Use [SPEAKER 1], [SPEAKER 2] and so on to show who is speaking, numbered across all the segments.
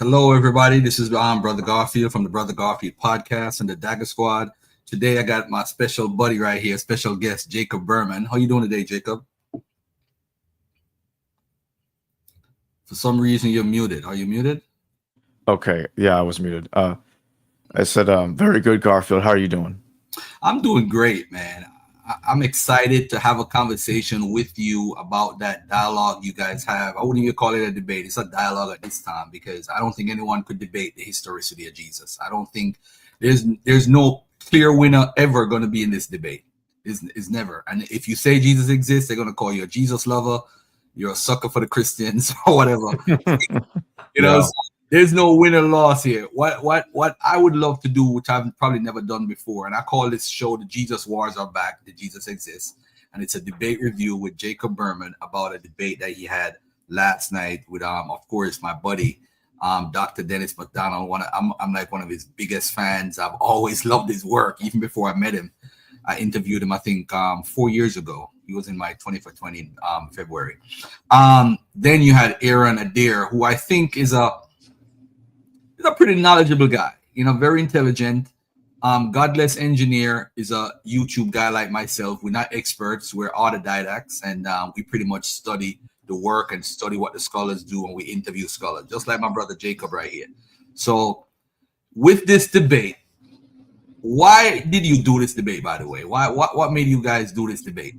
[SPEAKER 1] Hello, everybody. This is Brother Garfield from the Brother Garfield podcast and the Dagger Squad. Today, I got my special buddy right here, special guest, Jacob Berman. How you doing today, Jacob? For some reason, you're muted. Are you muted?
[SPEAKER 2] Okay. Yeah, I was muted. I said, very good, Garfield. How are you doing?
[SPEAKER 1] I'm doing great, man. I'm excited to have a conversation with you about that dialogue you guys have. I wouldn't even call it a debate. It's a dialogue at this time because I don't think anyone could debate the historicity of Jesus. I don't think there's no clear winner ever going to be in this debate. Is never. And if you say Jesus exists, they're going to call you a Jesus lover. You're a sucker for the Christians or whatever. You know,
[SPEAKER 2] Yeah.
[SPEAKER 1] so there's no win or loss here. What I would love to do, which I've probably never done before, and I call this show "The Jesus Wars Are Back." The Jesus Exists, and it's a debate review with Jacob Berman about a debate that he had last night with, of course, my buddy, Dr. Dennis McDonald. I'm like one of his biggest fans. I've always loved his work, even before I met him. I interviewed him, I think, 4 years ago. He was in my 20 for 20 February. Then you had Aaron Adair, who I think is a pretty knowledgeable guy, very intelligent. Godless Engineer is a YouTube guy like myself. We're not experts, we're autodidacts, and we pretty much study the work and study what the scholars do when we interview scholars, just like my brother Jacob right here. So with this debate, why did you do this debate, by the way? What made you guys do this debate?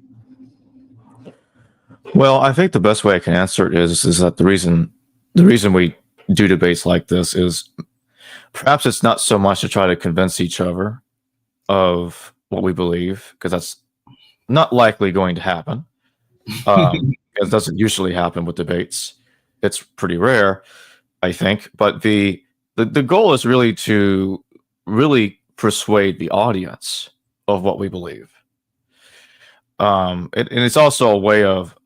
[SPEAKER 2] Well, I think the best way I can answer it is that the reason we do debates like this is perhaps it's not so much to try to convince each other of what we believe, because that's not likely going to happen. It doesn't usually happen with debates. It's pretty rare, I think. But the goal is really to persuade the audience of what we believe. And it's also a way of,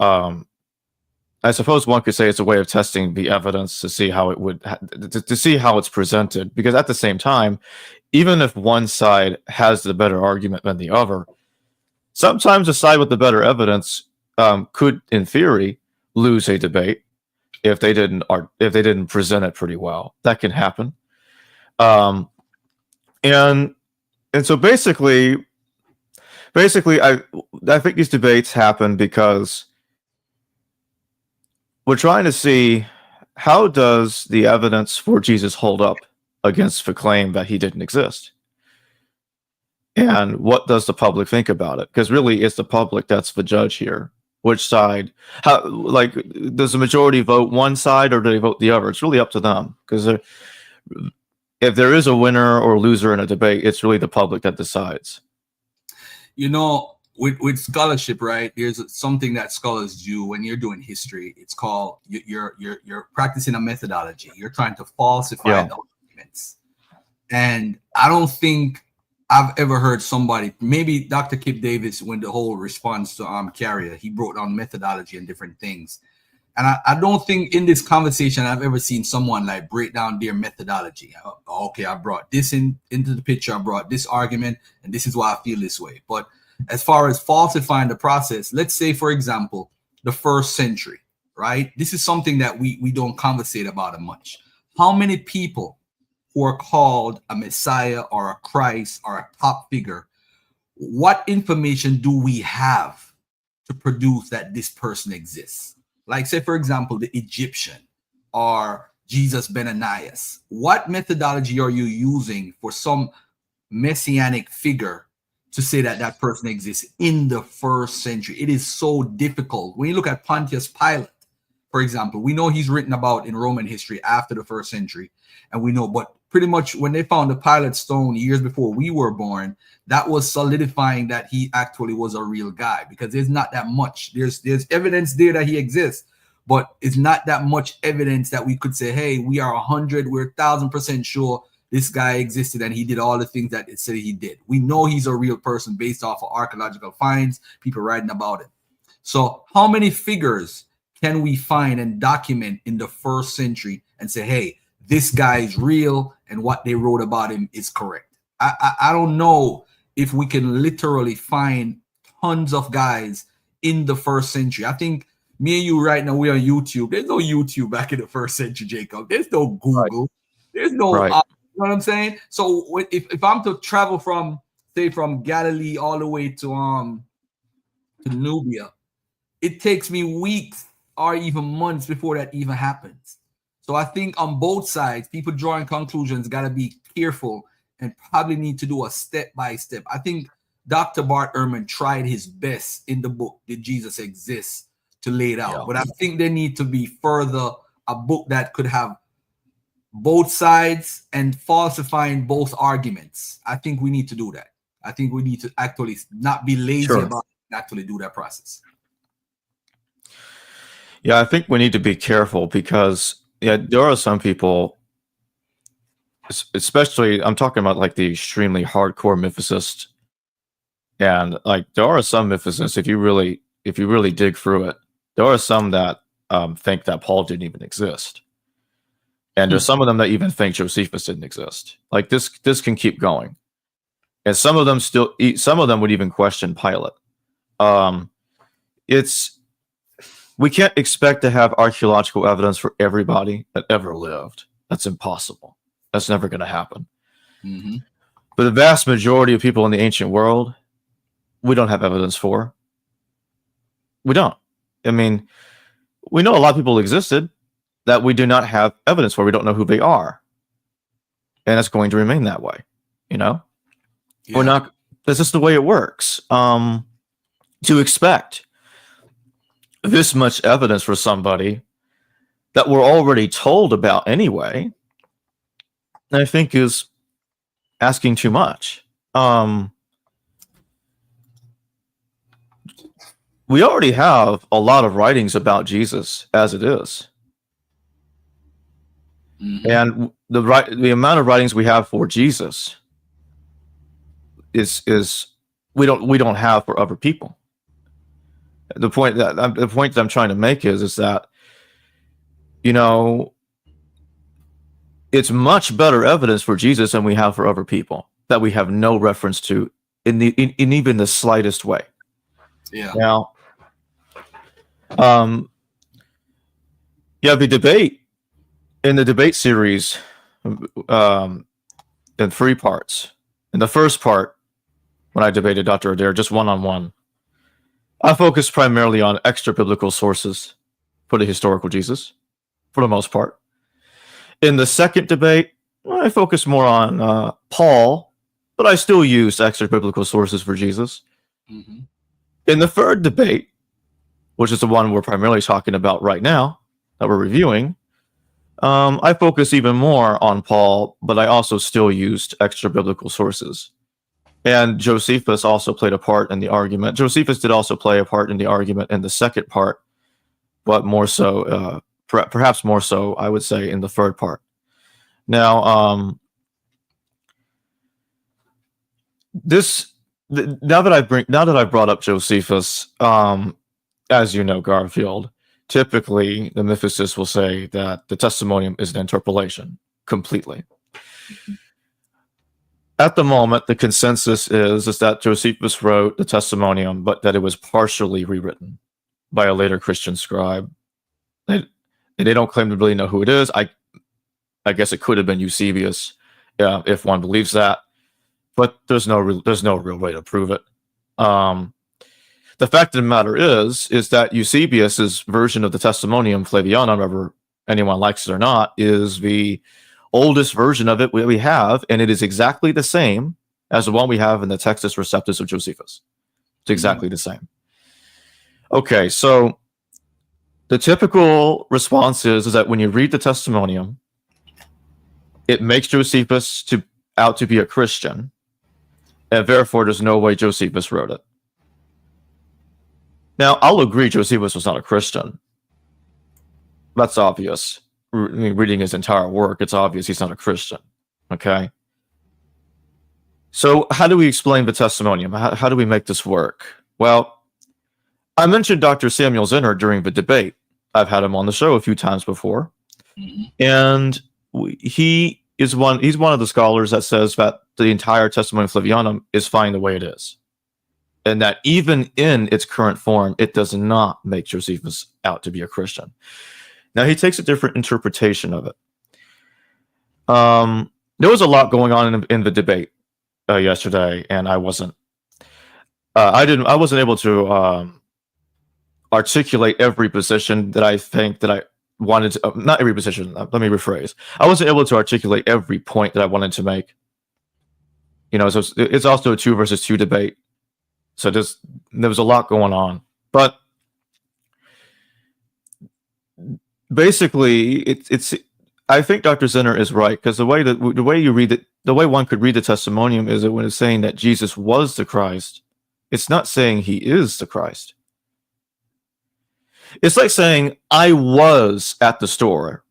[SPEAKER 2] I suppose one could say it's a way of testing the evidence to see how it would, to see how it's presented. Because at the same time, even if one side has the better argument than the other, sometimes the side with the better evidence could, in theory, lose a debate if they didn't present it pretty well. That can happen. And so basically, I think these debates happen because we're trying to see how does the evidence for Jesus hold up against the claim that he didn't exist, and what does the public think about it? Because really, it's the public that's the judge here. Which side? Does the majority vote one side or do they vote the other? It's really up to them, because if there is a winner or loser in a debate, it's really the public that decides.
[SPEAKER 1] With scholarship, right? There's something that scholars do when you're doing history. It's called you're practicing a methodology. You're trying to falsify documents. And I don't think I've ever heard somebody, maybe Dr. Kip Davis, when the whole response to Carrier, he brought down methodology and different things. And I don't think in this conversation I've ever seen someone like break down their methodology. Okay, I brought this into the picture. I brought this argument, and this is why I feel this way. But as far as falsifying the process, let's say, for example, the first century, right? This is something that we don't conversate about much. How many people who are called a Messiah or a Christ or a top figure, what information do we have to produce that this person exists? Like, say, for example, the Egyptian or Jesus ben Ananias. What methodology are you using for some messianic figure to say that that person exists in the first century? It is so difficult. When you look at Pontius Pilate, for example, we know he's written about in Roman history after the first century. And we know, but pretty much when they found the Pilate stone years before we were born, that was solidifying that he actually was a real guy, because there's not that much. There's evidence there that he exists, but it's not that much evidence that we could say, hey, we're 1,000% sure this guy existed and he did all the things that it said he did. We know he's a real person based off of archaeological finds, people writing about it. So how many figures can we find and document in the first century and say, hey, this guy is real and what they wrote about him is correct? I don't know if we can literally find tons of guys in the first century. I think Me and you right now, we're on YouTube. There's no YouTube back in the first century, Jacob. There's no Google. There's no,
[SPEAKER 2] Right.
[SPEAKER 1] you know what I'm saying? So if I'm to travel from, say, from Galilee all the way to Nubia, it takes me weeks or even months before that even happens. So I think on both sides, people drawing conclusions got to be careful and probably need to do a step by step. I think Dr. Bart Ehrman tried his best in the book Did Jesus Exist to lay it out.
[SPEAKER 2] Yeah.
[SPEAKER 1] But I think there need to be further a book that could have both sides and falsifying both arguments. I think we need to do that. I think we need to actually not be lazy
[SPEAKER 2] Sure.
[SPEAKER 1] about it, actually do that process.
[SPEAKER 2] Yeah, I think we need to be careful because there are some people, especially I'm talking about like the extremely hardcore mythicists, and like there are some mythicists, if you really dig through it, there are some that think that Paul didn't even exist, and there's some of them that even think Josephus didn't exist. Like this can keep going, and some of them would even question Pilate. We can't expect to have archaeological evidence for everybody that ever lived. That's impossible. That's never going to happen.
[SPEAKER 1] Mm-hmm.
[SPEAKER 2] But the vast majority of people in the ancient world, we don't have evidence for. We don't. I mean, we know a lot of people existed that we do not have evidence for. We don't know who they are. And it's going to remain that way. You know?
[SPEAKER 1] Yeah.
[SPEAKER 2] We're not, that's just the way it works. To expect this much evidence for somebody that we're already told about anyway, I think is asking too much. We already have a lot of writings about Jesus as it is.
[SPEAKER 1] Mm-hmm.
[SPEAKER 2] And the amount of writings we have for Jesus is we don't have for other people. The point that I'm trying to make is that, you know, it's much better evidence for Jesus than we have for other people that we have no reference to in even the slightest way.
[SPEAKER 1] Yeah.
[SPEAKER 2] Now, the debate in the debate series in 3 parts. In the first part, when I debated Dr. Adair just one-on-one, I focused primarily on extra biblical sources for the historical Jesus, for the most part. In the second debate, I focused more on Paul, but I still used extra biblical sources for Jesus.
[SPEAKER 1] Mm-hmm.
[SPEAKER 2] In the third debate, which is the one we're primarily talking about right now, that we're reviewing, I focused even more on Paul, but I also still used extra biblical sources. And Josephus also played a part in the argument. Josephus did also play a part in the argument in the second part, but more so, perhaps more so, I would say, in the third part. Now, now that I brought up Josephus, as you know, Garfield, typically the mythicists will say that the testimonium is an interpolation completely. At the moment, the consensus is that Josephus wrote the testimonium, but that it was partially rewritten by a later Christian scribe. They don't claim to really know who it is. I guess it could have been Eusebius, if one believes that, but there's no real way to prove it. The fact of the matter is that Eusebius's version of the Testimonium Flavianum, whether anyone likes it or not, is the oldest version of it we have, and it is exactly the same as the one we have in the Textus Receptus of Josephus. It's exactly the same. Okay, so the typical response is that when you read the Testimonium, it makes Josephus out to be a Christian, and therefore there's no way Josephus wrote it. Now, I'll agree Josephus was not a Christian. That's obvious. Reading his entire work, it's obvious he's not a Christian. Okay? So how do we explain the Testimonium? How do we make this work? Well, I mentioned Dr. Samuel Zinner during the debate. I've had him on the show a few times before. And he's one of the scholars that says that the entire Testimonium Flavianum is fine the way it is. And that even in its current form, it does not make Josephus out to be a Christian. Now he takes a different interpretation of it. There was a lot going on in the debate yesterday, and I wasn't able to articulate every position that I think that I wanted to. Not every position. Let me rephrase. I wasn't able to articulate every point that I wanted to make. So it's also a 2 versus 2 debate. So there was a lot going on, but basically, it's. I think Dr. Zinner is right, because the way you read it, the way one could read the testimonium is that when it's saying that Jesus was the Christ, it's not saying he is the Christ. It's like saying I was at the store.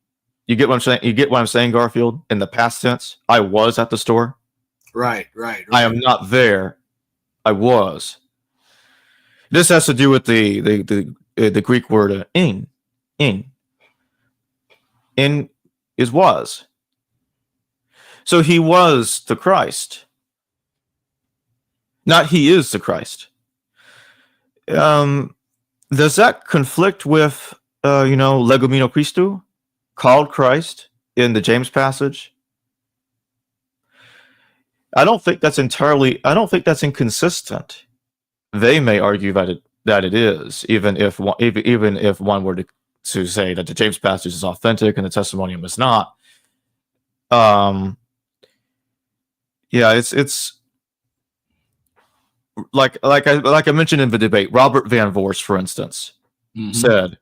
[SPEAKER 2] You get what I'm saying? You get what I'm saying, Garfield? In the past tense, I was at the store.
[SPEAKER 1] Right.
[SPEAKER 2] I am not there. I was. This has to do with the Greek word in. In is was. So he was the Christ. Not he is the Christ. Does that conflict with legomeno Christou, called Christ in the James passage? I don't think that's inconsistent. They may argue that it is, even if one were to say that the James passage is authentic and the testimonium is not. It's like I mentioned in the debate. Robert Van Voorst, for instance, said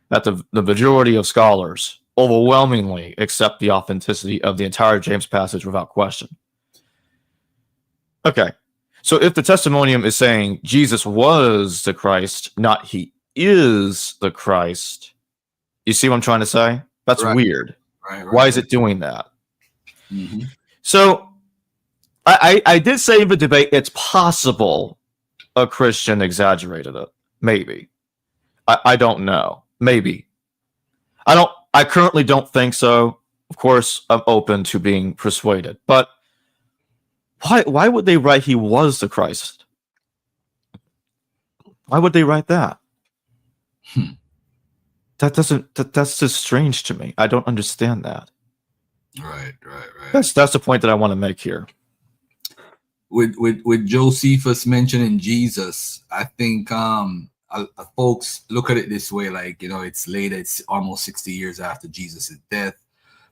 [SPEAKER 2] that the majority of scholars overwhelmingly accept the authenticity of the entire James passage without question. Okay, so if the testimonium is saying Jesus was the Christ, not he is the Christ, you see what I'm trying to say? That's weird.
[SPEAKER 1] Right.
[SPEAKER 2] Why is it doing that?
[SPEAKER 1] Mm-hmm.
[SPEAKER 2] So I did say in the debate it's possible a Christian exaggerated it. Maybe. I don't know. Maybe. I currently don't think so. Of course, I'm open to being persuaded. But why would they write he was the Christ? Why would they write that? That's just strange to me. I don't understand that.
[SPEAKER 1] Right.
[SPEAKER 2] That's the point that I want to make here.
[SPEAKER 1] With Josephus mentioning Jesus, I think folks look at it this way, like, it's late, it's almost 60 years after Jesus' death.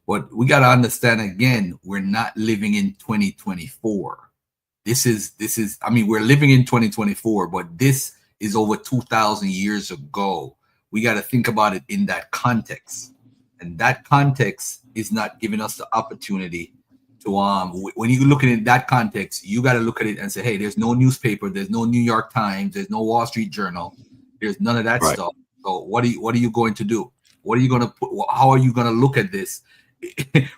[SPEAKER 1] But we got to understand, again, we're not living in 2024. This is, we're living in 2024, but this is over 2,000 years ago. We got to think about it in that context. And that context is not giving us the opportunity to, when you look at it in that context, you got to look at it and say, hey, there's no newspaper, there's no New York Times, there's no Wall Street Journal, there's none of that stuff. So what are you going to do? What are you going to put? How are you going to look at this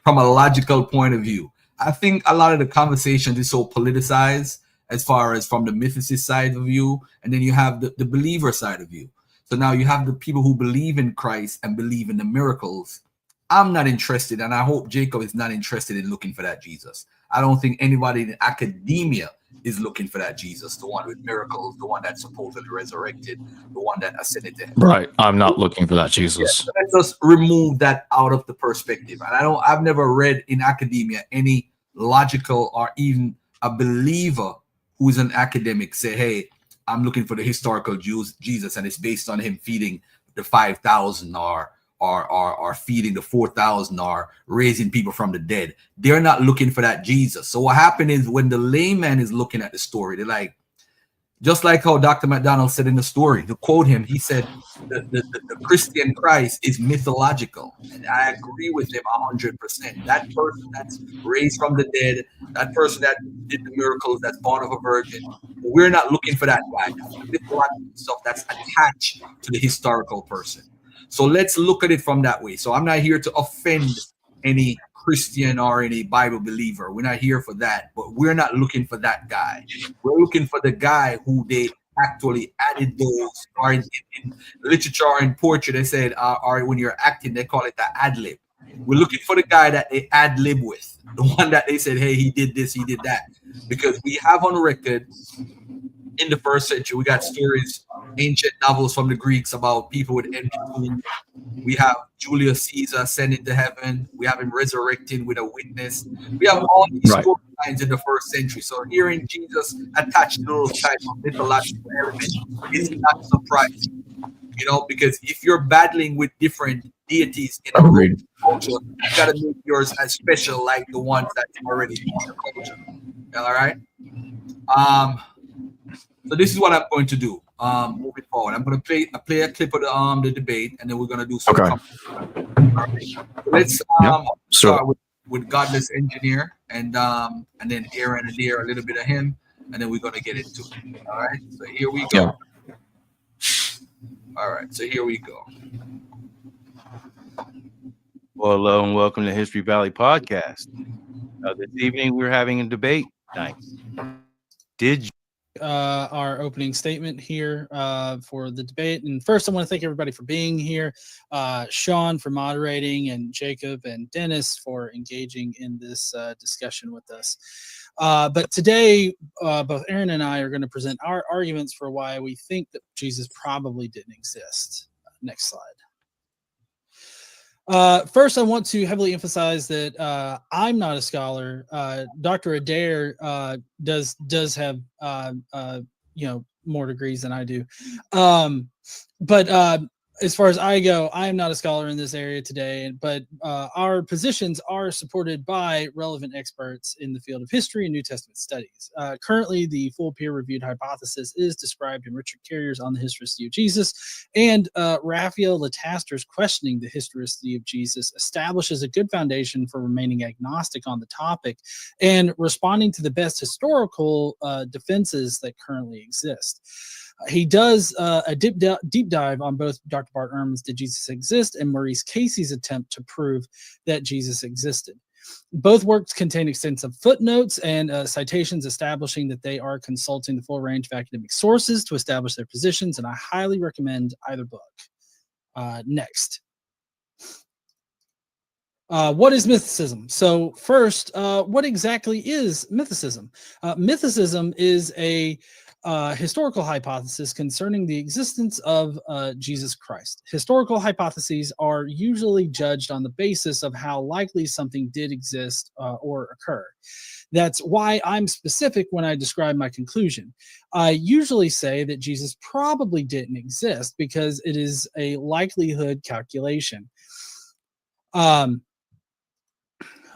[SPEAKER 1] from a logical point of view? I think a lot of the conversation is so politicized as far as from the mythicist side of view, and then you have the believer side of view. So now you have the people who believe in Christ and believe in the miracles. I'm not interested, and I hope Jacob is not interested in looking for that Jesus. I don't think anybody in academia is looking for that Jesus, the one with miracles, the one that supposedly resurrected, the one that ascended to heaven.
[SPEAKER 2] Right. I'm not looking for that Jesus.
[SPEAKER 1] Yeah, so let's just remove that out of the perspective. And I've never read in academia any logical or even a believer who's an academic say, hey, I'm looking for the historical Jesus, and it's based on him feeding the 5,000 or feeding the 4,000 or raising people from the dead. They're not looking for that Jesus. So what happened is when the layman is looking at the story, they're like, just like how Dr. McDonald said in the story, to quote him, he said, the Christian Christ is mythological. And I agree with him 100%. That person that's raised from the dead, that person that did the miracles, that's born of a virgin, we're not looking for that guy. That's the mythological stuff that's attached to the historical person. So let's look at it from that way. So I'm not here to offend any Christian or any Bible believer. We're not here for that, but we're not looking for that guy. We're looking for the guy who they actually added those, or in literature or in poetry, they said, or when you're acting, they call it the ad lib. We're looking for the guy that they ad lib with, the one that they said, hey, he did this, he did that. Because we have on record in the first century, we got stories ancient novels from the Greeks about people with empty tombs. We have Julius Caesar ascending to heaven. We have him resurrecting with a witness. We have all these
[SPEAKER 2] Right.
[SPEAKER 1] storylines in the first century. So hearing Jesus attached to those type of mythological elements is not surprising, because if you're battling with different deities in a
[SPEAKER 2] Agreed.
[SPEAKER 1] culture, you got to make yours as special like the ones that's already in the culture. All right. So this is what I'm going to do. Moving forward, I'm going to play a clip of the debate, and then we're going to do some.
[SPEAKER 2] Okay.
[SPEAKER 1] All right. So let's start with Godless Engineer, and then Aaron and Deer, a little bit of him, and then we're going to get into it. All right. So here we go.
[SPEAKER 2] Yeah.
[SPEAKER 1] All right. So here we go.
[SPEAKER 3] Well, hello and welcome to History Valley Podcast. This evening we're having a debate night. Did you?
[SPEAKER 4] Our opening statement here for the debate. And first, I want to thank everybody for being here, Sean for moderating, and Jacob and Dennis for engaging in this discussion with us. But today, both Aaron and I are going to present our arguments for why we think that Jesus probably didn't exist. Next slide. First, I want to heavily emphasize that I'm not a scholar. Dr. Adair does have more degrees than I do. But as far as I go, I am not a scholar in this area today. But our positions are supported by relevant experts in the field of history and New Testament studies. Currently, the full peer-reviewed hypothesis is described in Richard Carrier's On the Historicity of Jesus, and Raphael Lataster's Questioning the Historicity of Jesus establishes a good foundation for remaining agnostic on the topic and responding to the best historical defenses that currently exist. He does a deep dive on both Dr. Bart Ehrman's Did Jesus Exist? And Maurice Casey's attempt to prove that Jesus existed. Both works contain extensive footnotes and citations establishing that they are consulting the full range of academic sources to establish their positions, and I highly recommend either book. Next. What is mythicism? So first, what exactly is mythicism? Mythicism is a historical hypothesis concerning the existence of Jesus Christ. Historical hypotheses are usually judged on the basis of how likely something did exist or occur. That's why I'm specific when I describe my conclusion. I usually say that Jesus probably didn't exist because it is a likelihood calculation.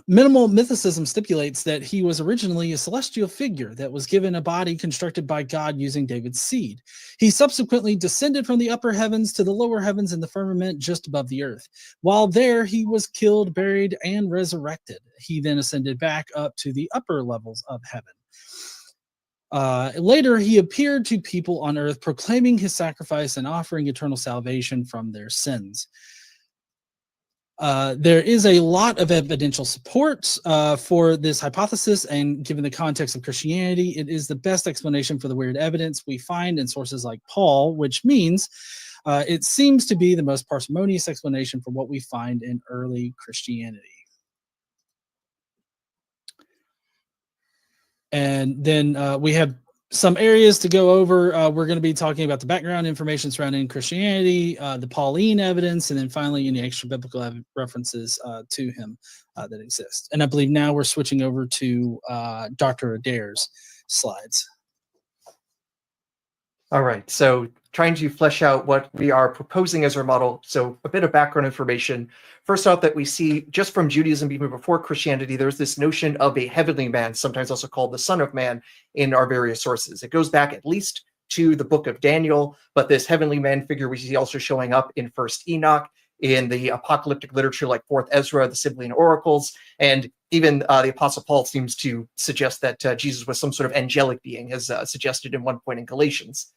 [SPEAKER 4] Minimal mythicism stipulates that he was originally a celestial figure that was given a body constructed by God using David's seed. He subsequently descended from the upper heavens to the lower heavens in the firmament just above the earth. While there, he was killed, buried, and resurrected. He then ascended back up to the upper levels of heaven. Later, he appeared to people on earth, proclaiming his sacrifice and offering eternal salvation from their sins. There is a lot of evidential support for this hypothesis, and given the context of Christianity, it is the best explanation for the weird evidence we find in sources like Paul, which means it seems to be the most parsimonious explanation for what we find in early Christianity. And then we have some areas to go over. We're going to be talking about the background information surrounding Christianity, the Pauline evidence, and then finally any extra biblical references to him that exist. And I believe now we're switching over to Dr. Adair's slides.
[SPEAKER 5] All right, so trying to flesh out what we are proposing as our model. So a bit of background information. First off, that we see just from Judaism, even before Christianity, there's this notion of a heavenly man, sometimes also called the Son of Man, in our various sources. It goes back at least to the book of Daniel, but this heavenly man figure we see also showing up in First Enoch, in the apocalyptic literature like Fourth Ezra, the Sibylline Oracles, and even the Apostle Paul seems to suggest that Jesus was some sort of angelic being, as suggested in one point in Galatians.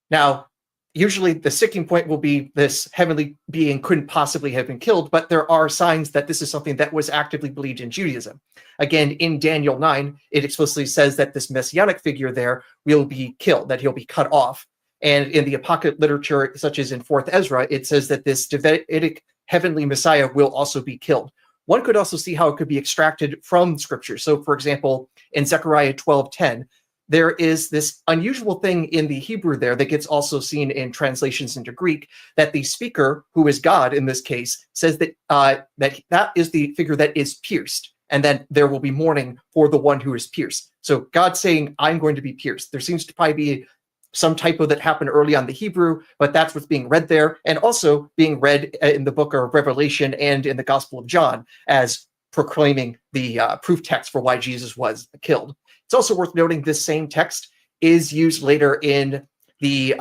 [SPEAKER 5] Now, usually the sticking point will be this heavenly being couldn't possibly have been killed, but there are signs that this is something that was actively believed in Judaism. Again, in Daniel 9, it explicitly says that this messianic figure there will be killed, that he'll be cut off. And in the apocalyptic literature, such as in Fourth Ezra, it says that this Davidic heavenly Messiah will also be killed. One could also see how it could be extracted from Scripture. So, for example, in Zechariah 12:10, there is this unusual thing in the Hebrew there that gets also seen in translations into Greek, that the speaker, who is God in this case, says that that is the figure that is pierced, and then there will be mourning for the one who is pierced. So God saying, I'm going to be pierced. There seems to probably be some typo that happened early on the Hebrew, but that's what's being read there, and also being read in the book of Revelation and in the Gospel of John as proclaiming the proof text for why Jesus was killed. It's also worth noting this same text is used later in the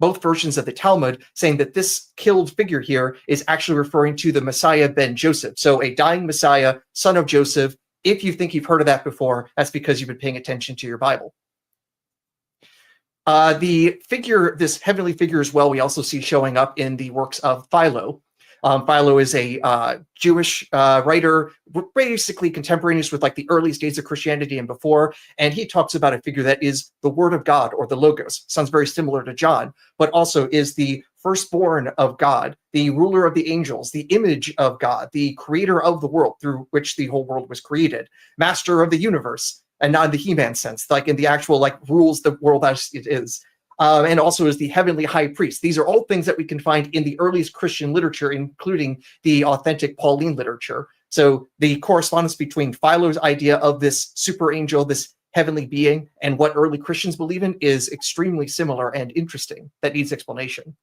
[SPEAKER 5] both versions of the Talmud, saying that this killed figure here is actually referring to the Messiah ben Joseph. So a dying Messiah, son of Joseph. If you think you've heard of that before, that's because you've been paying attention to your Bible. The figure, this heavenly figure as well, we also see showing up in the works of Philo. Philo is a Jewish writer, basically contemporaneous with like the earliest days of Christianity and before, and he talks about a figure that is the Word of God, or the Logos. Sounds very similar to John, but also is the firstborn of God, the ruler of the angels, the image of God, the creator of the world through which the whole world was created, master of the universe, and not in the He-Man sense, like in the actual like rules the world as it is. And also as the heavenly high priest. These are all things that we can find in the earliest Christian literature, including the authentic Pauline literature. So the correspondence between Philo's idea of this super angel, this heavenly being, and what early Christians believe in is extremely similar and interesting. That needs explanation.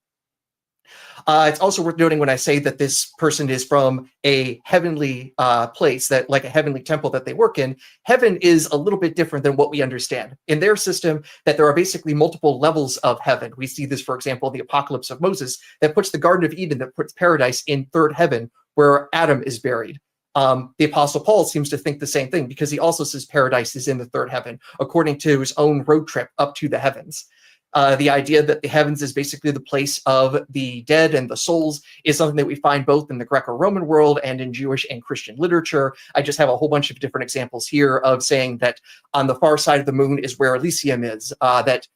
[SPEAKER 5] It's also worth noting when I say that this person is from a heavenly place, that like a heavenly temple that they work in, heaven is a little bit different than what we understand. In their system, that there are basically multiple levels of heaven. We see this, for example, in the Apocalypse of Moses, that puts the Garden of Eden, that puts paradise in third heaven, where Adam is buried. The Apostle Paul seems to think the same thing, because he also says paradise is in the third heaven, according to his own road trip up to the heavens. The idea that the heavens is basically the place of the dead and the souls is something that we find both in the Greco-Roman world and in Jewish and Christian literature. I just have a whole bunch of different examples here of saying that on the far side of the moon is where Elysium is, that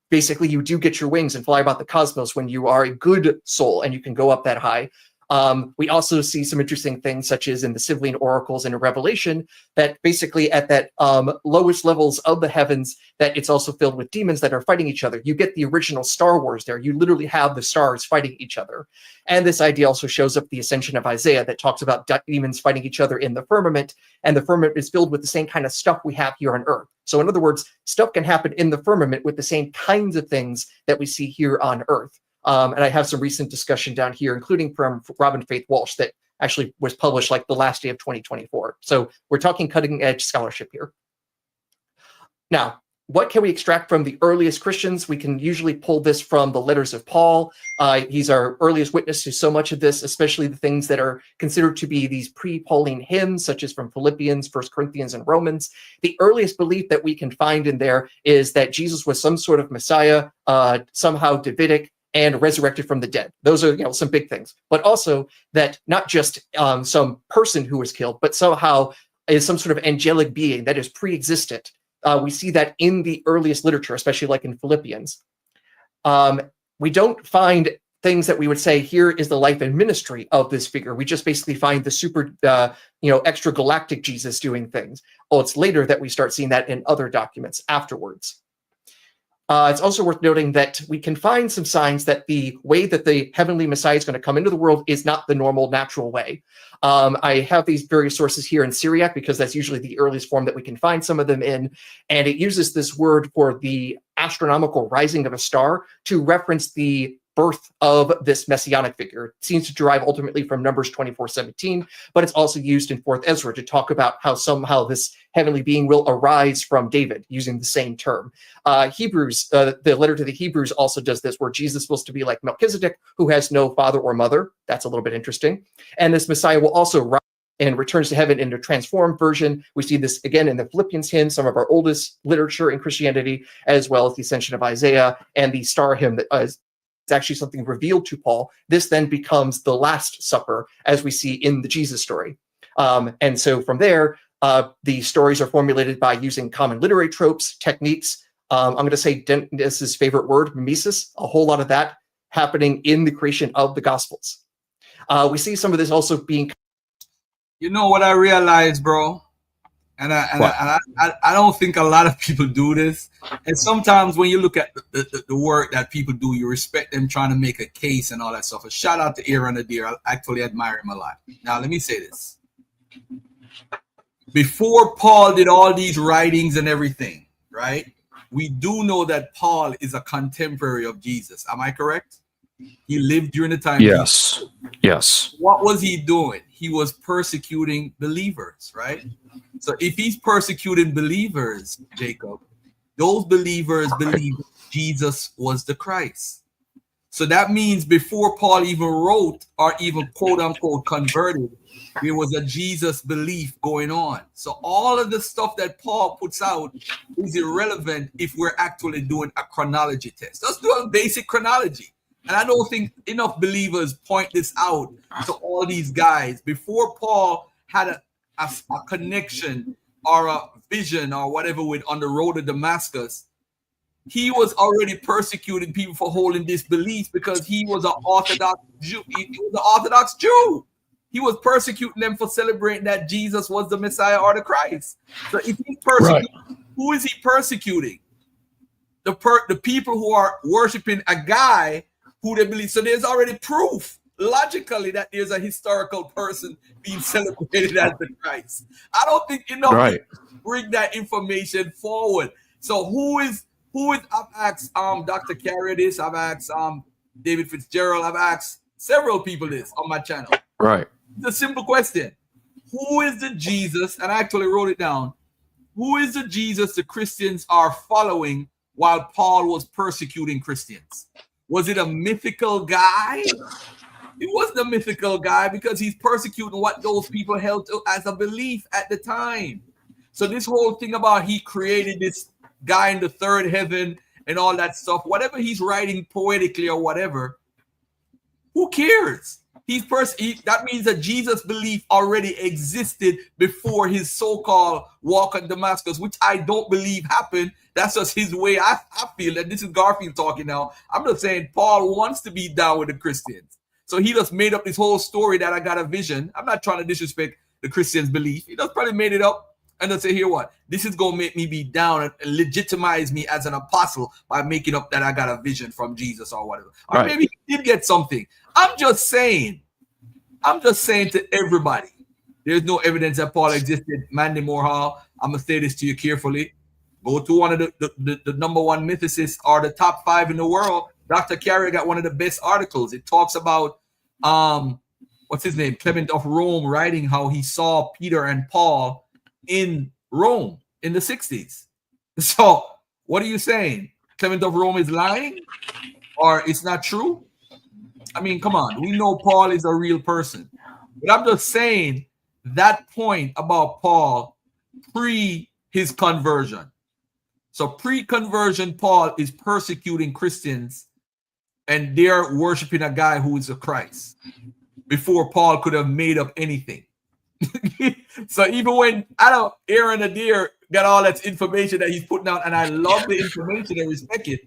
[SPEAKER 5] basically you do get your wings and fly about the cosmos when you are a good soul and you can go up that high. We also see some interesting things, such as in the Sibylline oracles and in Revelation, that basically at that lowest levels of the heavens, that it's also filled with demons that are fighting each other. You get the original Star Wars there. You literally have the stars fighting each other. And this idea also shows up the Ascension of Isaiah, that talks about demons fighting each other in the firmament, and the firmament is filled with the same kind of stuff we have here on Earth. So in other words, stuff can happen in the firmament with the same kinds of things that we see here on Earth. And I have some recent discussion down here, including from Robin Faith Walsh, that actually was published like the last day of 2024. So we're talking cutting edge scholarship here. Now, what can we extract from the earliest Christians? We can usually pull this from the letters of Paul. He's our earliest witness to so much of this, especially the things that are considered to be these pre-Pauline hymns, such as from Philippians, 1 Corinthians, and Romans. The earliest belief that we can find in there is that Jesus was some sort of Messiah, somehow Davidic, and resurrected from the dead. Those are, some big things. But also that not just some person who was killed, but somehow is some sort of angelic being that is pre-existent. We see that in the earliest literature, especially like in Philippians. We don't find things that we would say, here is the life and ministry of this figure. We just basically find the super, extra galactic Jesus doing things. Oh, it's later that we start seeing that in other documents afterwards. It's also worth noting that we can find some signs that the way that the heavenly Messiah is going to come into the world is not the normal, natural way. I have these various sources here in Syriac, because that's usually the earliest form that we can find some of them in, and it uses this word for the astronomical rising of a star to reference the birth of this messianic figure. It seems to derive ultimately from Numbers 24:17, but it's also used in 4th Ezra to talk about how somehow this heavenly being will arise from David, using the same term. Hebrews, the letter to the Hebrews also does this, where Jesus is supposed to be like Melchizedek, who has no father or mother. That's a little bit interesting. And this Messiah will also rise and returns to heaven in a transformed version. We see this again in the Philippians hymn, some of our oldest literature in Christianity, as well as the Ascension of Isaiah and the Star hymn that is actually something revealed to Paul. This then becomes the Last Supper, as we see in the Jesus story. And so from there, the stories are formulated by using common literary tropes, techniques. I'm going to say Dennis's favorite word, mimesis, a whole lot of that happening in the creation of the Gospels. We see some of this also being...
[SPEAKER 1] You know what I realized, bro? And I don't think a lot of people do this. And sometimes when you look at the work that people do, you respect them trying to make a case and all that stuff. A shout out to Aaron Adair. I actually admire him a lot. Now, let me say this. Before Paul did all these writings and everything, right? We do know that Paul is a contemporary of Jesus. Am I correct? He lived during the time.
[SPEAKER 2] Yes. Yes.
[SPEAKER 1] What was he doing? He was persecuting believers, right? So if he's persecuting believers, Jacob, those believers believed Jesus was the Christ. So that means before Paul even wrote or even quote unquote converted, there was a Jesus belief going on. So all of the stuff that Paul puts out is irrelevant if we're actually doing a chronology test. Let's do a basic chronology. And I don't think enough believers point this out to all these guys. Before Paul had a connection or a vision or whatever with on the road to Damascus, he was already persecuting people for holding this belief because he was an Orthodox Jew. He was an Orthodox Jew. He was persecuting them for celebrating that Jesus was the Messiah or the Christ. So if he's persecuting, who is he persecuting? The people who are worshiping a guy who they believe. So there's already proof logically that there's a historical person being celebrated as the Christ. I don't think enough people bring that information forward. So who is I've asked Dr. Carrier this, I've asked David Fitzgerald, I've asked several people this on my channel.
[SPEAKER 2] Right.
[SPEAKER 1] It's a simple question. Who is the Jesus, and I actually wrote it down, who is the Jesus the Christians are following while Paul was persecuting Christians? Was it a mythical guy? It wasn't a mythical guy because he's persecuting what those people held to as a belief at the time. So this whole thing about he created this guy in the third heaven and all that stuff, whatever he's writing poetically or whatever, who cares? That means that Jesus' belief already existed before his so-called walk on Damascus, which I don't believe happened. That's just his way. I feel that this is Garfield talking now. I'm just saying Paul wants to be down with the Christians. So he just made up this whole story that I got a vision. I'm not trying to disrespect the Christians' belief. He just probably made it up and then say, here what? This is going to make me be down and legitimize me as an apostle by making up that I got a vision from Jesus or whatever. Or maybe he did get something. I'm just saying to everybody, there's no evidence that Paul existed. Mandy Moorhall, I'm going to say this to you carefully. Go to one of the number one mythicists or the top 5 in the world. Dr. Carrier got one of the best articles. It talks about, what's his name? Clement of Rome writing how he saw Peter and Paul in Rome in the 60s. So what are you saying? Clement of Rome is lying or it's not true? I mean, come on. We know Paul is a real person. But I'm just saying that point about Paul pre his conversion. So pre-conversion, Paul is persecuting Christians and they're worshiping a guy who is a Christ before Paul could have made up anything. So even when Aaron Adair got all that information that he's putting out, and I love the information and respect it,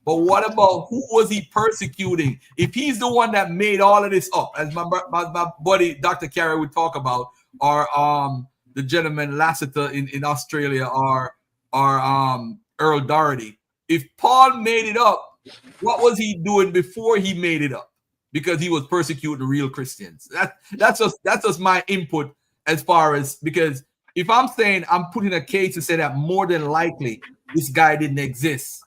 [SPEAKER 1] but what about who was he persecuting? If he's the one that made all of this up, as my buddy Dr. Carey would talk about, or the gentleman Lassiter in Australia, or Earl Doherty, if Paul made it up, what was he doing before he made it up? Because he was persecuting real Christians. That's just my input as far as, because if I'm saying I'm putting a case to say that more than likely this guy didn't exist,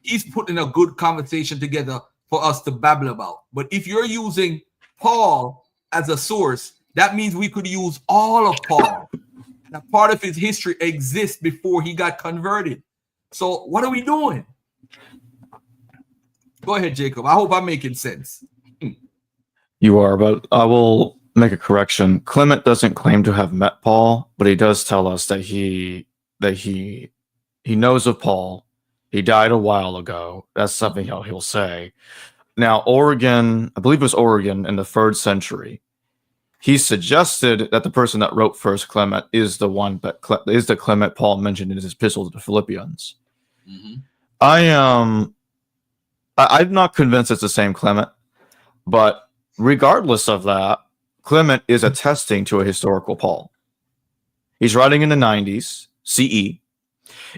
[SPEAKER 1] he's putting a good conversation together for us to babble about. But if you're using Paul as a source, that means we could use all of Paul. And a part of his history exists before he got converted. So what are we doing? Go ahead, Jacob. I hope I'm making sense.
[SPEAKER 2] You are, but I will make a correction. Clement doesn't claim to have met Paul, but he does tell us that he knows of Paul. He died a while ago. That's something he'll say. Now, Origen, I believe it was Origen in the 3rd century, he suggested that the person that wrote First Clement is the one that is the Clement Paul mentioned in his epistle to the Philippians. Mm-hmm. I'm not convinced it's the same Clement, but regardless of that, Clement is attesting to a historical Paul. He's writing in the 90s CE,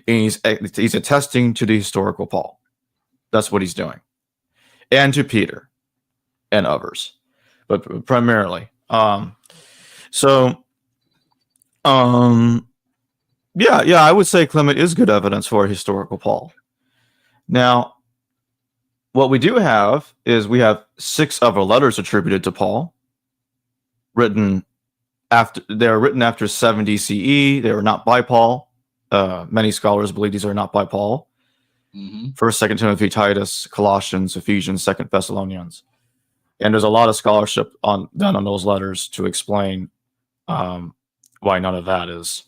[SPEAKER 2] and he's attesting to the historical Paul. That's what he's doing, and to Peter and others, but primarily. Yeah, I would say Clement is good evidence for a historical Paul. Now, what we do have is we have 6 other letters attributed to Paul, written after 70 CE. They were not by Paul. Many scholars believe these are not by Paul. First, Second Timothy, Titus, Colossians, Ephesians, Second Thessalonians, and there's a lot of scholarship done on those letters to explain why none of that is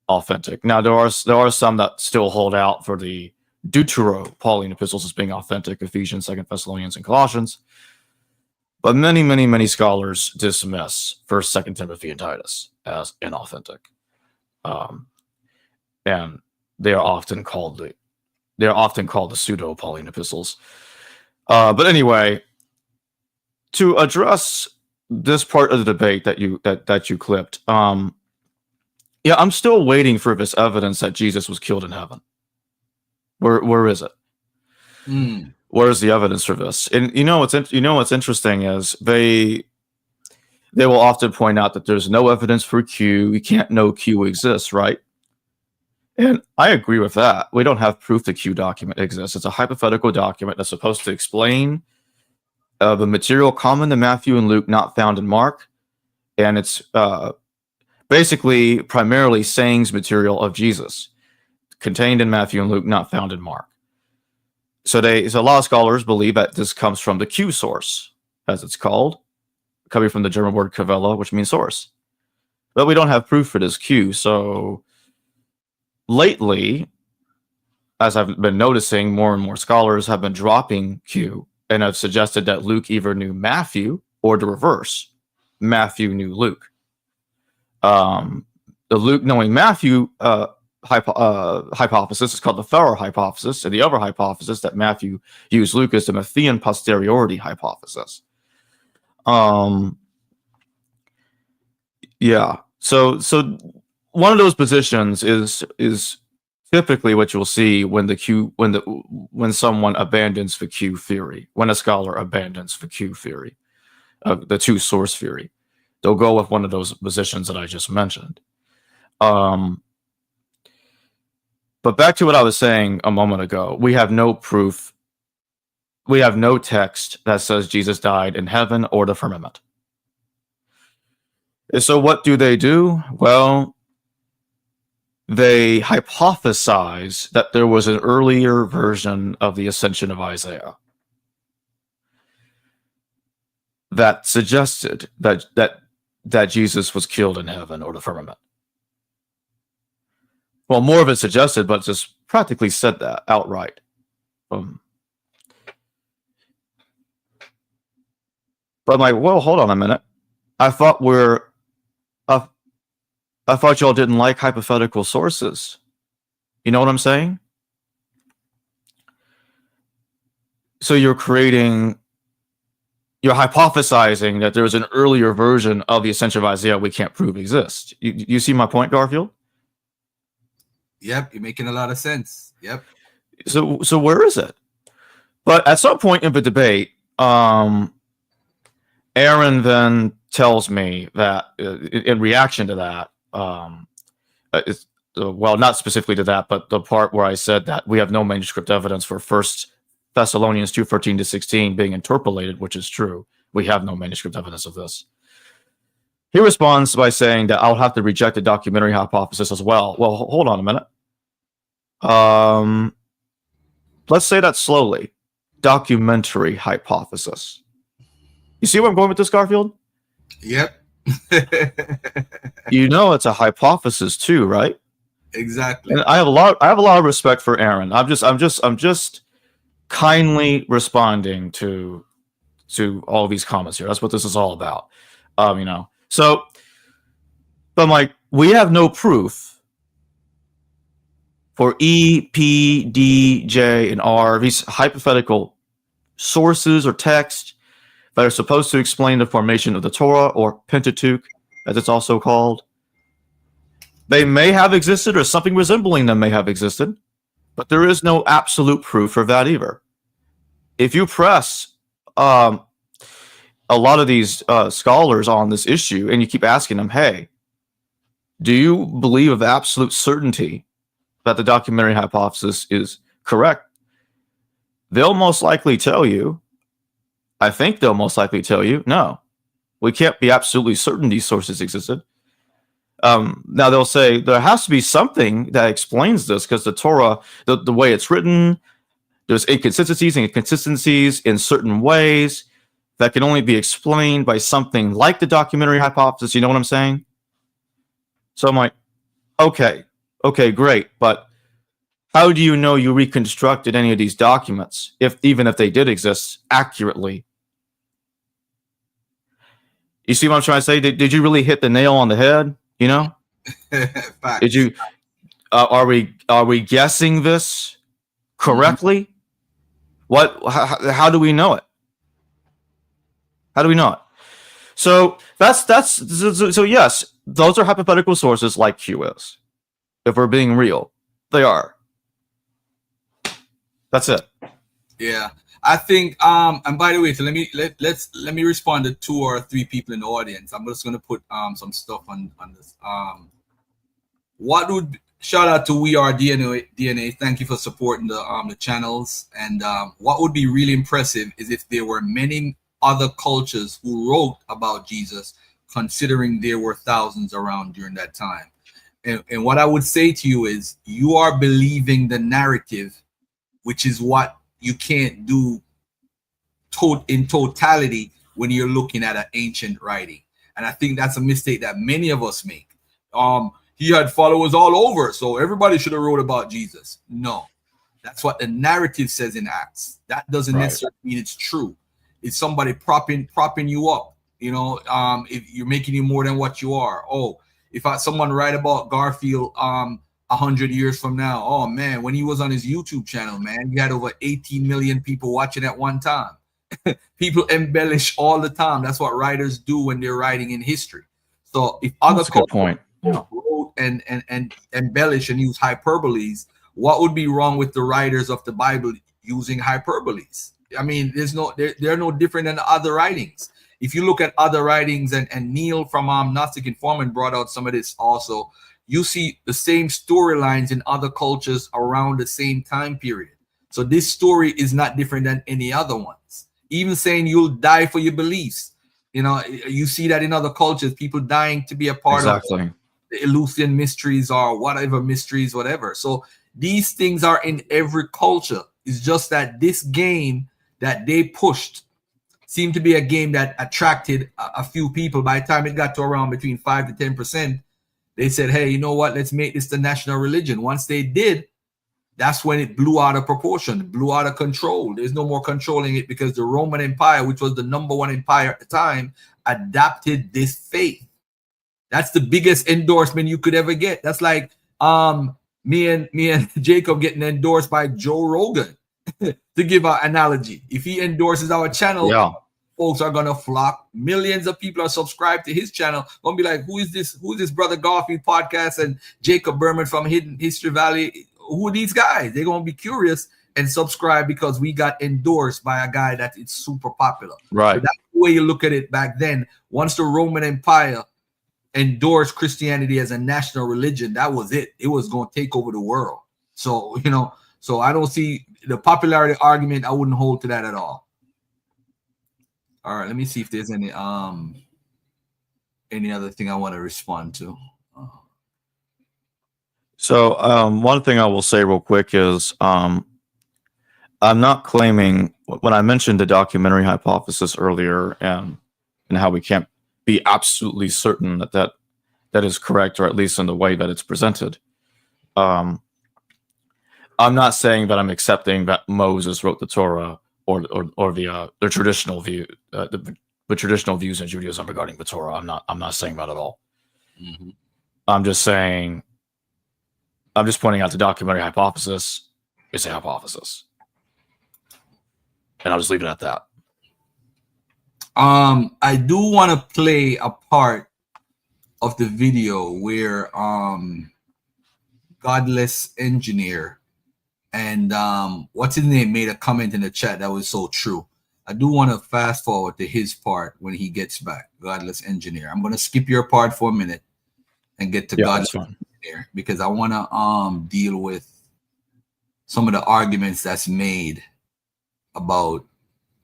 [SPEAKER 2] authentic. Now, there are some that still hold out for the Deutero-Pauline epistles as being authentic: Ephesians, Second Thessalonians, and Colossians. But many scholars dismiss First, Second Timothy, and Titus as inauthentic, and they are often called the pseudo-Pauline epistles. But anyway, to address this part of the debate that you clipped, I'm still waiting for this evidence that Jesus was killed in heaven. Where is it? Where is the evidence for this? And what's interesting is they will often point out that there's no evidence for Q. You can't know Q exists, right? And I agree with that. We don't have proof the Q document exists. It's a hypothetical document that's supposed to explain the material common to Matthew and Luke, not found in Mark, and it's basically primarily sayings material of Jesus, contained in Matthew and Luke, not found in Mark. So a lot of scholars believe that this comes from the Q source, as it's called, coming from the German word Quelle, which means source. But we don't have proof for this Q. So lately, as I've been noticing, more and more scholars have been dropping Q and have suggested that Luke either knew Matthew or the reverse. Matthew knew Luke. The Luke knowing Matthew hypothesis is called the Farrer hypothesis, and the other hypothesis that Matthew used Luke is the Matthean posteriority hypothesis. So one of those positions is typically what you'll see when someone abandons the Q theory, when a scholar abandons the Q theory, the two source theory. They'll go with one of those positions that I just mentioned. But back to what I was saying a moment ago, we have no proof. We have no text that says Jesus died in heaven or the firmament. So what do? Well, they hypothesize that there was an earlier version of the ascension of Isaiah that suggested that Jesus was killed in heaven or the firmament. Well, more of it suggested, but just practically said that outright. But I'm like, well, hold on a minute. I thought y'all didn't like hypothetical sources. You know what I'm saying? So you're hypothesizing that there was an earlier version of the ascension of Isaiah we can't prove exists. You see my point, Garfield?
[SPEAKER 1] Yep, you're making a lot of sense. Yep.
[SPEAKER 2] So where is it? But at some point in the debate, Aaron then tells me that in reaction to that, well, not specifically to that, but the part where I said that we have no manuscript evidence for 1 Thessalonians 2:13-16 being interpolated, which is true. We have no manuscript evidence of this. He responds by saying that I'll have to reject the documentary hypothesis as well. Well, hold on a minute. Let's say that slowly. Documentary hypothesis. You see where I'm going with this, Garfield?
[SPEAKER 1] Yep.
[SPEAKER 2] You know it's a hypothesis too, right?
[SPEAKER 1] Exactly.
[SPEAKER 2] And I have a lot of respect for Aaron. I'm just kindly responding to all these comments here. That's what this is all about. So, but I'm like, we have no proof for E, P, D, J, and R, these hypothetical sources or text that are supposed to explain the formation of the Torah, or Pentateuch, as it's also called. They may have existed, or something resembling them may have existed, but there is no absolute proof of that either. If you press a lot of these scholars on this issue, and you keep asking them, hey, do you believe with absolute certainty that the documentary hypothesis is correct? They'll most likely tell you, I think they'll most likely tell you, no, we can't be absolutely certain these sources existed. Now they'll say there has to be something that explains this, because the Torah, the way it's written, there's inconsistencies and inconsistencies in certain ways that can only be explained by something like the documentary hypothesis. You know what I'm saying? So I'm like, okay, great. But how do you know you reconstructed any of these documents, even if they did exist, accurately? You see what I'm trying to say? Did you really hit the nail on the head? You know? Did you? Are we guessing this correctly? Mm-hmm. How do we know it? How do we know it? So so yes, those are hypothetical sources like Q is. If we're being real, they are. That's it.
[SPEAKER 1] Yeah, I think. And by the way, so let me respond to 2 or 3 people in the audience. I'm just gonna put some stuff on this. Shout out to We Are DNA. Thank you for supporting the channels. And what would be really impressive is if there were many other cultures who wrote about Jesus, considering there were thousands around during that time. And what I would say to you is, you are believing the narrative, which is what you can't do in totality when you're looking at an ancient writing. And I think that's a mistake that many of us make. He had followers all over, so everybody should have wrote about Jesus. No, that's what the narrative says in Acts. That doesn't necessarily mean it's true. It's somebody propping you up. You know, if you're making you more than what you are. Oh, if someone write about Garfield 100 years from now, oh man, when he was on his YouTube channel, man, he had over 18 million people watching at one time. People embellish all the time. That's what writers do when they're writing in history. So if other cultures wrote and embellish and use hyperboles, what would be wrong with the writers of the Bible using hyperboles? I mean, they're no different than other writings. If you look at other writings, and Neil from Gnostic Informant brought out some of this also, you see the same storylines in other cultures around the same time period. So this story is not different than any other ones. Even saying you'll die for your beliefs, you know, you see that in other cultures, people dying to be a part of the Eleusinian mysteries or whatever mysteries, whatever. So these things are in every culture. It's just that this game that they pushed seemed to be a game that attracted a few people. By the time it got to around between 5 to 10%, they said, hey, you know what? Let's make this the national religion. Once they did, that's when it blew out of proportion, blew out of control. There's no more controlling it, because the Roman Empire, which was the #1 empire at the time, adopted this faith. That's the biggest endorsement you could ever get. That's like me and Jacob getting endorsed by Joe Rogan. To give an analogy, if he endorses our channel, folks are gonna flock. Millions of people are subscribed to his channel. Gonna be like, who is this Brother Garfield podcast and Jacob Berman from Hidden History Valley? Who are these guys? They're gonna be curious and subscribe because we got endorsed by a guy that is super popular.
[SPEAKER 2] Right.
[SPEAKER 1] So that's the way you look at it back then. Once the Roman Empire endorsed Christianity as a national religion, that was it. It was going to take over the world. So, you know, so I don't see the popularity argument. I wouldn't hold to that at all. All right, let me see if there's any other thing I want to respond to.
[SPEAKER 2] So one thing I will say real quick is I'm not claiming, when I mentioned the documentary hypothesis earlier and how we can't be absolutely certain that is correct, or at least in the way that it's presented. I'm not saying that I'm accepting that Moses wrote the Torah or the traditional view, the traditional views in Judaism regarding the Torah. I'm not saying that at all. Mm-hmm. I'm just pointing out the documentary hypothesis is a hypothesis, and I'll just leave it at that.
[SPEAKER 1] I do want to play a part of the video where Godless Engineer and what's his name made a comment in the chat that was so true. I do want to fast forward to his part when he gets back. Godless Engineer. I'm going to skip your part for a minute and get to Godless Engineer because I want to deal with some of the arguments that's made about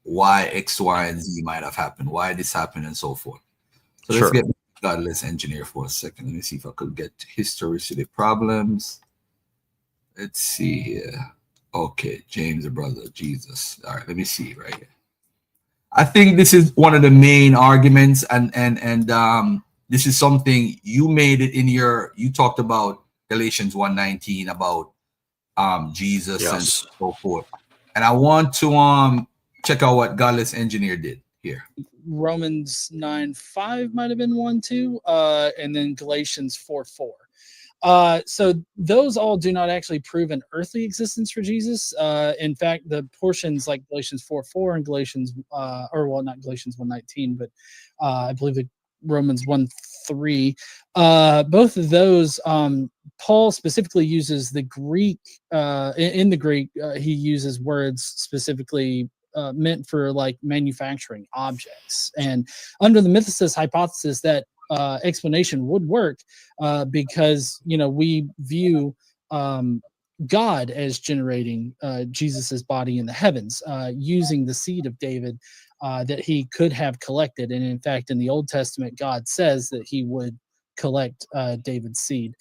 [SPEAKER 1] why X, Y, and Z might have happened, why this happened, and so forth. So let's get Godless Engineer for a second. Let me see if I could get historicity problems. Let's see here. Okay, James, the brother of Jesus. All right, let me see right here. I think this is one of the main arguments, and this is something you made it in your. You talked about Galatians 1:19 about Jesus and so forth, and I want to check out what Godless Engineer did here.
[SPEAKER 4] Romans 9:5 might have been 1-2, and then Galatians 4:4. So those all do not actually prove an earthly existence for Jesus. In fact, the portions like Galatians 4:4 and Galatians, not Galatians 1:19, but I believe the Romans 1:3, both of those, Paul specifically uses the Greek. In the Greek, he uses words specifically meant for like manufacturing objects, and under the mythicist hypothesis that explanation would work because we view God as generating Jesus's body in the heavens using the seed of David that he could have collected, and in fact in the Old Testament God says that he would collect David's seed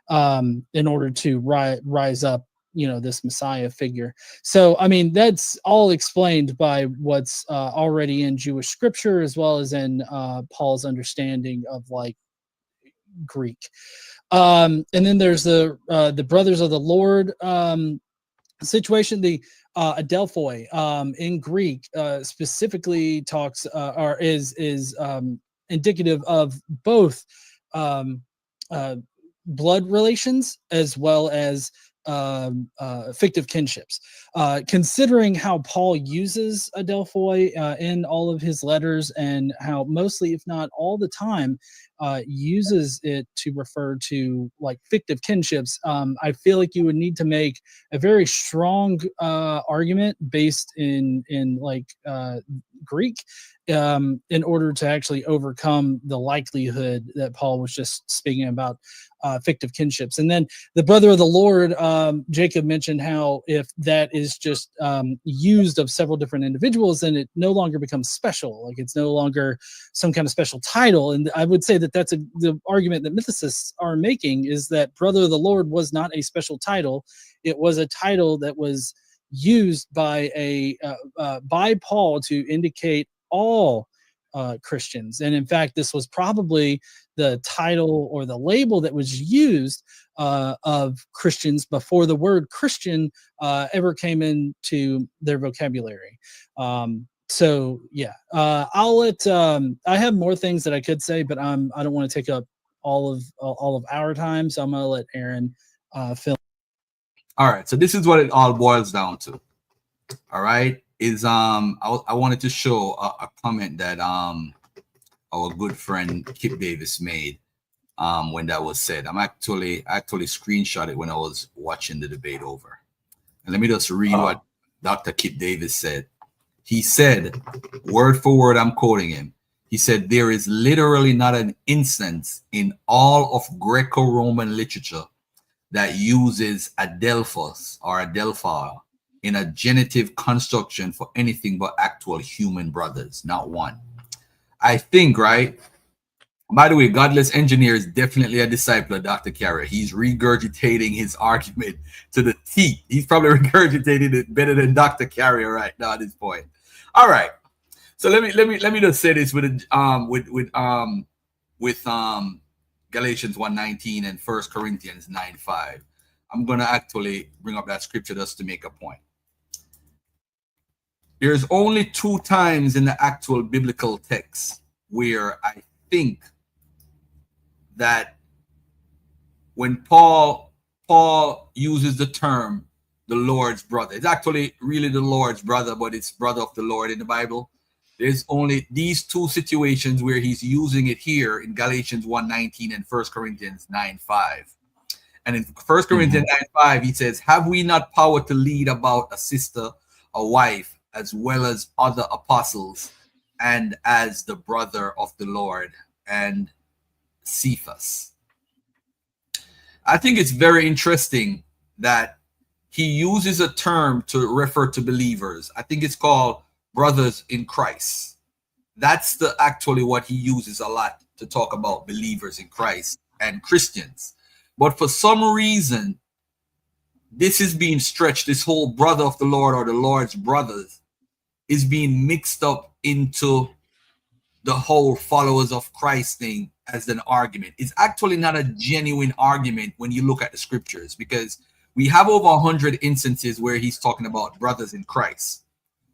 [SPEAKER 4] in order to rise up this Messiah figure. So I mean that's all explained by what's already in Jewish scripture as well as in Paul's understanding of like Greek. And then there's the brothers of the Lord situation. The Adelphoi in Greek specifically talks or is indicative of both blood relations as well as fictive kinships. Considering how Paul uses Adelphoi in all of his letters and how mostly, if not all the time, uses it to refer to like fictive kinships, I feel like you would need to make a very strong argument based in like Greek in order to actually overcome the likelihood that Paul was just speaking about fictive kinships. And then the brother of the Lord, Jacob mentioned how if that is just used of several different individuals, then it no longer becomes special. Like it's no longer some kind of special title. And I would say that that's the argument that mythicists are making is that brother of the Lord was not a special title. It was a title that was used by by Paul to indicate all Christians. And in fact, this was probably the title or the label that was used of Christians before the word Christian ever came into their vocabulary. So yeah, I'll let I have more things that I could say, but I don't want to take up all of our time, so I'm gonna let Aaron fill.
[SPEAKER 1] All right, so this is what it all boils down to. All right, is I wanted to show a comment that our good friend Kip Davis made when that was said. I actually screenshot it when I was watching the debate over. And let me just read what Dr. Kip Davis said. He said, word for word, I'm quoting him. He said, there is literally not an instance in all of Greco-Roman literature that uses adelphos or adelphi in a genitive construction for anything but actual human brothers, not one. I think, right? By the way, Godless Engineer is definitely a disciple of Dr. Carrier. He's regurgitating his argument to the teeth. He's probably regurgitating it better than Dr. Carrier right now at this point. All right. So let me just say this with Galatians 1:19 and 1 Corinthians 9:5. I'm gonna actually bring up that scripture just to make a point. There's only 2 times in the actual biblical text where I think that when Paul uses the term the Lord's brother, it's actually really the Lord's brother, but it's brother of the Lord in the Bible. There's only these two situations where he's using it here in Galatians 1:19 and 1 Corinthians 9:5. And in 1 Corinthians 9:5, he says, have we not power to lead about a sister, a wife, as well as other apostles, and as the brother of the Lord and Cephas? I think it's very interesting that he uses a term to refer to believers. I think it's called brothers in Christ. That's actually what he uses a lot to talk about believers in Christ and Christians. But for some reason, this is being stretched. This whole brother of the Lord or the Lord's brothers is being mixed up into the whole followers of Christ thing as an argument. It's actually not a genuine argument when you look at the scriptures, because we have over 100 instances where he's talking about brothers in Christ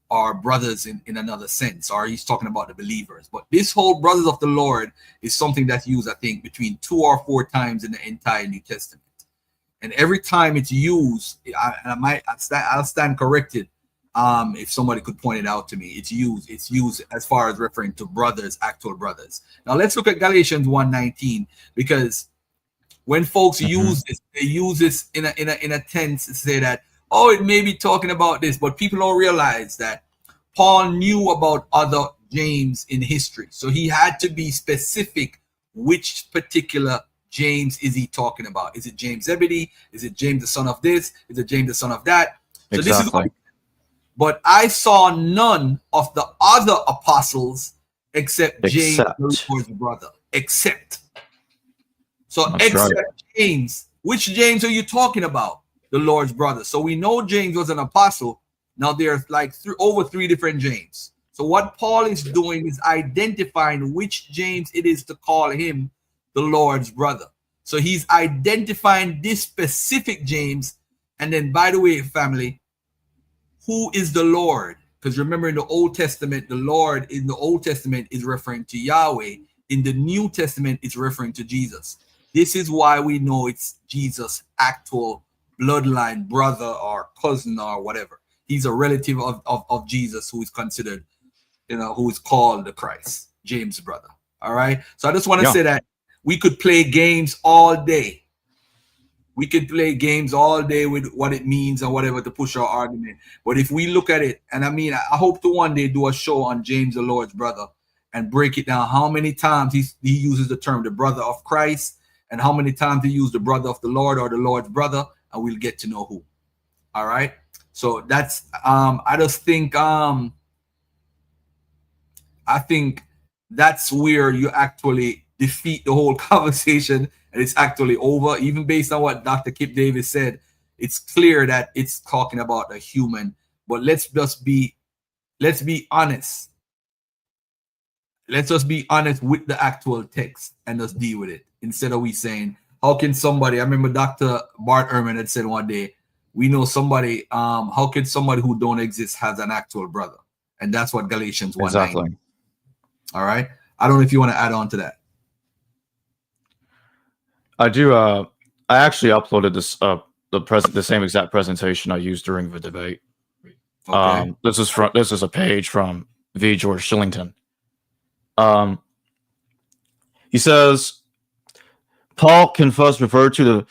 [SPEAKER 1] or brothers in another sense, or he's talking about the believers. But this whole brothers of the Lord is something that's used, I think, between 2 or 4 times in the entire New Testament. And every time it's used, I'll stand corrected if somebody could point it out to me. It's used as far as referring to brothers, actual brothers. Now let's look at Galatians 1:19, because when folks use this, they use this in a tense to say that, oh, it may be talking about this, but people don't realize that Paul knew about other James in history. So he had to be specific which particular James is he talking about. Is it James Zebedee? Is it James the son of this? Is it James the son of that? So
[SPEAKER 2] Exactly.
[SPEAKER 1] this is what, but I saw none of the other apostles except James, the Lord's brother. Except. So
[SPEAKER 2] That's
[SPEAKER 1] except
[SPEAKER 2] right.
[SPEAKER 1] James. Which James are you talking about? The Lord's brother. So we know James was an apostle. Now there's like over 3 different James. So what Paul is doing is identifying which James it is to call him the Lord's brother. So he's identifying this specific James. And then, by the way, family, who is the Lord? Because remember, in the Old Testament, the Lord in the Old Testament is referring to Yahweh. In the New Testament, it's referring to Jesus. This is why we know it's Jesus' actual bloodline brother or cousin or whatever. He's a relative of Jesus who is considered, who is called the Christ, James' brother. All right. So I just want to say that we could play games all day. We could play games all day with what it means or whatever to push our argument. But if we look at it, and I mean, I hope to one day do a show on James, the Lord's brother, and break it down. How many times he uses the term the brother of Christ, and how many times he used the brother of the Lord or the Lord's brother, and we'll get to know who. All right. So that's I just think I think that's where you actually defeat the whole conversation, and it's actually over. Even based on what Dr. Kip Davis said, it's clear that it's talking about a human. But let's be honest. Let's just be honest with the actual text and just deal with it, instead of we saying, how can somebody, I remember Dr. Bart Ehrman had said one day, we know somebody, how can somebody who don't exist has an actual brother? And that's what Galatians 1:9.
[SPEAKER 2] Exactly.
[SPEAKER 1] All right. I don't know if you want to add on to that.
[SPEAKER 2] I do. I actually uploaded this the same exact presentation I used during the debate.
[SPEAKER 1] Okay.
[SPEAKER 2] This is a page from V. George Shillington. He says Paul can first refer to the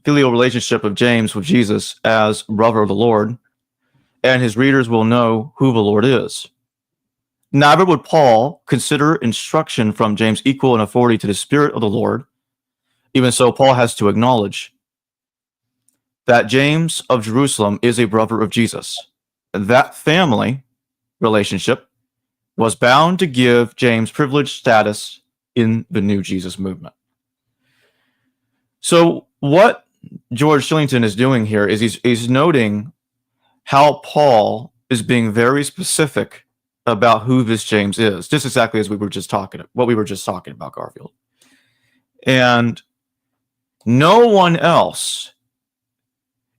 [SPEAKER 2] filial relationship of James with Jesus as brother of the Lord, and his readers will know who the Lord is. Neither would Paul consider instruction from James equal in authority to the Spirit of the Lord. Even so, Paul has to acknowledge that James of Jerusalem is a brother of Jesus. That family relationship was bound to give James privileged status in the new Jesus movement. So what George Shillington is doing here is he's noting how Paul is being very specific about who this James is, just exactly as what we were just talking about, Garfield. And no one else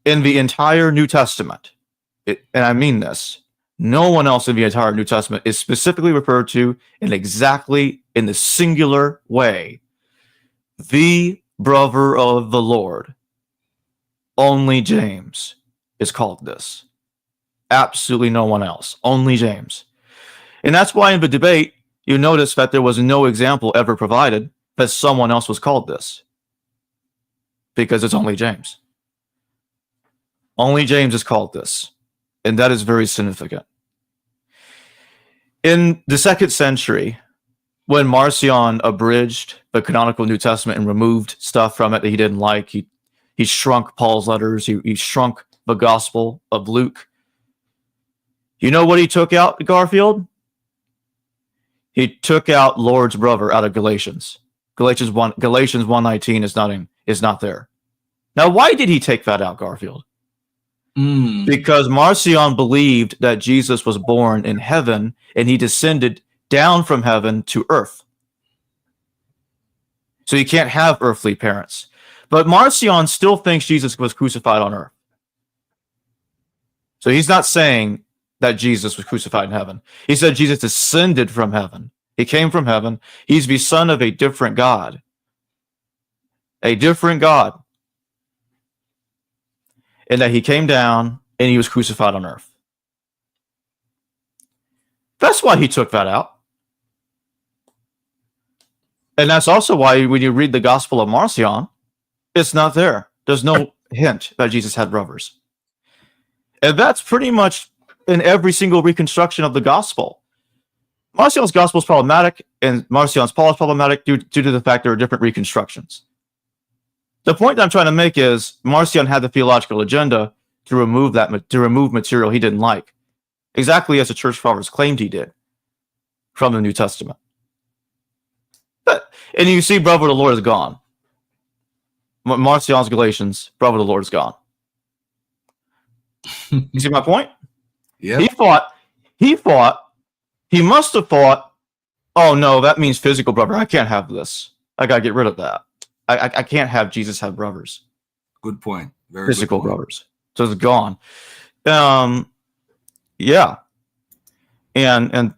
[SPEAKER 2] in the entire New Testament, and I mean this, no one else in the entire New Testament is specifically referred to in the singular way, the brother of the Lord. Only James is called this. Absolutely no one else. Only James. And that's why in the debate, you notice that there was no example ever provided that someone else was called this. Because it's only James. Only James is called this. And that is very significant. In the 2nd century, when Marcion abridged the canonical New Testament and removed stuff from it that he didn't like, he shrunk Paul's letters, he shrunk the Gospel of Luke. You know what he took out, Garfield? He took out Lord's brother out of Galatians. Galatians 1:19 is not there. Now, why did he take that out, Garfield? Because Marcion believed that Jesus was born in heaven and he descended down from heaven to earth. So you can't have earthly parents. But Marcion still thinks Jesus was crucified on earth. So he's not saying that Jesus was crucified in heaven. He said Jesus descended from heaven. He came from heaven. He's the son of a different God. A different God. And that he came down and he was crucified on earth. That's why he took that out. And that's also why when you read the Gospel of Marcion, it's not there. There's no hint that Jesus had brothers. And that's pretty much in every single reconstruction of the Gospel. Marcion's Gospel is problematic, and Marcion's Paul is problematic due to the fact there are different reconstructions. The point that I'm trying to make is Marcion had the theological agenda to remove material he didn't like, exactly as the church fathers claimed he did from the New Testament. And you see, brother, the Lord is gone. Marcion's Galatians, brother, the Lord is gone. You see my point?
[SPEAKER 1] Yeah.
[SPEAKER 2] He must have thought, oh no, that means physical brother. I can't have this. I gotta get rid of that. I can't have Jesus have brothers.
[SPEAKER 1] Good point. Very
[SPEAKER 2] Physical
[SPEAKER 1] good point.
[SPEAKER 2] brothers. So it's gone. Yeah. And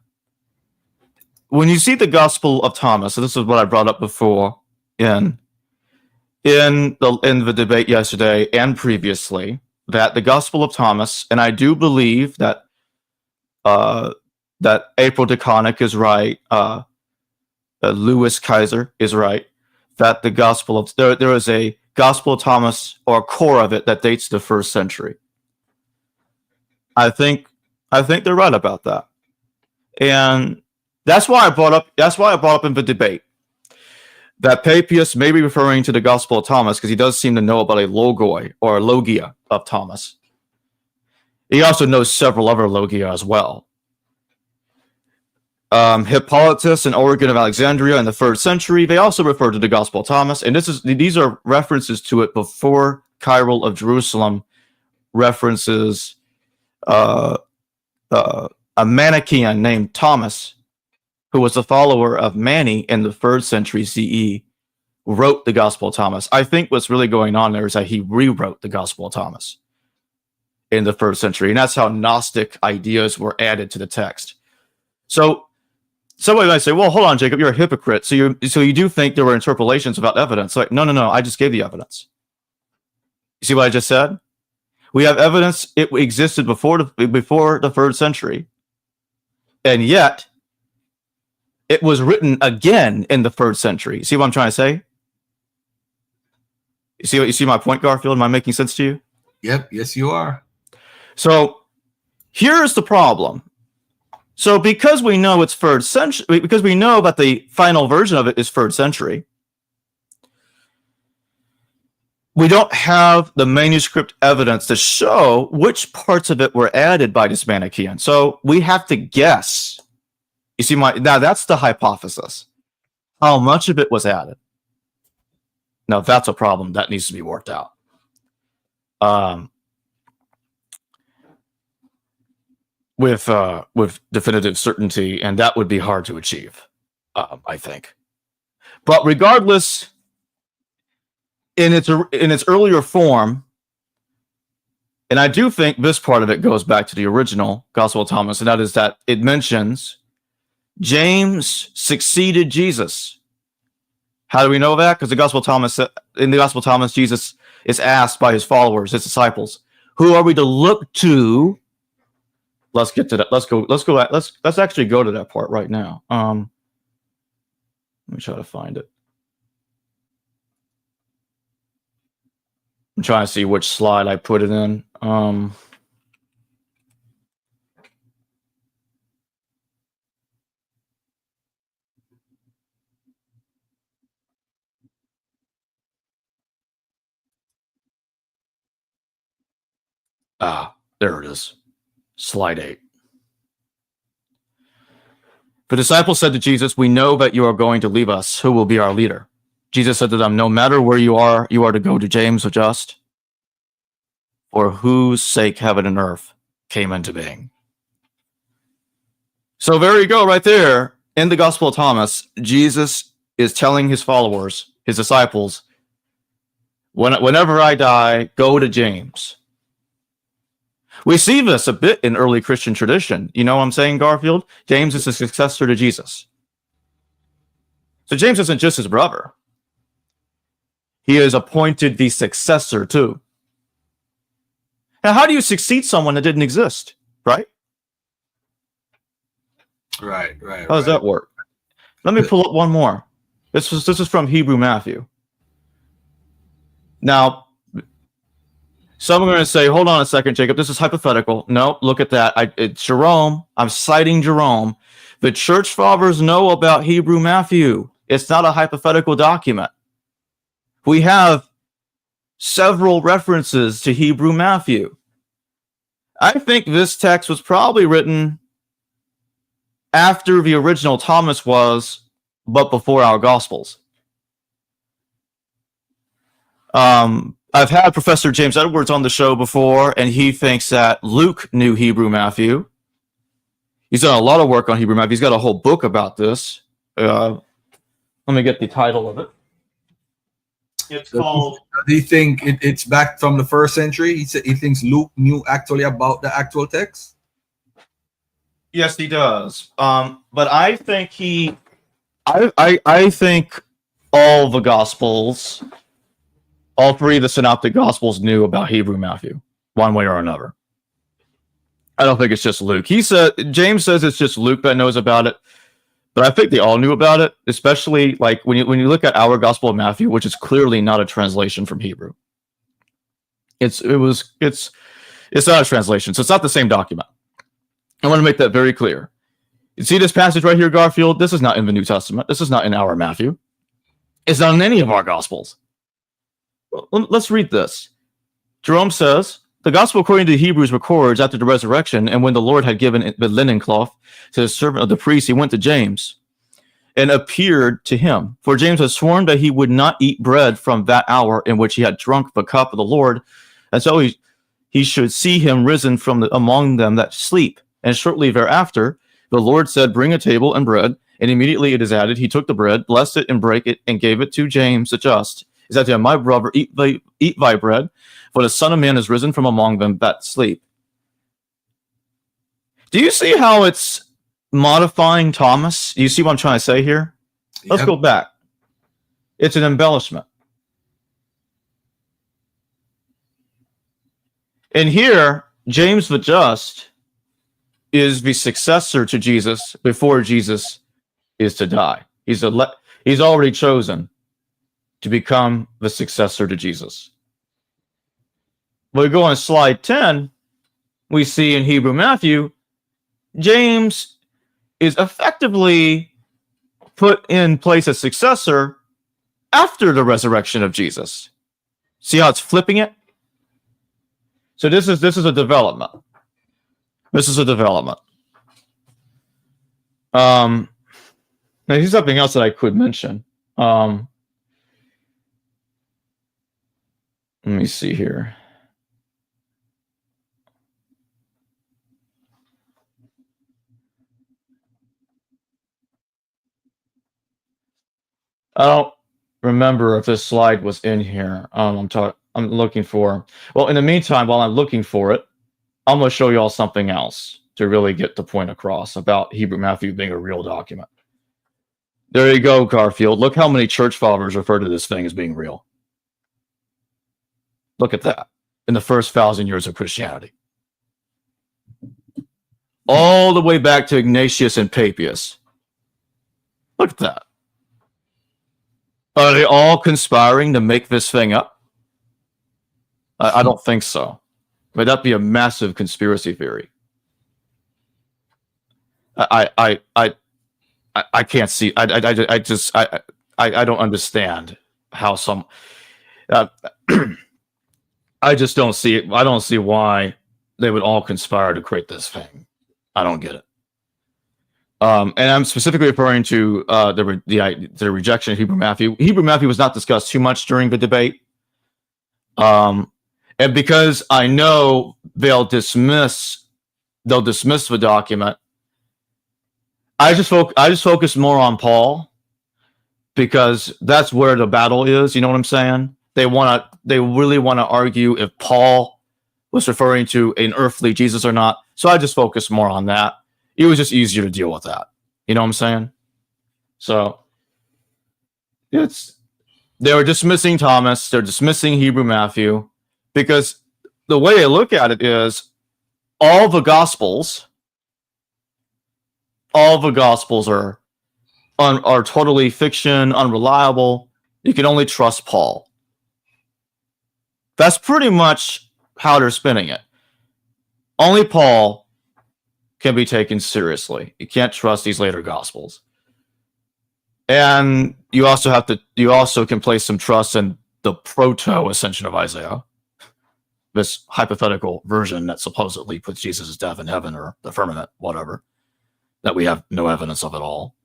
[SPEAKER 2] when you see the Gospel of Thomas, so this is what I brought up before in the debate yesterday and previously, that the Gospel of Thomas, and I do believe that that April DeConnick is right, Louis Kaiser is right, that the Gospel of there is a Gospel of Thomas or a core of it that dates the 1st century. I think they're right about that, and that's why I brought up in the debate that Papias may be referring to the Gospel of Thomas because he does seem to know about a logoi or a logia of Thomas. He also knows several other logia as well. Hippolytus and Origen of Alexandria in the 3rd century, they also refer to the Gospel of Thomas, and these are references to it before Cyril of Jerusalem references a Manichaean named Thomas, who was a follower of Mani in the 3rd century CE, wrote the Gospel of Thomas. I think what's really going on there is that he rewrote the Gospel of Thomas in the 1st century, and that's how Gnostic ideas were added to the text. So somebody might say, well, hold on, Jacob, you're a hypocrite. So you do think there were interpolations without evidence. Like, no, I just gave the evidence. You see what I just said? We have evidence it existed before the 3rd century, and yet it was written again in the 3rd century. See what I'm trying to say? You see my point, Garfield? Am I making sense to you?
[SPEAKER 1] Yep. Yes, you are.
[SPEAKER 2] So here's the problem. So because we know it's 3rd century, because we know that the final version of it is 3rd century, we don't have the manuscript evidence to show which parts of it were added by this Manichaean. So we have to guess. You see, now that's the hypothesis. How much of it was added? Now that's a problem that needs to be worked out. With definitive certainty, and that would be hard to achieve, I think. But regardless, in its earlier form, and I do think this part of it goes back to the original Gospel of Thomas, and that is that it mentions James succeeded Jesus. How do we know that? Because in the Gospel of Thomas, Jesus is asked by his followers, his disciples, who are we to look to let's get to that. Let's actually go to that part right now. Let me try to find it. I'm trying to see which slide I put it in. There it is. Slide 8. The disciples said to Jesus, "We know that you are going to leave us. Who will be our leader?" Jesus said to them, "No matter where you are to go to James the Just, for whose sake heaven and earth came into being." So there you go, right there. In the Gospel of Thomas, Jesus is telling his followers, his disciples, whenever I die, go to James. We see this a bit in early Christian tradition. You know what I'm saying, Garfield? James is a successor to Jesus. So James isn't just his brother. He is appointed the successor too. Now, how do you succeed someone that didn't exist, right?
[SPEAKER 1] Right.
[SPEAKER 2] How does that work? Let me pull up one more. This is from Hebrew Matthew. Now, some are going to say, hold on a second, Jacob, this is hypothetical. No, look at that. It's Jerome. I'm citing Jerome. The church fathers know about Hebrew Matthew. It's not a hypothetical document. We have several references to Hebrew Matthew. I think this text was probably written after the original Thomas was, but before our Gospels. I've had Professor James Edwards on the show before, and he thinks that Luke knew Hebrew Matthew. He's done a lot of work on Hebrew Matthew. He's got a whole book about this. Let me get the title of it. It's called...
[SPEAKER 1] Do you think it's back from the first century? He thinks Luke knew actually about the actual text?
[SPEAKER 2] Yes, he does. But I think I think all the Gospels... all three of the synoptic gospels knew about Hebrew Matthew, one way or another. I don't think it's just Luke. James says it's just Luke that knows about it, but I think they all knew about it, especially like when you look at our Gospel of Matthew, which is clearly not a translation from Hebrew. It's not a translation, so it's not the same document. I want to make that very clear. You see this passage right here, Garfield? This is not in the New Testament. This is not in our Matthew. It's not in any of our Gospels. Let's read this. Jerome says, the Gospel according to the Hebrews records after the resurrection, and when the Lord had given the linen cloth to the servant of the priest, he went to James and appeared to him. For James had sworn that he would not eat bread from that hour in which he had drunk the cup of the Lord, and so he should see him risen from among them that sleep. And shortly thereafter, the Lord said, bring a table and bread. And immediately it is added, he took the bread, blessed it, and brake it, and gave it to James the just. He said to him, my brother, eat thy bread, for the Son of Man is risen from among them that sleep. Do you see how it's modifying Thomas? Do you see what I'm trying to say here? Let's go back. It's an embellishment. And here, James the Just is the successor to Jesus before Jesus is to die. He's already chosen to become the successor to Jesus. When we go on slide 10, we see in Hebrew Matthew, James is effectively put in place as successor after the resurrection of Jesus. See how it's flipping it? So this is a development. This is a development. Now here's something else that I could mention. Let me see here. I don't remember if this slide was in here. I'm looking for. Well, in the meantime, while I'm looking for it, I'm going to show you all something else to really get the point across about Hebrew Matthew being a real document. There you go, Garfield. Look how many church fathers refer to this thing as being real. Look at that in the first 1,000 years of Christianity. all the way back to Ignatius and Papias. Look at that. Are they all conspiring to make this thing up? I don't think so. But that'd be a massive conspiracy theory. I can't see. I don't understand how some. I just don't see it. I don't see why they would all conspire to create this thing. I don't get it. And I'm specifically referring to the rejection of Hebrew Matthew. Hebrew Matthew was not discussed too much during the debate. And because I know they'll dismiss the document, I just focus more on Paul, because that's where the battle is. You know what I'm saying? They really want to argue if Paul was referring to an earthly Jesus or not. So I just focus more on that. It was just easier to deal with that. You know what I'm saying? So they were dismissing Thomas. They're dismissing Hebrew Matthew, because the way I look at it is all the Gospels are totally fiction, unreliable. You can only trust Paul. That's pretty much how they're spinning it. Only Paul can be taken seriously. You can't trust these later Gospels. And you also can place some trust in the proto-ascension of Isaiah, this hypothetical version that supposedly puts Jesus' death in heaven or the firmament, whatever, that we have no evidence of at all.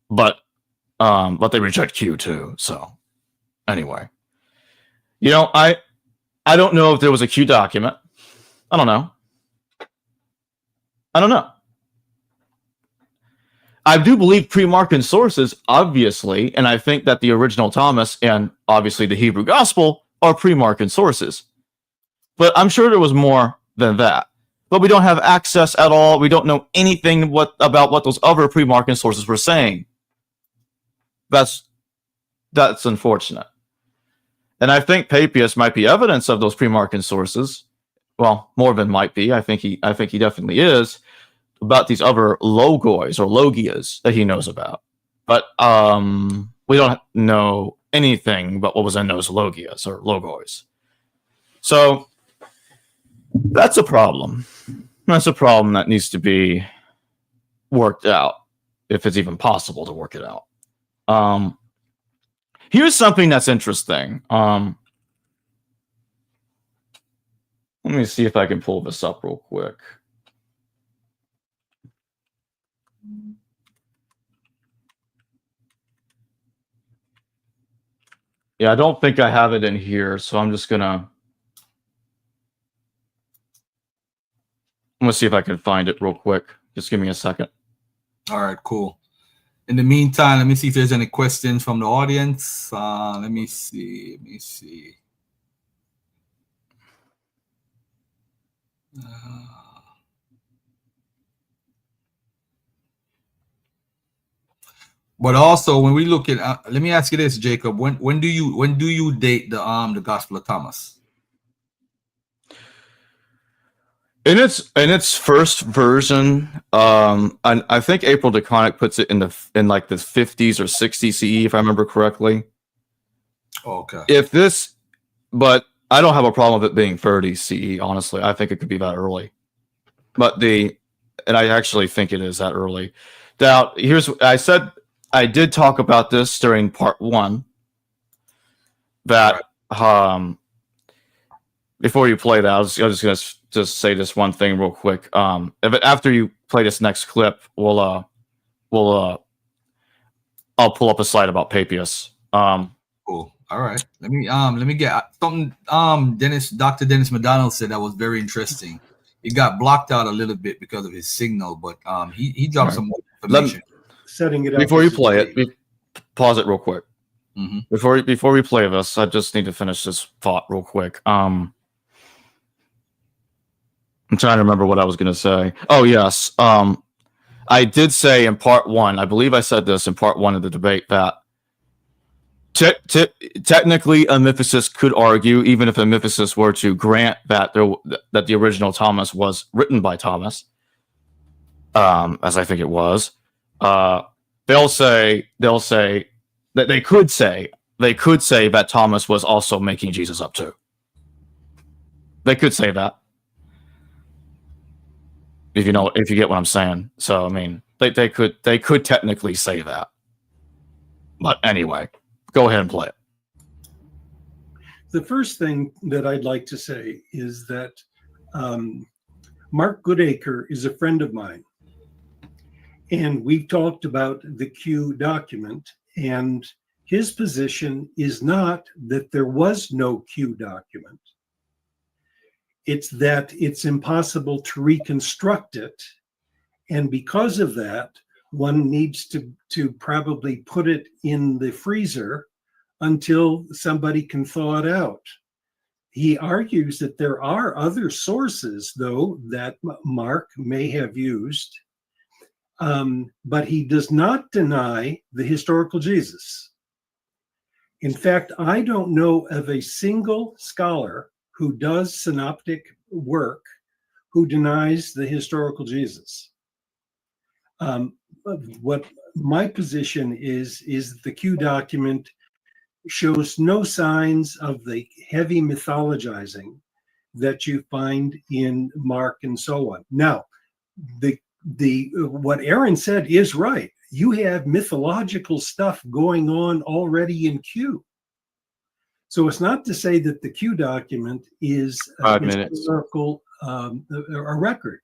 [SPEAKER 2] But they reject Q too. So anyway, I don't know if there was a Q document. I don't know. I do believe pre-Markan sources, obviously, and I think that the original Thomas and obviously the Hebrew Gospel are pre-Markan sources. But I'm sure there was more than that. But we don't have access at all. We don't know anything about what those other pre-Markan sources were saying. That's unfortunate. And I think Papias might be evidence of those pre-Markan sources. Well, more than might be. I think he definitely is, about these other logos or logias that he knows about. But we don't know anything about what was in those logias or logos. So that's a problem. That's a problem that needs to be worked out, if it's even possible to work it out. Here's something that's interesting. Let me see if I can pull this up real quick. Yeah, I don't think I have it in here, so I'm gonna see if I can find it real quick. Just give me a second.
[SPEAKER 1] All right, cool. In the meantime, let me see if there's any questions from the audience. Let me see. But also, when we look at, let me ask you this, Jacob. When do you date the Gospel of Thomas?
[SPEAKER 2] In its first version, I think April DeConnick puts it in like the 50s or 60s CE, if I remember correctly.
[SPEAKER 1] Okay.
[SPEAKER 2] But I don't have a problem with it being 30 CE. Honestly, I think it could be that early. And I actually think it is that early. Now, I did talk about this during part 1. That before you play that, I was just gonna just say this one thing real quick. After you play this next clip, I'll pull up a slide about Papias.
[SPEAKER 1] Cool. All right. Let me get something. Dr. Dennis McDonald said that was very interesting. It got blocked out a little bit because of his signal, but he dropped some more information.
[SPEAKER 6] Setting it up
[SPEAKER 2] before you play it. Pause it real quick.
[SPEAKER 1] Mm-hmm.
[SPEAKER 2] Before we play this, I just need to finish this thought real quick. I'm trying to remember what I was going to say. Oh, yes. I did say in part 1, I believe I said this in part 1 of the debate, that technically a mythicist could argue, even if a mythicist were to grant that the original Thomas was written by Thomas, as I think it was, they'll say that they could say that Thomas was also making Jesus up too. They could say that, if you get what I'm saying. So I mean, they could technically say that. But anyway, go ahead and play it.
[SPEAKER 6] The first thing that I'd like to say is that Mark Goodacre is a friend of mine. And we've talked about the Q document, and his position is not that there was no Q document. It's that it's impossible to reconstruct it. And because of that, one needs to probably put it in the freezer until somebody can thaw it out. He argues that there are other sources, though, that Mark may have used, but he does not deny the historical Jesus. In fact, I don't know of a single scholar who does synoptic work who denies the historical Jesus. What my position is that the Q document shows no signs of the heavy mythologizing that you find in Mark and so on. Now, what Aaron said is right. You have mythological stuff going on already in Q. So it's not to say that the Q document is a historical a record.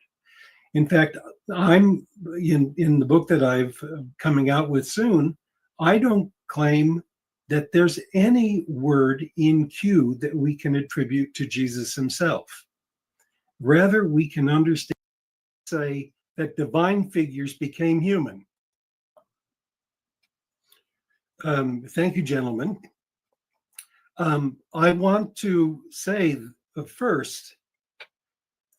[SPEAKER 6] In fact, I'm in the book that I've coming out with soon, I don't claim that there's any word in Q that we can attribute to Jesus himself. Rather, we can understand, say, that divine figures became human. Thank you, gentlemen. I want to say first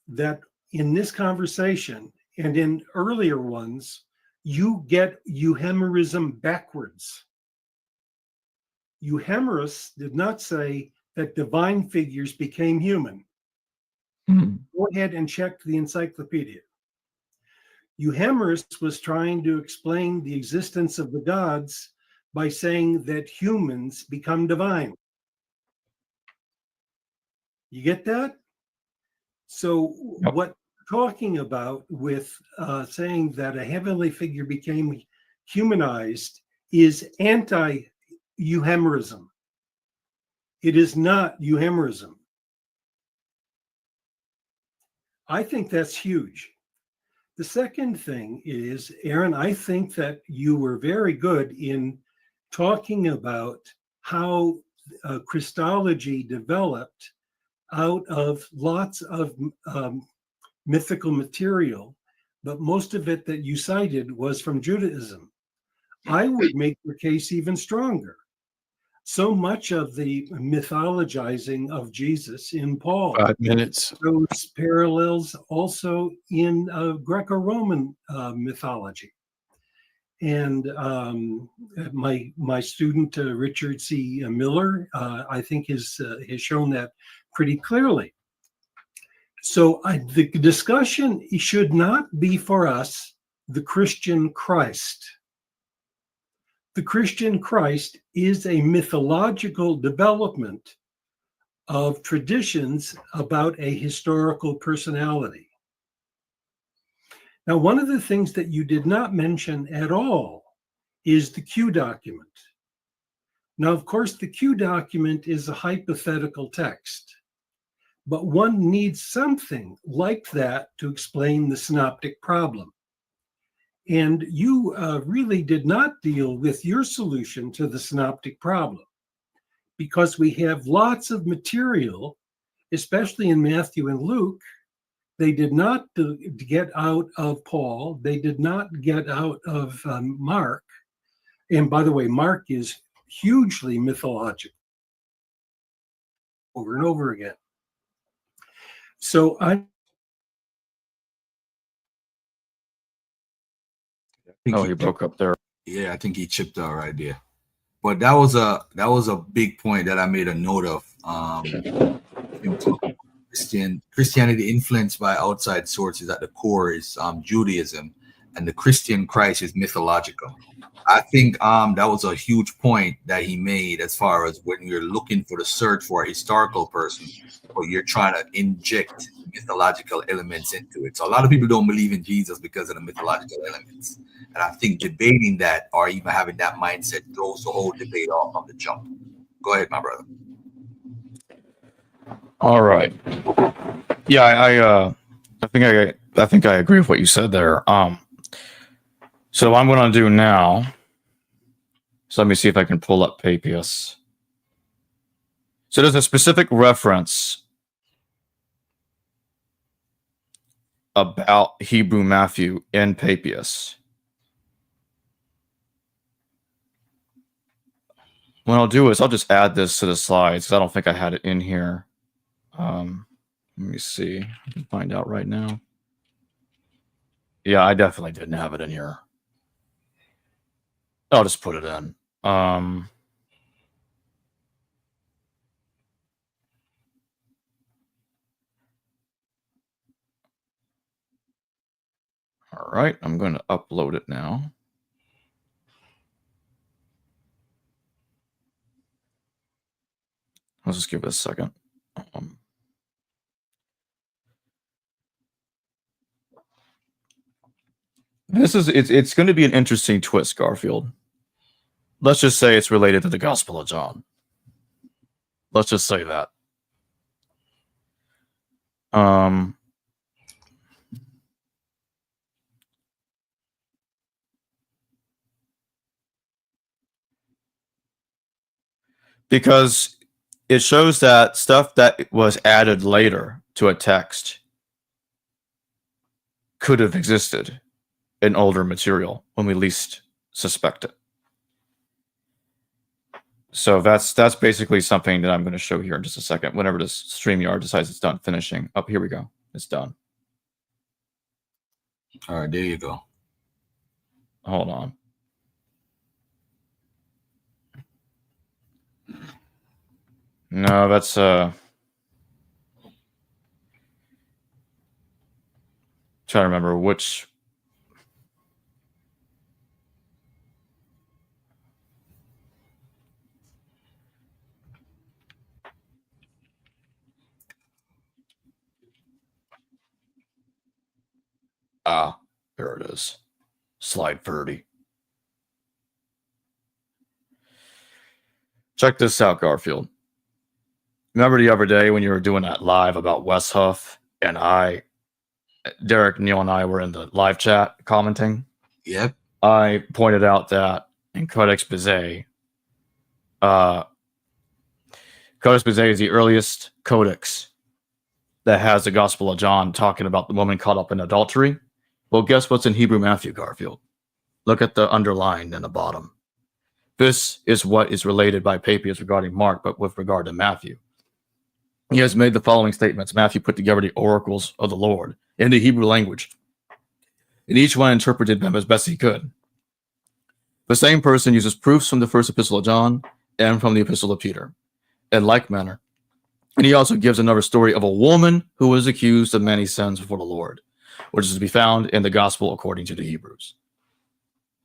[SPEAKER 6] that in this conversation and in earlier ones, you get Euhemerism backwards. Euhemerus did not say that divine figures became human. Go ahead and check the encyclopedia. Euhemerus was trying to explain the existence of the gods by saying that humans become divine. You get that? So what we're talking about with saying that a heavenly figure became humanized is anti-Euhemerism. It is not Euhemerism. I think that's huge. The second thing is, Aaron, I think that you were very good in talking about how Christology developed out of lots of mythical material, but most of it that you cited was from Judaism. I would make your case even stronger. So much of the mythologizing of Jesus in Paul,
[SPEAKER 3] 5 minutes,
[SPEAKER 6] those parallels also in Greco-Roman mythology. And my student Richard C. Miller, I think has shown that pretty clearly. So the discussion should not be for us the Christian Christ. The Christian Christ is a mythological development of traditions about a historical personality. Now, one of the things that you did not mention at all is the Q document. Now, of course, the Q document is a hypothetical text, but one needs something like that to explain the synoptic problem. And you really did not deal with your solution to the synoptic problem, because we have lots of material, especially in Matthew and Luke. They did not get out of Paul. They did not get out of Mark. And by the way, Mark is hugely mythological over and over again. So
[SPEAKER 2] he broke up there.
[SPEAKER 1] Yeah, I think he chipped our idea. But that was a big point that I made a note of. Christianity influenced by outside sources at the core is Judaism. and the Christian Christ is mythological. I think that was a huge point that he made as far as when you're looking for the search for a historical person, or you're trying to inject mythological elements into it. So a lot of people don't believe in Jesus because of the mythological elements. And I think debating that or even having that mindset throws the whole debate off from the jump. Go ahead, my brother.
[SPEAKER 2] All right. Yeah, I think I agree with what you said there. So what I'm going to do now. So let me see if I can pull up Papias. So there's a specific reference about Hebrew Matthew in Papias. What I'll do is I'll just add this to the slides because I don't think I had it in here. Let me see. I can find out right now. Yeah, I definitely didn't have it in here. I'll just put it in. All right, I'm going to upload it now. Let's just give it a second. It's going to be an interesting twist, Garfield. Let's just say it's related to the Gospel of John. Let's just say that. Because it shows that stuff that was added later to a text could have existed in older material when we least suspect it. So that's basically something that I'm going to show here in just a second. Whenever this StreamYard decides it's done finishing. Up, here we go. It's done.
[SPEAKER 1] All right, there you go.
[SPEAKER 2] Hold on. No, that's trying to remember which. Ah, there it is. Slide 30. Check this out, Garfield. Remember the other day when you were doing that live about Westhuff and Derek, Neil, and I were in the live chat commenting?
[SPEAKER 1] Yep.
[SPEAKER 2] I pointed out that in Codex Bezae, Codex Bezae is the earliest codex that has the Gospel of John talking about the woman caught up in adultery. Well, guess what's in Hebrew Matthew, Garfield? Look at the underline in the bottom. This is what is related by Papias regarding Mark, but with regard to Matthew. He has made the following statements. Matthew put together the oracles of the Lord in the Hebrew language, and each one interpreted them as best he could. The same person uses proofs from the first epistle of John and from the epistle of Peter in like manner. And he also gives another story of a woman who was accused of many sins before the Lord, which is to be found in the gospel according to the Hebrews.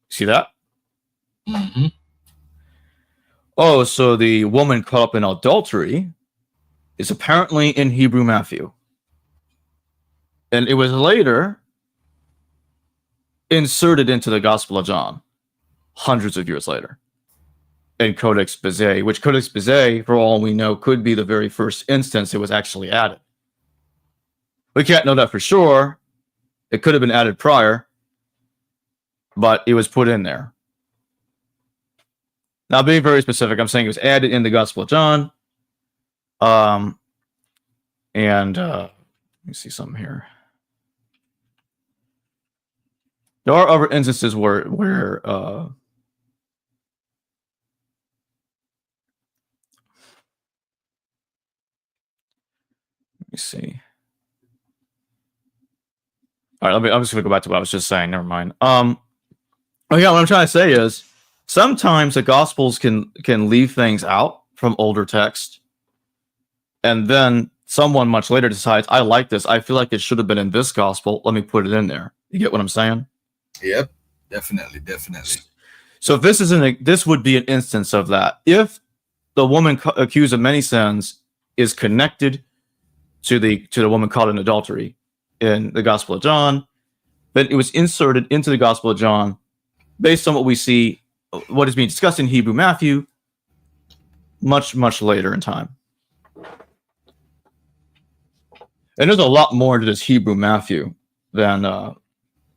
[SPEAKER 2] See that?
[SPEAKER 1] Mm-hmm.
[SPEAKER 2] Oh, so the woman caught up in adultery is apparently in Hebrew Matthew. And it was later inserted into the Gospel of John, hundreds of years later, in Codex Bezae, which Codex Bezae, for all we know, could be the very first instance it was actually added. We can't know that for sure. It could have been added prior, but it was put in there. Now, being very specific, I'm saying it was added in the Gospel of John. Let me see something here. There are other instances where let me see. All right, I'm just gonna go back to what I was just saying. Never mind. Oh yeah, what I'm trying to say is sometimes the Gospels can leave things out from older text, and then someone much later decides, I like this. I feel like it should have been in this Gospel. Let me put it in there. You get what I'm saying?
[SPEAKER 1] Yep, definitely.
[SPEAKER 2] So this would be an instance of that. If the woman accused of many sins is connected to the woman caught in adultery in the Gospel of John, but it was inserted into the Gospel of John based on what we see, what is being discussed in Hebrew Matthew, much later in time. And there's a lot more to this Hebrew Matthew than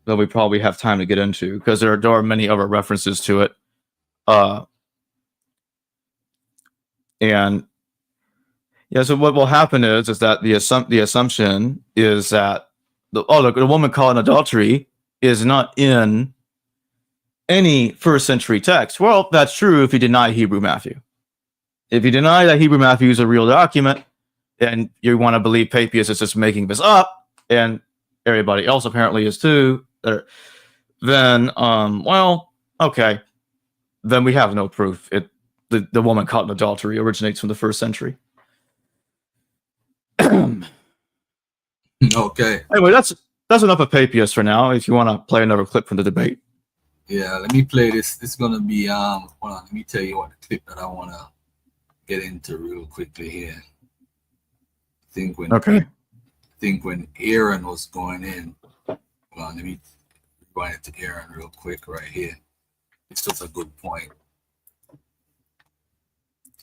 [SPEAKER 2] we probably have time to get into, because there are many other references to it. And yeah, so what will happen is that the assumption is that the woman caught in adultery is not in any first century text. Well, that's true if you deny Hebrew Matthew. If you deny that Hebrew Matthew is a real document, and you want to believe Papias is just making this up, and everybody else apparently is too, then well, okay, then we have no proof the woman caught in adultery originates from the first century.
[SPEAKER 1] Okay.
[SPEAKER 2] Anyway, that's enough of Papias for now. If you want to play another clip from the debate.
[SPEAKER 1] Yeah, let me play this. It's gonna be hold on, let me tell you what the clip that I wanna get into real quickly here. I think when Aaron was going in. Hold on, let me rewind it to Aaron real quick right here. It's just a good point.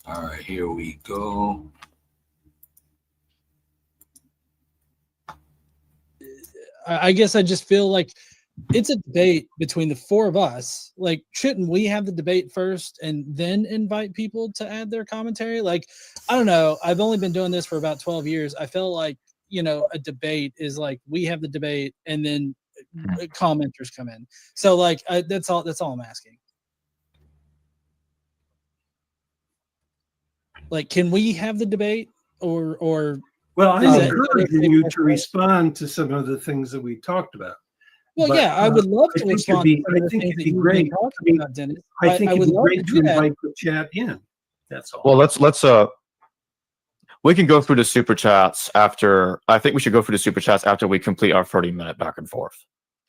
[SPEAKER 1] All right, here we go.
[SPEAKER 4] I guess I just feel like it's a debate between the four of us. Like, shouldn't we have the debate first and then invite people to add their commentary? Like, I don't know. I've only been doing this for about 12 years. I feel like, a debate is like we have the debate and then commenters come in. So like, that's all I'm asking. Like, can we have the debate or
[SPEAKER 6] well, I'm encouraging you to respond to some of the things that we talked about.
[SPEAKER 4] Well,
[SPEAKER 6] but,
[SPEAKER 4] I would love to respond.
[SPEAKER 6] I think it'd be great. I think it'd be great to invite the chat in. That's all.
[SPEAKER 2] Well, let's we can go through the super chats after. I think we should go through the super chats after we complete our 30-minute back and forth.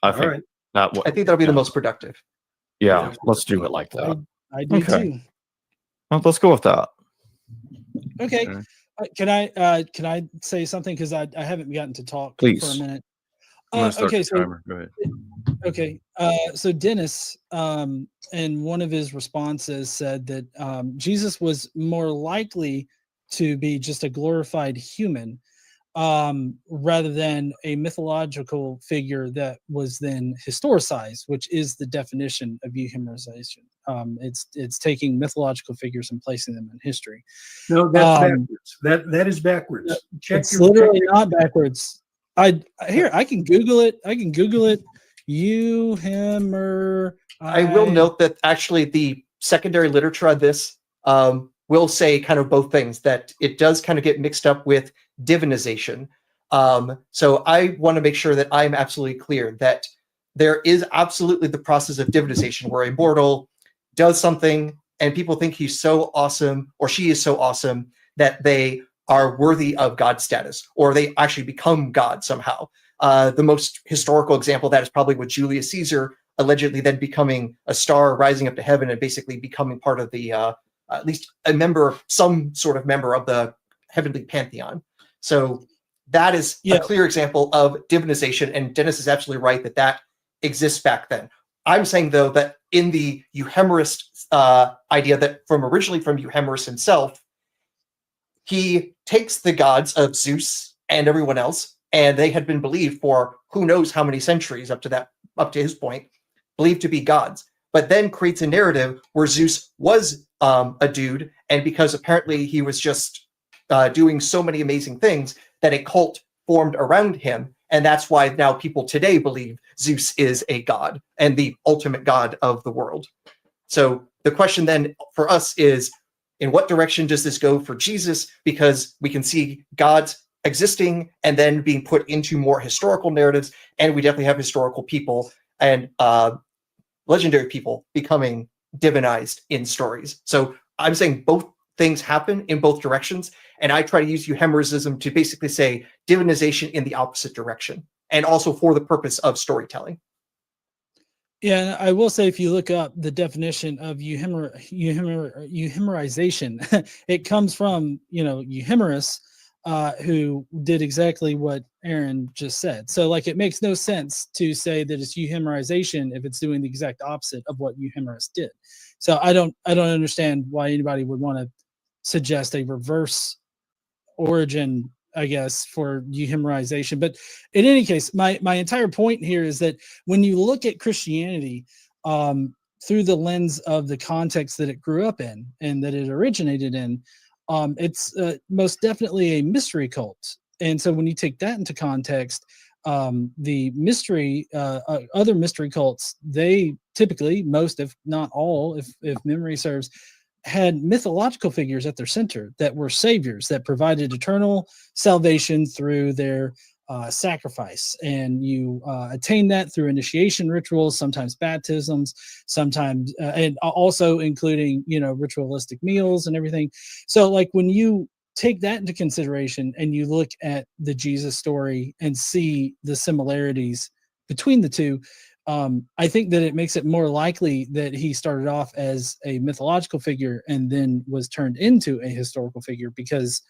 [SPEAKER 2] I think that'll be
[SPEAKER 5] the most productive.
[SPEAKER 2] Yeah, let's do it like that.
[SPEAKER 4] I do too.
[SPEAKER 2] Well, let's go with that.
[SPEAKER 4] Okay. Can I say something, because I haven't gotten to talk for a minute.
[SPEAKER 3] Okay, so timer. Go ahead.
[SPEAKER 4] Okay, so Dennis, in one of his responses, said that Jesus was more likely to be just a glorified human, rather than a mythological figure that was then historicized, which is the definition of euhemerism. It's taking mythological figures and placing them in history.
[SPEAKER 6] No, that's backwards. That is backwards.
[SPEAKER 4] It's literally not backwards. I can Google it. Euhemer.
[SPEAKER 5] I will note that actually the secondary literature on this will say kind of both things, that it does kind of get mixed up with divinization. So I want to make sure that I'm absolutely clear that there is absolutely the process of divinization, where a mortal does something and people think he's so awesome or she is so awesome that they are worthy of God status, or they actually become God somehow. The most historical example of that is probably with Julius Caesar allegedly then becoming a star, rising up to heaven, and basically becoming part of the, at least some sort of member of the heavenly pantheon. So that is a clear example of divinization, and Dennis is absolutely right that exists back then. I'm saying, though, that in the Euhemerist idea, that originally from Euhemerus himself, he takes the gods of Zeus and everyone else, and they had been believed for who knows how many centuries up to his point, believed to be gods, but then creates a narrative where Zeus was a dude, and because apparently he was just doing so many amazing things, that a cult formed around him, and that's why now people today believe Zeus is a god and the ultimate god of the world. So the question then for us is, in what direction does this go for Jesus? Because we can see gods existing and then being put into more historical narratives, and we definitely have historical people and legendary people becoming divinized in stories. So I'm saying both things happen in both directions, and I try to use Euhemerism to basically say divinization in the opposite direction, and also for the purpose of storytelling.
[SPEAKER 4] Yeah, and I will say if you look up the definition of euhemerization, it comes from, Euhemerus, who did exactly what Aaron just said. So like it makes no sense to say that it's euhemerization if it's doing the exact opposite of what Euhemerus did. So I don't understand why anybody would want to suggest a reverse origin, I guess, for euhemerization. But in any case, my entire point here is that when you look at Christianity through the lens of the context that it grew up in and that it originated in, it's most definitely a mystery cult. And so when you take that into context, the mystery, other mystery cults, they typically, most if not all, if memory serves, had mythological figures at their center that were saviors that provided eternal salvation through their sacrifice. And you attain that through initiation rituals, sometimes baptisms, sometimes, and also including, ritualistic meals and everything. So like when you take that into consideration and you look at the Jesus story and see the similarities between the two, I think that it makes it more likely that he started off as a mythological figure and then was turned into a historical figure, because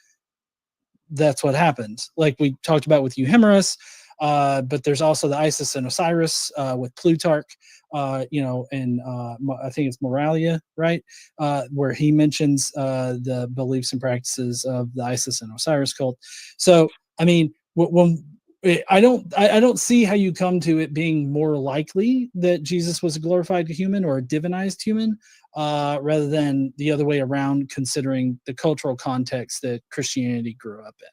[SPEAKER 4] that's what happened. Like we talked about with Euhemerus, but there's also the Isis and Osiris with Plutarch, and I think it's Moralia, right? Where he mentions the beliefs and practices of the Isis and Osiris cult. So, I mean, when I don't see how you come to it being more likely that Jesus was a glorified human or a divinized human, rather than the other way around, considering the cultural context that Christianity grew up in.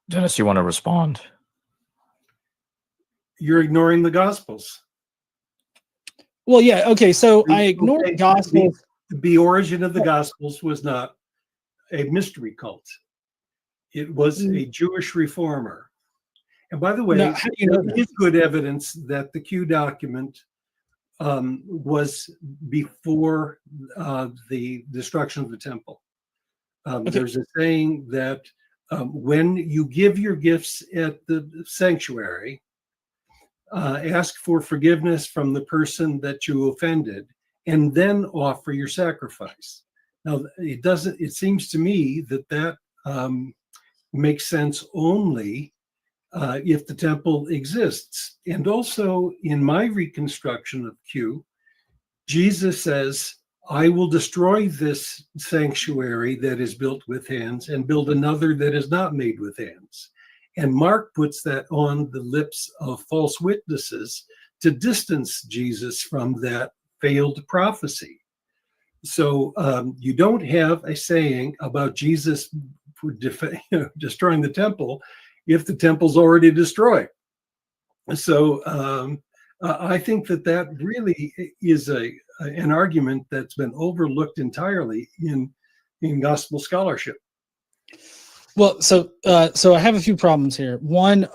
[SPEAKER 2] Dennis, you want to respond?
[SPEAKER 6] You're ignoring the Gospels.
[SPEAKER 4] Well, yeah, okay. So I ignored
[SPEAKER 6] Okay,
[SPEAKER 4] Gospels.
[SPEAKER 6] The origin of the Gospels was not a mystery cult. It was a Jewish reformer. And by the way,
[SPEAKER 4] No, how do you know
[SPEAKER 6] there
[SPEAKER 4] that?
[SPEAKER 6] is good evidence that the Q document was before the destruction of the temple.
[SPEAKER 4] Okay.
[SPEAKER 6] There's a saying that when you give your gifts at the sanctuary, ask for forgiveness from the person that you offended, and then offer your sacrifice. Now, it seems to me that makes sense only if the temple exists. And also in my reconstruction of Q, Jesus says, I will destroy this sanctuary that is built with hands and build another that is not made with hands. And Mark puts that on the lips of false witnesses to distance Jesus from that failed prophecy. So you don't have a saying about Jesus destroying the temple if the temple's already destroyed. So I think that really is an argument that's been overlooked entirely in gospel scholarship.
[SPEAKER 4] Well, so I have a few problems here. One,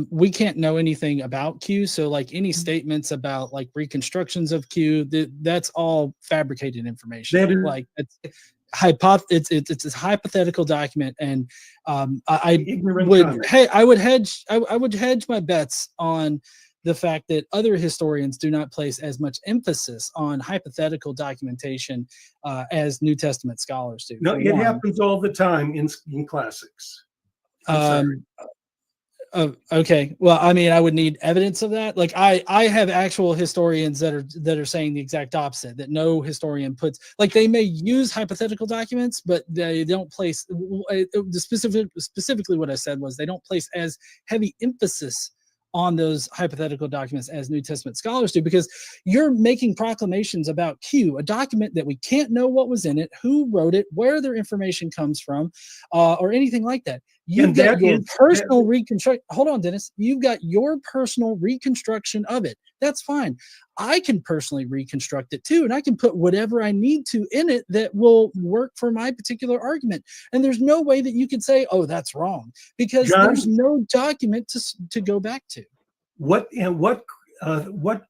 [SPEAKER 4] we can't know anything about Q, so like any statements about like reconstructions of Q, that's all fabricated information.
[SPEAKER 6] That is,
[SPEAKER 4] like it's a hypothetical document, and I would hedge my bets on the fact that other historians do not place as much emphasis on hypothetical documentation as New Testament scholars do.
[SPEAKER 6] No, it happens all the time in classics.
[SPEAKER 4] Okay. Well, I mean, I would need evidence of that. Like I have actual historians that are saying the exact opposite, that no historian puts, like, they may use hypothetical documents, but they don't place specifically what I said was they don't place as heavy emphasis on those hypothetical documents as New Testament scholars do, because you're making proclamations about Q, a document that we can't know what was in it, who wrote it, where their information comes from, or anything like that. You've got your personal reconstruction. Hold on, Dennis. You've got your personal reconstruction of it. That's fine. I can personally reconstruct it too, and I can put whatever I need to in it that will work for my particular argument. And there's no way that you could say, "Oh, that's wrong," because there's no document to go back to.
[SPEAKER 6] What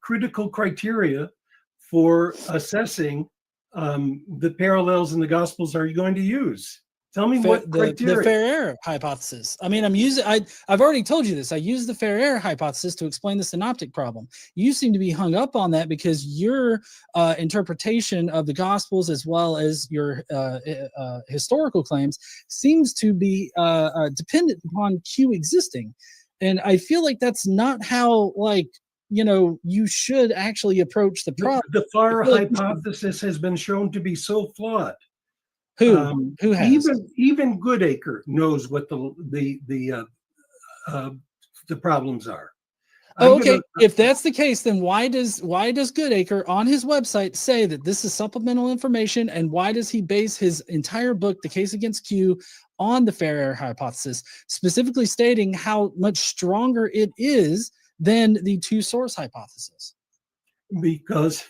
[SPEAKER 6] critical criteria for assessing the parallels in the Gospels are you going to use? Tell me what
[SPEAKER 4] the
[SPEAKER 6] criteria.
[SPEAKER 4] fair error hypothesis. I mean, I've already told you this. I use the fair error hypothesis to explain the synoptic problem. You seem to be hung up on that because your interpretation of the Gospels, as well as your historical claims, seems to be dependent upon Q existing, and I feel like that's not how you should actually approach the problem.
[SPEAKER 6] The FAR
[SPEAKER 4] like
[SPEAKER 6] hypothesis has been shown to be so flawed.
[SPEAKER 4] Who has?
[SPEAKER 6] Even Goodacre knows what the problems are.
[SPEAKER 4] Okay, if that's the case, then why does Goodacre on his website say that this is supplemental information, and why does he base his entire book, The Case Against Q, on the fair error hypothesis, specifically stating how much stronger it is than the two source hypothesis?
[SPEAKER 6] Because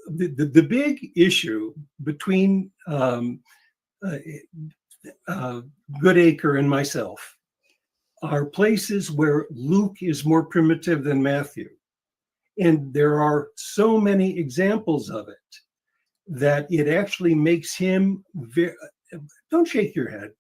[SPEAKER 6] the big issue between Goodacre and myself are places where Luke is more primitive than Matthew. And there are so many examples of it that it actually makes him very, don't shake your head.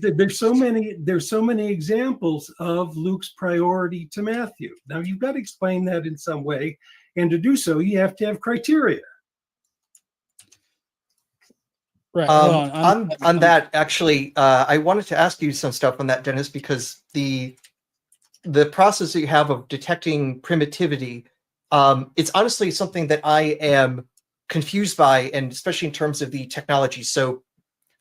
[SPEAKER 6] There's so many examples of Luke's priority to Matthew. Now you've got to explain that in some way, and to do so, you have to have criteria.
[SPEAKER 4] Right.
[SPEAKER 5] On that, actually, I wanted to ask you some stuff on that, Dennis, because the process that you have of detecting primitivity, it's honestly something that I am confused by, and especially in terms of the technology. So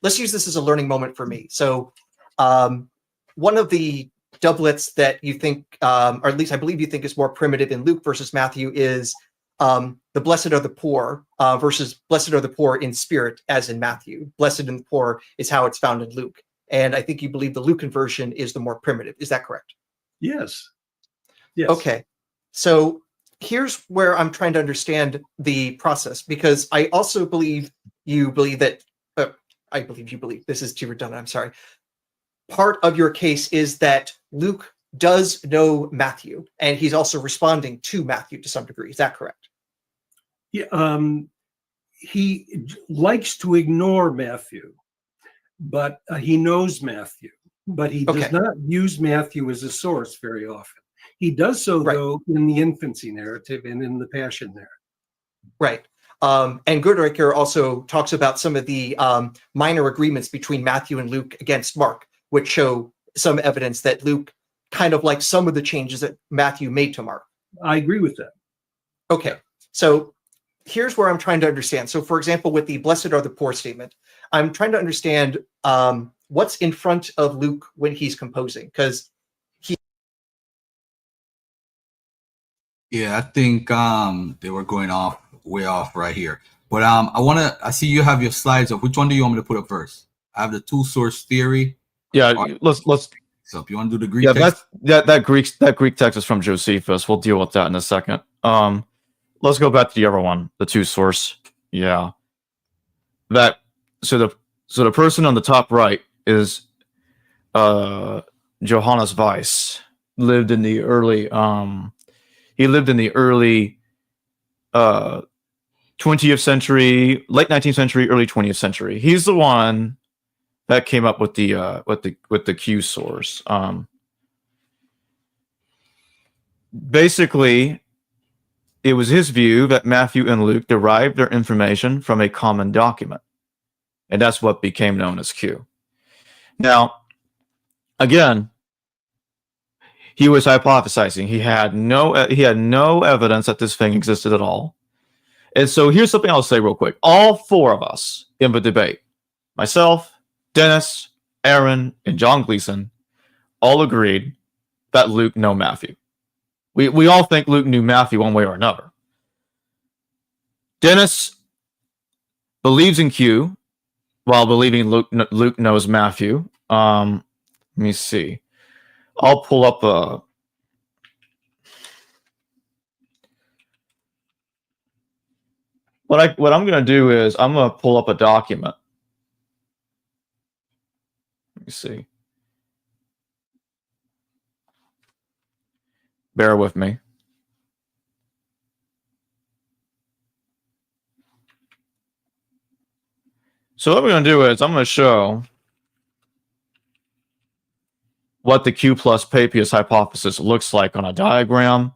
[SPEAKER 5] let's use this as a learning moment for me. So one of the doublets that you think, or at least I believe you think is more primitive in Luke versus Matthew is the blessed are the poor versus blessed are the poor in spirit, as in Matthew. Blessed and the poor is how it's found in Luke. And I think you believe the Lucan version is the more primitive. Is that correct?
[SPEAKER 6] Yes. Yes.
[SPEAKER 5] Okay. So here's where I'm trying to understand the process, because I also believe you believe that, I believe you believe, this is too redundant, I'm sorry. Part of your case is that Luke does know Matthew, and he's also responding to Matthew to some degree. Is that correct?
[SPEAKER 6] Yeah, he likes to ignore Matthew, but he knows Matthew, but he does not use Matthew as a source very often. He does so, though, in the infancy narrative and in the passion narrative.
[SPEAKER 5] Right. And Goodacre also talks about some of the minor agreements between Matthew and Luke against Mark, which show some evidence that Luke kind of likes some of the changes that Matthew made to Mark.
[SPEAKER 6] I agree with that.
[SPEAKER 5] Okay. So here's where I'm trying to understand. So, for example, with the blessed are the poor statement, I'm trying to understand what's in front of Luke when he's composing, because
[SPEAKER 1] Yeah, I think they were going way off right here. But I see you have your slides up. Which one do you want me to put up first? I have the two source theory.
[SPEAKER 2] Yeah, let's.
[SPEAKER 1] So if you want to do the Greek text,
[SPEAKER 2] that Greek text is from Josephus. We'll deal with that in a second. Let's go back to the other one, the two source. Yeah, so the person on the top right is Johannes Weiss. Lived in the early 20th century, late 19th century, early 20th century. He's the one that came up with the Q source. Basically, it was his view that Matthew and Luke derived their information from a common document, and that's what became known as Q. Now, again, he was hypothesizing. He had no evidence that this thing existed at all. And so here's something I'll say real quick. All four of us in the debate, myself, Dennis, Aaron, and John Gleason, all agreed that Luke knew Matthew. We all think Luke knew Matthew one way or another. Dennis believes in Q while believing Luke knows Matthew. Let me see. I'll pull up what I'm going to do is I'm going to pull up a document. Let me see. Bear with me. So what we're going to do is I'm going to show what the Q plus Papias hypothesis looks like on a diagram.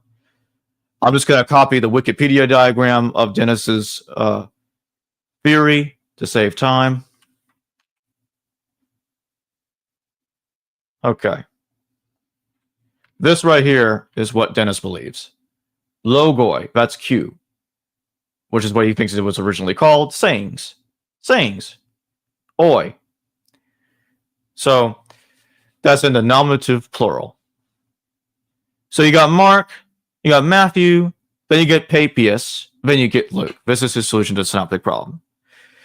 [SPEAKER 2] I'm just going to copy the Wikipedia diagram of Dennis's theory to save time. Okay. This right here is what Dennis believes. Logoi, that's Q, which is what he thinks it was originally called. Sayings. Sayings. Oi. So that's in the nominative plural. So you got Mark, you got Matthew, then you get Papias, then you get Luke. This is his solution to the synoptic problem.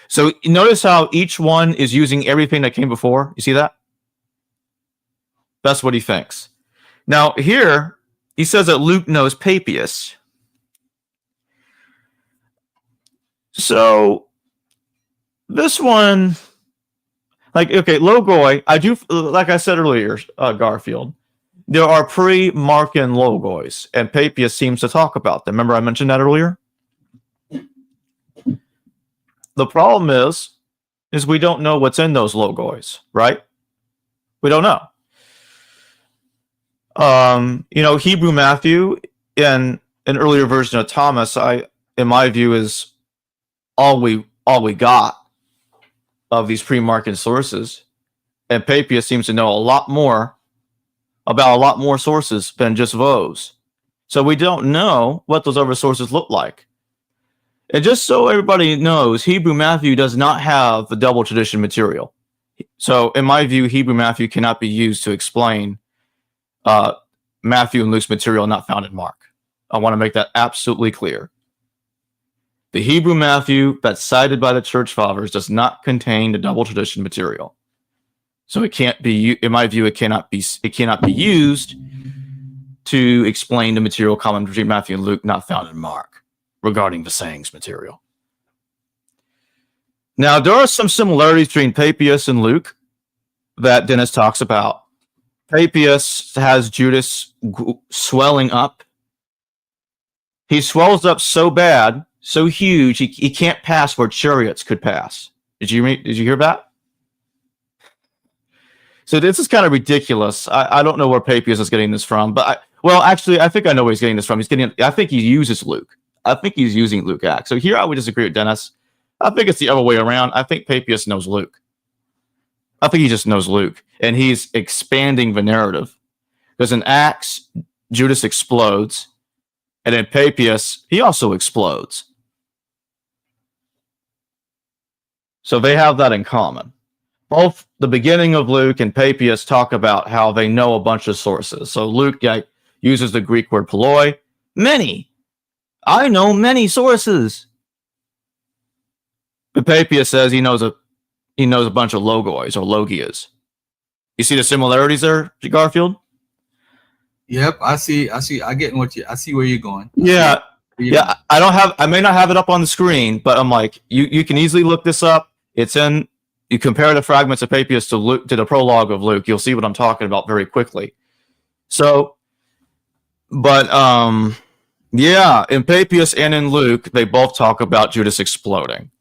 [SPEAKER 2] So notice how each one is using everything that came before. You see that? That's what he thinks. Now here, he says that Luke knows Papias. So this one, like, okay, logoi, I do, like I said earlier, Garfield, there are pre-Markan logois, and Papias seems to talk about them. Remember I mentioned that earlier? The problem is we don't know what's in those logois, right? We don't know. Hebrew Matthew in an earlier version of Thomas, in my view, is all we got of these pre-Markan sources, and Papias seems to know a lot more about a lot more sources than just those. So we don't know what those other sources look like. And just so everybody knows, Hebrew Matthew does not have the double tradition material. So in my view, Hebrew Matthew cannot be used to explain Matthew and Luke's material not found in Mark. I want to make that absolutely clear. The Hebrew Matthew that's cited by the church fathers does not contain the double tradition material. So it can't be, in my view, it cannot be used to explain the material common between Matthew and Luke not found in Mark regarding the sayings material. Now, there are some similarities between Papias and Luke that Dennis talks about. Papias has Judas swelling up. He swells up so bad, so huge, he can't pass where chariots could pass. Did you hear that? So this is kind of ridiculous. I don't know where Papias is getting this from, but I think I know where he's getting this from. I think he uses Luke. I think he's using Luke Acts. So here I would disagree with Dennis. I think it's the other way around. I think Papias knows Luke. I think he just knows Luke, and he's expanding the narrative. Because in Acts, Judas explodes, and in Papias, he also explodes. So they have that in common. Both the beginning of Luke and Papias talk about how they know a bunch of sources. So Luke uses the Greek word poloi. Many. I know many sources. But Papias says he knows a bunch of logois or logias. You see the similarities there, Garfield?
[SPEAKER 1] Yep, I see. I get I see where you're going.
[SPEAKER 2] Yeah. I may not have it up on the screen, but I'm like, you can easily look this up. It's in, you compare the fragments of Papias to Luke, to the prologue of Luke. You'll see what I'm talking about very quickly. So, but yeah, in Papias and in Luke, they both talk about Judas exploding.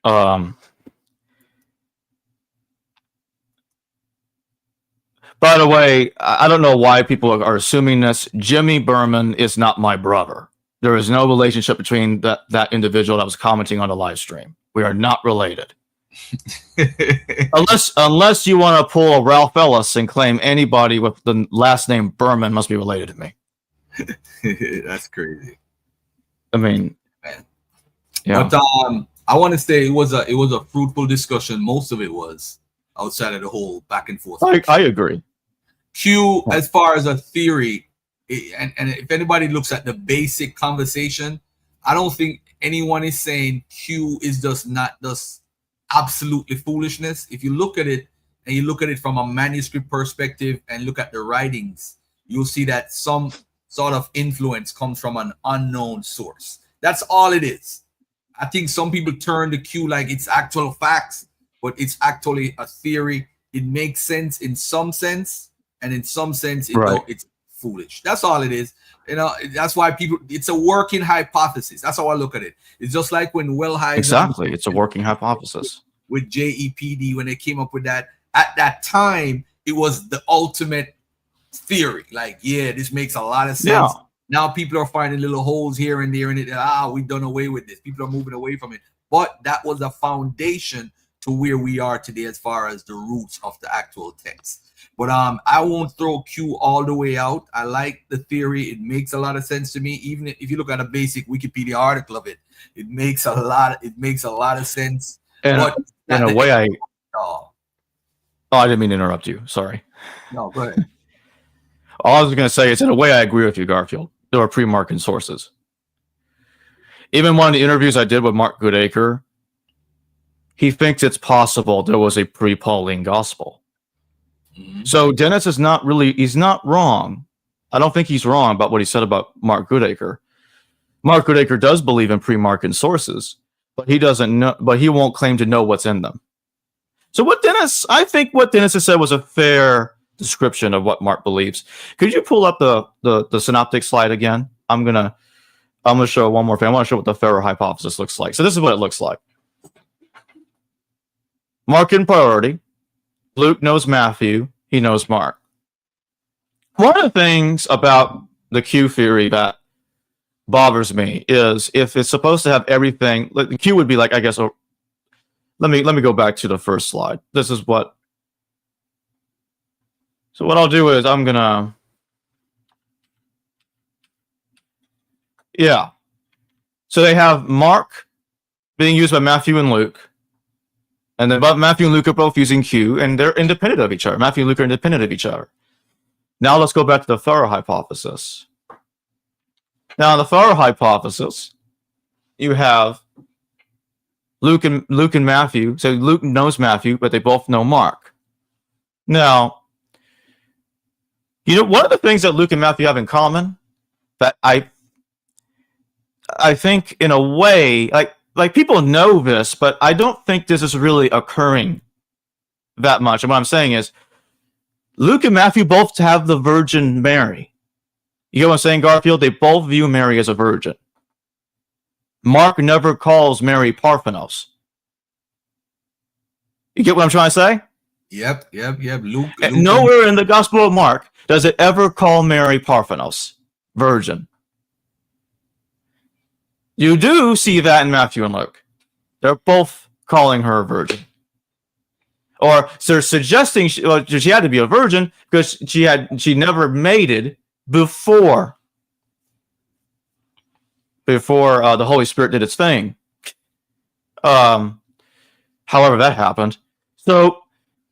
[SPEAKER 2] By the way, I don't know why people are assuming this. Jimmy Berman is not my brother. There is no relationship between that individual that was commenting on the live stream. We are not related. unless you want to pull a Ralph Ellis and claim anybody with the last name Berman must be related to me.
[SPEAKER 1] That's crazy.
[SPEAKER 2] I mean,
[SPEAKER 1] man.
[SPEAKER 2] Yeah.
[SPEAKER 1] But I want to say it was a fruitful discussion. Most of it was, outside of the whole back and forth.
[SPEAKER 2] I agree.
[SPEAKER 1] Q, as far as a theory, and if anybody looks at the basic conversation, I don't think anyone is saying Q is just absolutely foolishness. If you look at it and you look at it from a manuscript perspective and look at the writings, you'll see that some sort of influence comes from an unknown source. That's all it is. I think some people turn the Q like it's actual facts, but it's actually a theory. It makes sense in some sense, and in some sense, it's foolish. That's all it is. You know, that's why people. It's a working hypothesis. That's how I look at it. It's just like when Wellheiser
[SPEAKER 2] Exactly, it's a working hypothesis.
[SPEAKER 1] with JEPD when they came up with that. At that time, it was the ultimate theory. Like, yeah, this makes a lot of sense.
[SPEAKER 2] Yeah.
[SPEAKER 1] Now people are finding little holes here and there in it. We've done away with this. People are moving away from it. But that was a foundation to where we are today as far as the roots of the actual text. But I won't throw Q all the way out. I like the theory. It makes a lot of sense to me. Even if you look at a basic Wikipedia article of it, it makes a lot of sense.
[SPEAKER 2] And
[SPEAKER 1] but
[SPEAKER 2] in a way,
[SPEAKER 1] oh,
[SPEAKER 2] I didn't mean to interrupt you. Sorry.
[SPEAKER 1] no, go ahead.
[SPEAKER 2] All I was going to say is, in a way, I agree with you, Garfield. There are pre-Markan sources. Even one of the interviews I did with Mark Goodacre, he thinks it's possible there was a pre-Pauline gospel.
[SPEAKER 1] Mm-hmm.
[SPEAKER 2] So Dennis is not really, he's not wrong. I don't think he's wrong about what he said about Mark Goodacre. Mark Goodacre does believe in pre-Markan sources, but he doesn't know, but he won't claim to know what's in them. So I think what Dennis has said was a fair description of what Mark believes. Could you pull up the synoptic slide again? I'm gonna show one more thing. I want to show what the Farrer hypothesis looks like. So this is what it looks like. Mark in priority. Luke knows Matthew. He knows Mark. One of the things about the Q theory that bothers me is if it's supposed to have everything, the Q would be like, I guess, let me go back to the first slide. This is what. So what I'll do is I'm gonna. Yeah. So they have Mark being used by Matthew and Luke. And then Matthew and Luke are both using Q, and they're independent of each other. Matthew and Luke are independent of each other. Now let's go back to the Farrer hypothesis. Now, the Farrer hypothesis, you have Luke and Matthew. So Luke knows Matthew, but they both know Mark. Now, one of the things that Luke and Matthew have in common that I think in a way, like people know this, but I don't think this is really occurring that much. And what I'm saying is, Luke and Matthew both have the Virgin Mary. You get what I'm saying, Garfield? They both view Mary as a virgin. Mark never calls Mary Parthenos. You get what I'm trying to say?
[SPEAKER 1] Yep. Luke
[SPEAKER 2] Nowhere in the Gospel of Mark does it ever call Mary Parthenos, virgin. You do see that in Matthew and Luke. They're both calling her a virgin. Or they're suggesting she had to be a virgin because she never mated before the Holy Spirit did its thing. However that happened. So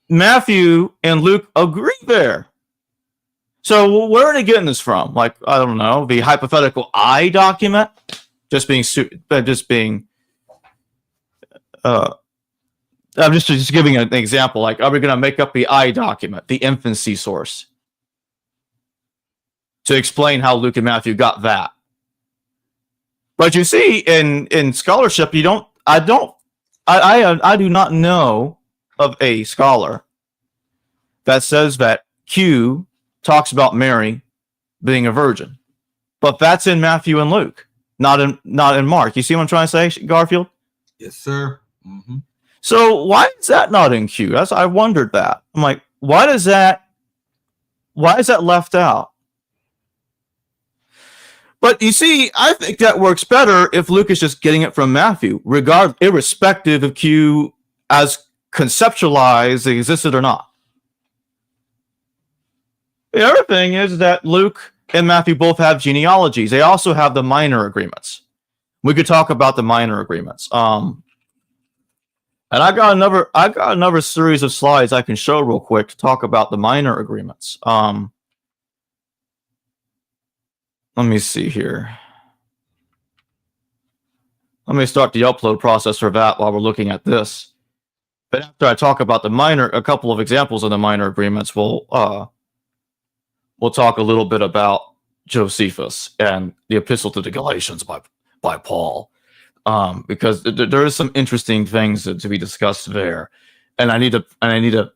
[SPEAKER 2] Matthew and Luke agree there. So where are they getting this from? Like, I don't know, the hypothetical I document? I'm just giving an example. Like, are we going to make up the I document, the infancy source, to explain how Luke and Matthew got that? But you see, in scholarship, I do not know of a scholar that says that Q talks about Mary being a virgin, but that's in Matthew and Luke. Not in Mark. You see what I'm trying to say, Garfield?
[SPEAKER 1] Yes, sir. Mm-hmm.
[SPEAKER 2] So why is that not in Q? I wondered that. I'm like, why is that left out? But you see, I think that works better if Luke is just getting it from Matthew, irrespective of Q as conceptualized it existed or not. The other thing is that Luke and Matthew both have genealogies. They also have the minor agreements. We could talk about the minor agreements. And I got another series of slides I can show real quick to talk about the minor agreements. Let me see here. Let me start the upload process for that while we're looking at this. But after I talk about a couple of examples of the minor agreements, we'll talk a little bit about Josephus and the Epistle to the Galatians by Paul, because there is some interesting things to be discussed there, and I need to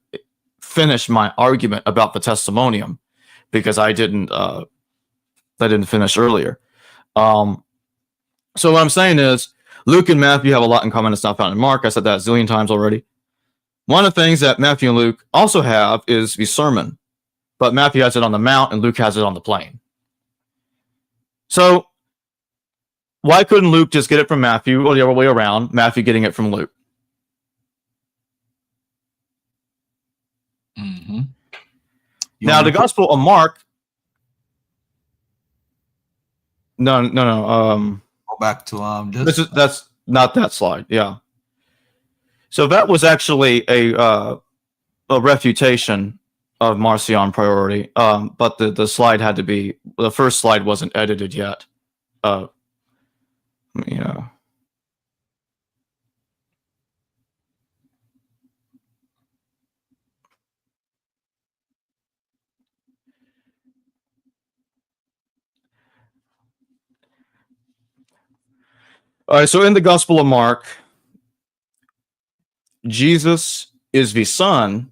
[SPEAKER 2] finish my argument about the testimonium because I didn't that I didn't finish earlier. So what I'm saying is Luke and Matthew have a lot in common that's not found in Mark. I said that a zillion times already. One of the things that Matthew and Luke also have is the sermon, but Matthew has it on the mount and Luke has it on the plain. So why couldn't Luke just get it from Matthew, or the other way around, Matthew getting it from Luke?
[SPEAKER 1] Mm-hmm.
[SPEAKER 2] Now, the Gospel of Mark. No.
[SPEAKER 1] Go back to
[SPEAKER 2] That's not that slide. Yeah. So that was actually a refutation of Marcion priority, but the slide had to be, the first slide wasn't edited yet. Yeah. All right, so in the Gospel of Mark, Jesus is the son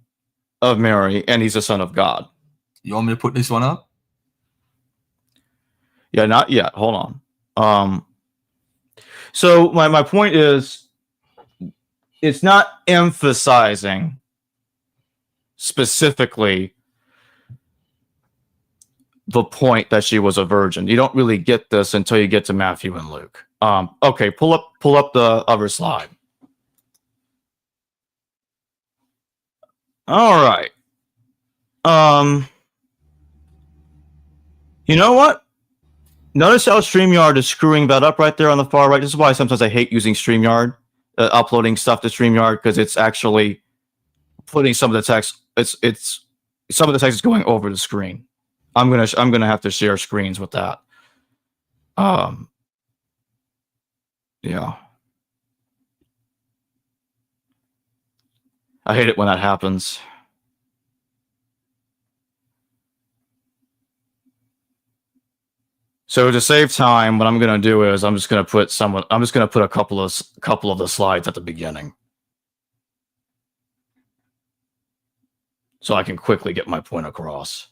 [SPEAKER 2] of Mary, and he's the son of God.
[SPEAKER 1] You want me to put this one up?
[SPEAKER 2] Yeah, not yet. Hold on. So my point is, it's not emphasizing specifically the point that she was a virgin. You don't really get this until you get to Matthew and Luke. Okay, pull up the other slide. All right. You know what? Notice how StreamYard is screwing that up right there on the far right. This is why sometimes I hate using StreamYard, uploading stuff to StreamYard, because it's actually putting some of the text. It's some of the text is going over the screen. I'm gonna have to share screens with that. Yeah. I hate it when that happens. So to save time, what I'm going to do is I'm just going to put a couple of the slides at the beginning, so I can quickly get my point across.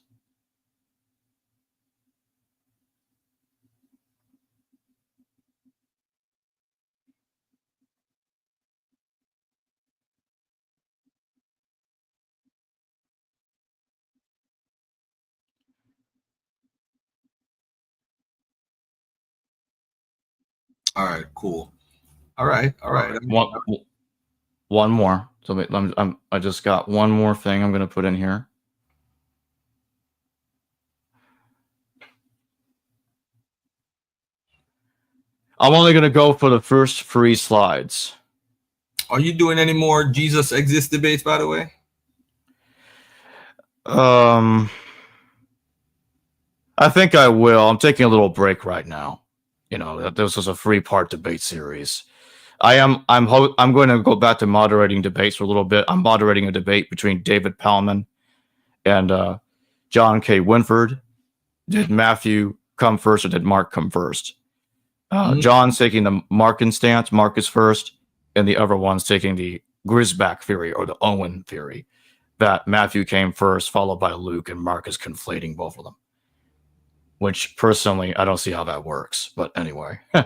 [SPEAKER 1] All right, cool. All right.
[SPEAKER 2] One more. So I just got one more thing I'm going to put in here. I'm only going to go for the first 3 slides.
[SPEAKER 1] Are you doing any more Jesus exists debates, by the way?
[SPEAKER 2] I think I will. I'm taking a little break right now. You know, this was a 3-part debate series. I'm going to go back to moderating debates for a little bit. I'm moderating a debate between David Palman and John K. Winford. Did Matthew come first, or did Mark come first? John's taking the Markan stance. Mark is first, and the other one's taking the Grisback theory, or the Owen theory, that Matthew came first, followed by Luke, and Mark is conflating both of them. Which, personally, I don't see how that works. But anyway, I'm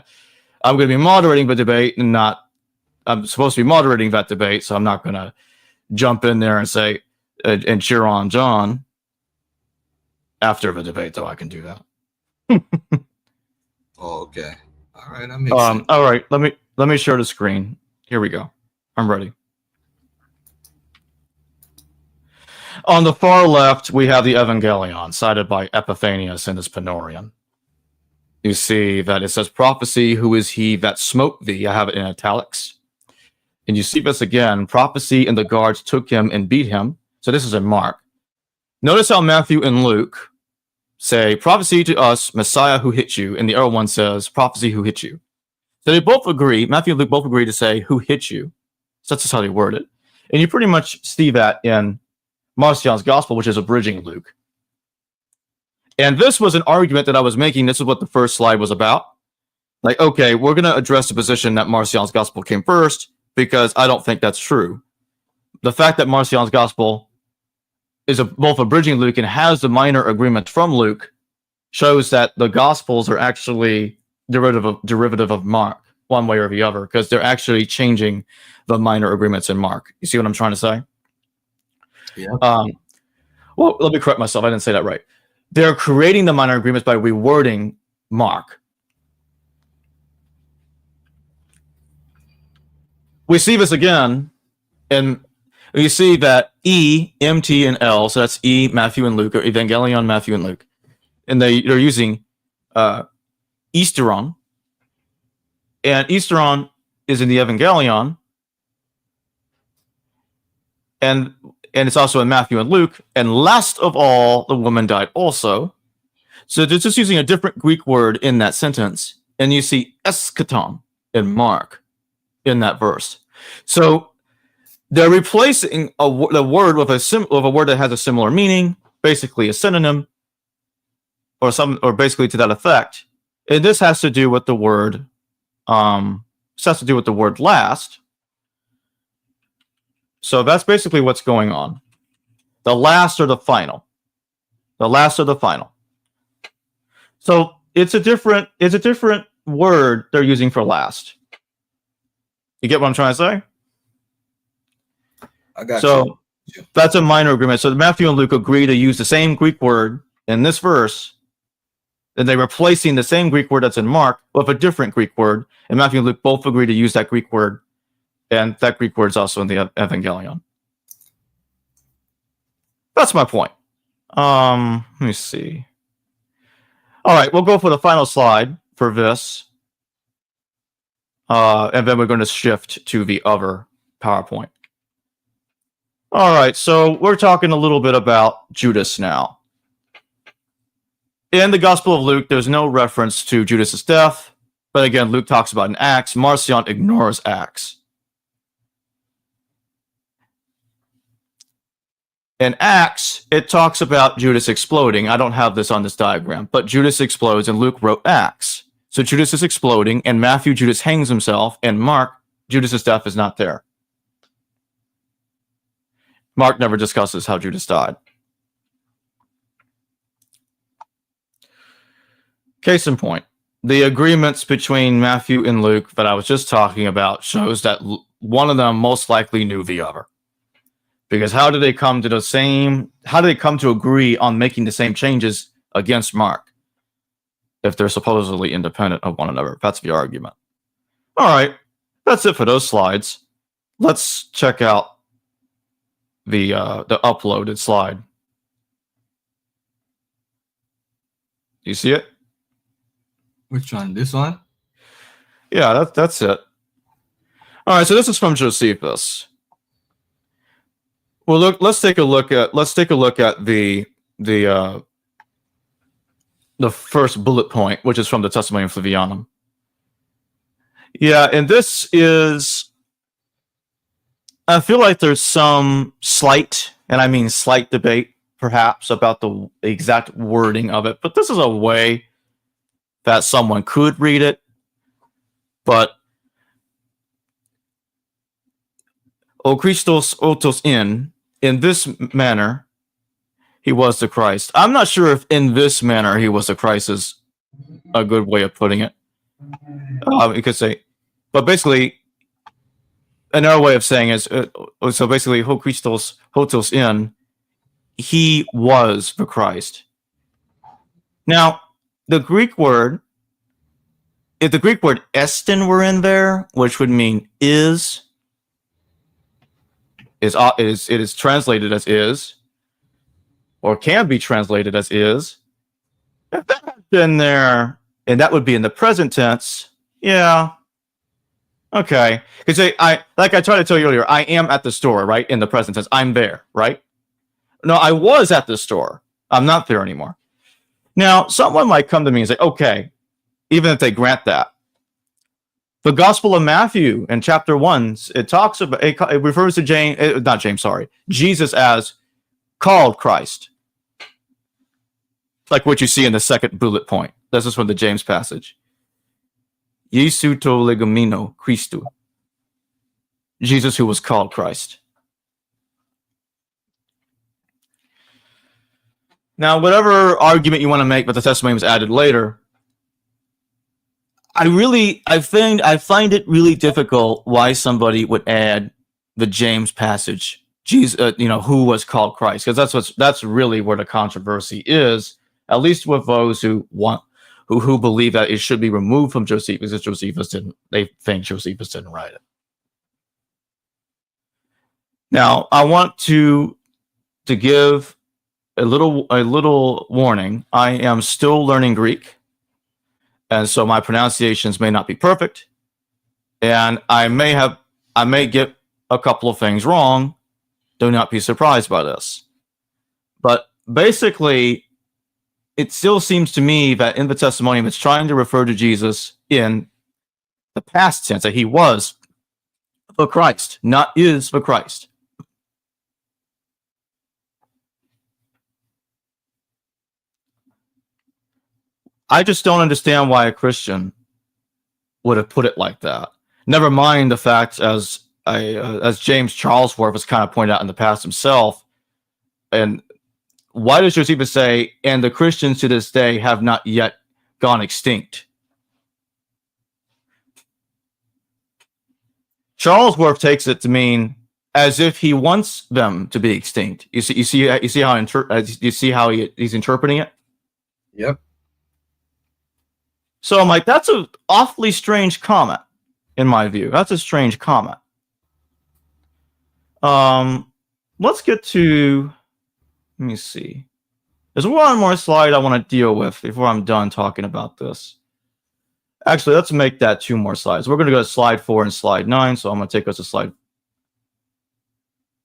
[SPEAKER 2] going to be moderating the debate, and I'm supposed to be moderating that debate, so I'm not going to jump in there and say, and cheer on John after the debate, though I can do that.
[SPEAKER 1] Oh, okay. All right, that makes sense.
[SPEAKER 2] All right, let me share the screen. Here we go. I'm ready. On the far left, we have the Evangelion, cited by Epiphanius in his Penorian. You see that it says, prophecy, who is he that smote thee? I have it in italics. And you see this again, prophecy, and the guards took him and beat him. So this is in Mark. Notice how Matthew and Luke say, prophecy to us, Messiah who hit you, and the other one says, prophecy who hit you. So they both agree, Matthew and Luke both agree to say, who hit you. So that's just how they word it. And you pretty much see that in Marcion's Gospel, which is abridging Luke. And this was an argument that I was making. This is what the first slide was about. Like, okay, we're going to address the position that Marcion's Gospel came first, because I don't think that's true. The fact that Marcion's Gospel is both abridging Luke and has the minor agreements from Luke shows that the Gospels are actually derivative of Mark, one way or the other, because they're actually changing the minor agreements in Mark. You see what I'm trying to say?
[SPEAKER 1] Yeah.
[SPEAKER 2] Well, let me correct myself. I didn't say that right. They're creating the minor agreements by rewording Mark. We see this again, and you see that E, M, T, and L, so that's E, Matthew, and Luke, or Evangelion, Matthew, and Luke. And they're using Easteron, and Easteron is in the Evangelion, and it's also in Matthew and Luke. And last of all, the woman died also. So they're just using a different Greek word in that sentence, and you see eschaton in Mark in that verse. So they're replacing the word with a word that has a similar meaning, basically a synonym, or basically to that effect. And this has to do with the word. This has to do with the word last. So that's basically what's going on. The last or the final. The last or the final. So it's a different word they're using for last. You get what I'm trying to say?
[SPEAKER 1] I got
[SPEAKER 2] So
[SPEAKER 1] you.
[SPEAKER 2] that's a minor agreement. So Matthew and Luke agree to use the same Greek word in this verse, and they're replacing the same Greek word that's in Mark with a different Greek word. And Matthew and Luke both agree to use that Greek word, and that Greek word is also in the Evangelion. That's my point. Let me see. All right, we'll go for the final slide for this. And then we're going to shift to the other PowerPoint. All right, so we're talking a little bit about Judas now. In the Gospel of Luke, there's no reference to Judas's death, but again, Luke talks about in Acts. Marcion ignores Acts. In Acts, it talks about Judas exploding. I don't have this on this diagram, but Judas explodes, and Luke wrote Acts. So Judas is exploding, and Matthew, Judas hangs himself, and Mark, Judas's death is not there. Mark never discusses how Judas died. Case in point, the agreements between Matthew and Luke that I was just talking about shows that one of them most likely knew the other. Because how do they come to agree on making the same changes against Mark if they're supposedly independent of one another? That's the argument. All right, that's it for those slides. Let's check out the uploaded slide. You see it?
[SPEAKER 1] Which one? This one?
[SPEAKER 2] Yeah, that's it. All right, so this is from Josephus. Well, look. Let's take a look at the first bullet point, which is from the Testimonium Flavianum. Yeah, and this is. I feel like there's some slight, and I mean slight debate, perhaps, about the exact wording of it. But this is a way that someone could read it. But O Christos otos in this manner, he was the Christ. I'm not sure if in this manner he was the Christ is a good way of putting it. You could say, but basically, another way of saying is, so basically, Ho Christos hotos he was the Christ. Now, the Greek word, if the Greek word estin were in there, which would mean is translated as is, or can be translated as is. If that had been there, and that would be in the present tense, yeah. Okay. Because like I tried to tell you earlier, I am at the store, right? In the present tense. I'm there, right? No, I was at the store. I'm not there anymore. Now, someone might come to me and say, okay, even if they grant that, the Gospel of Matthew in chapter 1, it talks about, it refers to Jesus as called Christ. Like what you see in the second bullet point. This is from the James passage. Jesu to legomino Christu. Jesus who was called Christ. Now, whatever argument you want to make, but the testimony was added later. I find it really difficult why somebody would add the James passage, Jesus, who was called Christ, because that's really where the controversy is. At least with those who believe that it should be removed from Josephus, because they think Josephus didn't write it. Now, I want to give a little warning. I am still learning Greek, and so my pronunciations may not be perfect, and I may get a couple of things wrong. Do not be surprised by this. But basically, it still seems to me that in the testimonium, it's trying to refer to Jesus in the past tense, that he was the Christ, not is the Christ. I just don't understand why a Christian would have put it like that. Never mind the fact, as James Charlesworth has kind of pointed out in the past himself, and why does Josephus say, and the Christians to this day have not yet gone extinct? Charlesworth takes it to mean as if he wants them to be extinct. You see how he's interpreting it?
[SPEAKER 1] Yep.
[SPEAKER 2] So I'm like, that's an awfully strange comment, in my view. That's a strange comment. Let's get to, let me see. There's one more slide I want to deal with before I'm done talking about this. Actually, let's make that 2 more slides. We're going to go to slide 4 and slide 9, so I'm going to take us to slide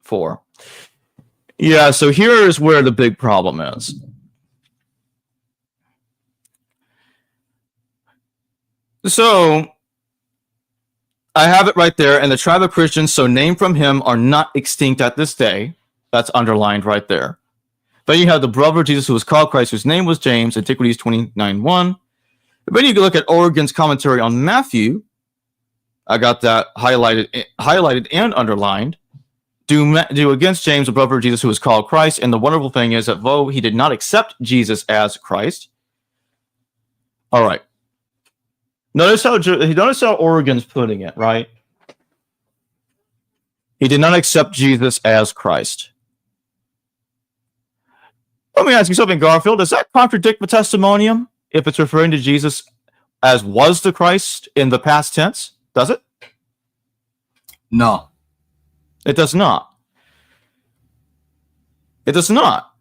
[SPEAKER 2] 4. Yeah, so here's where the big problem is. So I have it right there, and the tribe of Christians, so named from him, are not extinct at this day. That's underlined right there. Then you have the brother of Jesus who was called Christ, whose name was James, Antiquities 29:1. Then you can look at Origen's commentary on Matthew. I got that highlighted and underlined. Do against James, the brother of Jesus who was called Christ. And the wonderful thing is that though he did not accept Jesus as Christ. All right. Notice how Origen's putting it, right? He did not accept Jesus as Christ. Let me ask you something, Garfield. Does that contradict the testimonium if it's referring to Jesus as was the Christ in the past tense? Does it?
[SPEAKER 1] No.
[SPEAKER 2] It does not. It does not.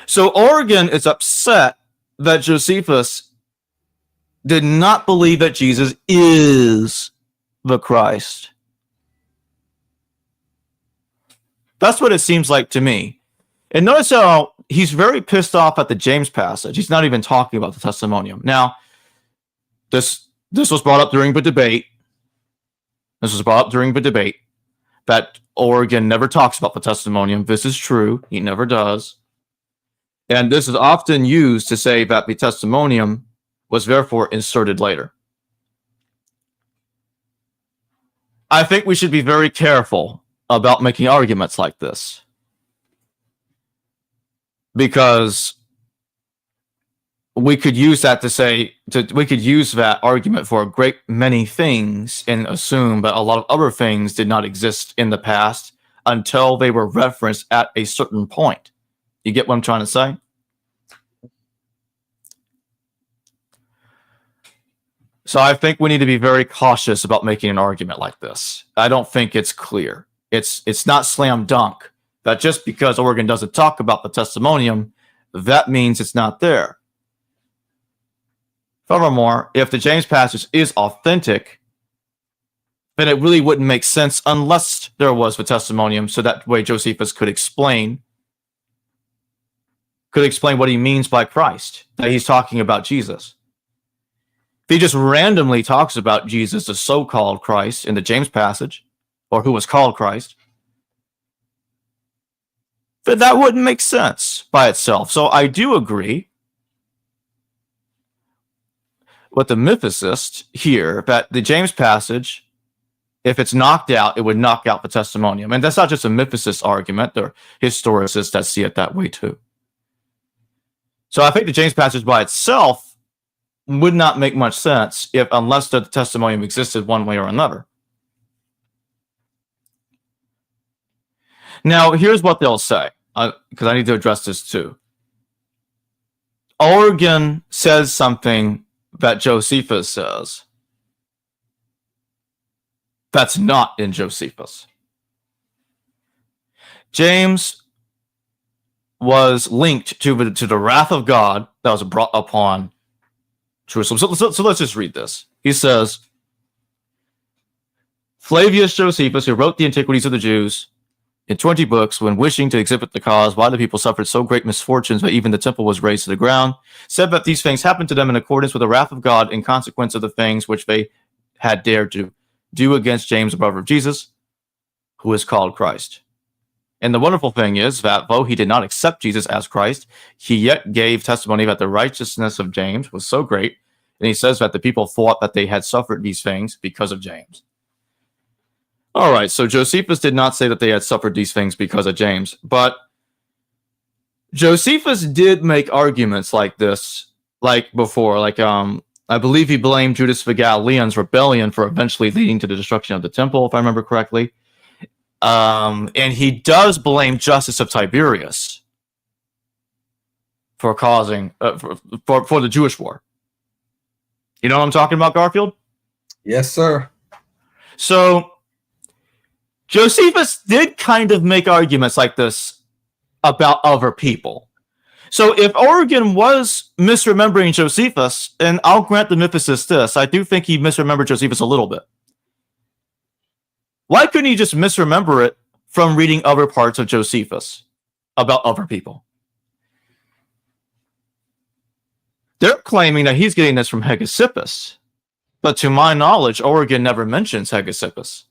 [SPEAKER 2] So Origen is upset that Josephus did not believe that Jesus is the Christ. That's what it seems like to me. And notice how he's very pissed off at the James passage. He's not even talking about the testimonium. Now, this was brought up during the debate. That Origen never talks about the testimonium. This is true. He never does. And this is often used to say that the testimonium was therefore inserted later. I think we should be very careful about making arguments like this, because we could use that we could use that argument for a great many things and assume that a lot of other things did not exist in the past until they were referenced at a certain point. You get what I'm trying to say? So I think we need to be very cautious about making an argument like this. I don't think it's clear. It's not slam dunk that just because Origen doesn't talk about the testimonium, that means it's not there. Furthermore, if the James passage is authentic, then it really wouldn't make sense unless there was the testimonium, so that way Josephus could explain what he means by Christ, that he's talking about Jesus. If he just randomly talks about Jesus, the so-called Christ, in the James passage, or who was called Christ, then that wouldn't make sense by itself. So I do agree with the mythicist here that the James passage, if it's knocked out, it would knock out the testimonium. And that's not just a mythicist argument. There are historicists that see it that way too. So I think the James passage by itself would not make much sense unless the testimonium existed one way or another. Now, here's what they'll say, because I need to address this too. Origen says something that Josephus says that's not in Josephus. James was linked to the wrath of God that was brought upon Jerusalem. So let's just read this. He says, Flavius Josephus, who wrote the Antiquities of the Jews in 20 books, when wishing to exhibit the cause why the people suffered so great misfortunes that even the temple was razed to the ground, said that these things happened to them in accordance with the wrath of God in consequence of the things which they had dared to do against James, the brother of Jesus, who is called Christ. And the wonderful thing is that though he did not accept Jesus as Christ, he yet gave testimony that the righteousness of James was so great. And he says that the people thought that they had suffered these things because of James. All right, so Josephus did not say that they had suffered these things because of James, but Josephus did make arguments like this, like before, I believe he blamed Judas the Galilean's rebellion for eventually leading to the destruction of the temple, if I remember correctly. And he does blame Justice of Tiberius for causing for the Jewish war. You know what I'm talking about, Garfield?
[SPEAKER 1] Yes, sir.
[SPEAKER 2] So Josephus did kind of make arguments like this about other people. So if Origen was misremembering Josephus, and I'll grant the mythicist this, I do think he misremembered Josephus a little bit. Why couldn't he just misremember it from reading other parts of Josephus about other people? They're claiming that he's getting this from Hegesippus, but to my knowledge, Origen never mentions Hegesippus.